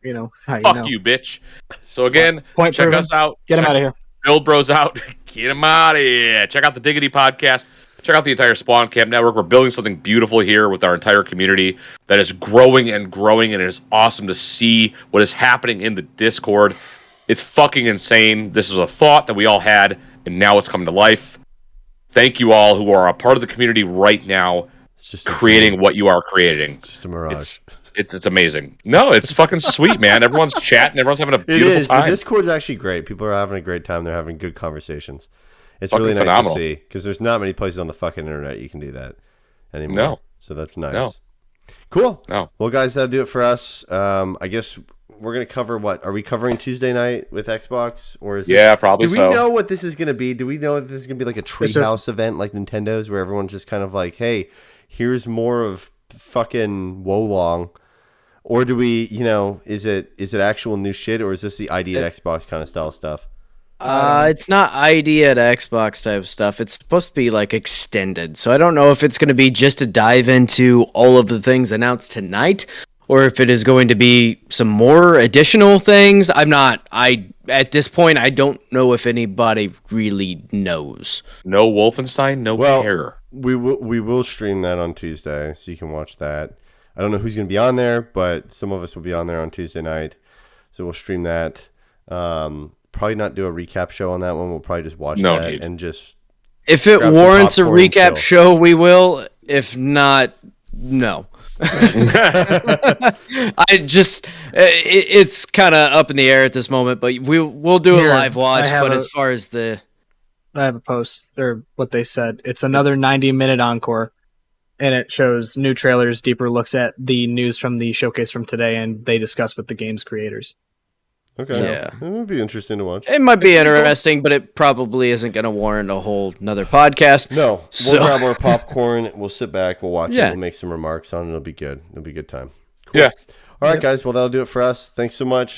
how you fuck know. you, bitch. So again, Point check proven. us out. Get him out of here. Build Bros out. Get him out of here. Check out the Diggity Podcast. Check out the entire Spawn Camp network. We're building something beautiful here with our entire community that is growing and growing, and it is awesome to see what is happening in the Discord. It's fucking insane. This is a thought that we all had, and now it's coming to life. Thank you all who are a part of the community right now, just creating what you are creating. It's just a mirage. It's amazing. No, it's fucking sweet, man. Everyone's chatting. Everyone's having a beautiful time. The Discord's actually great. People are having a great time. They're having good conversations. It's fucking really nice phenomenal. to see because there's not many places on the fucking internet you can do that anymore. No. So that's nice. No. Cool. No. Well, guys, that'll do it for us. I guess we're going to cover what? Are we covering Tuesday night with Xbox? Or is Yeah, probably Do we so. know what this is going to be? Do we know that this is going to be like a treehouse event like Nintendo's where everyone's just kind of like, hey, here's more of fucking Wolong? Or do we, is it actual new shit, or is this the ID at Xbox kind of style stuff? It's not ID at Xbox type stuff. It's supposed to be like extended. So I don't know if it's going to be just to dive into all of the things announced tonight, or if it is going to be some more additional things. At this point, I don't know if anybody really knows. No Wolfenstein, no care. We will stream that on Tuesday, so you can watch that. I don't know who's going to be on there, but some of us will be on there on Tuesday night, so we'll stream that. Probably not do a recap show on that one. We'll probably just watch that and just. If it grab some warrants a popcorn and recap chill. show, we will. If not, no. It's kind of up in the air at this moment, but we'll do a live watch. But as far as I have a post, or what they said, it's another 90-minute encore, and it shows new trailers, deeper looks at the news from the showcase from today, and they discuss with the game's creators. Okay. Yeah. It would be interesting to watch. It might be interesting, but it probably isn't going to warrant a whole another podcast. No. So- We'll grab our popcorn. We'll sit back. We'll watch it. Yeah. We'll make some remarks on it. It'll be good. It'll be a good time. Cool. Yeah. All right, guys. Well, that'll do it for us. Thanks so much.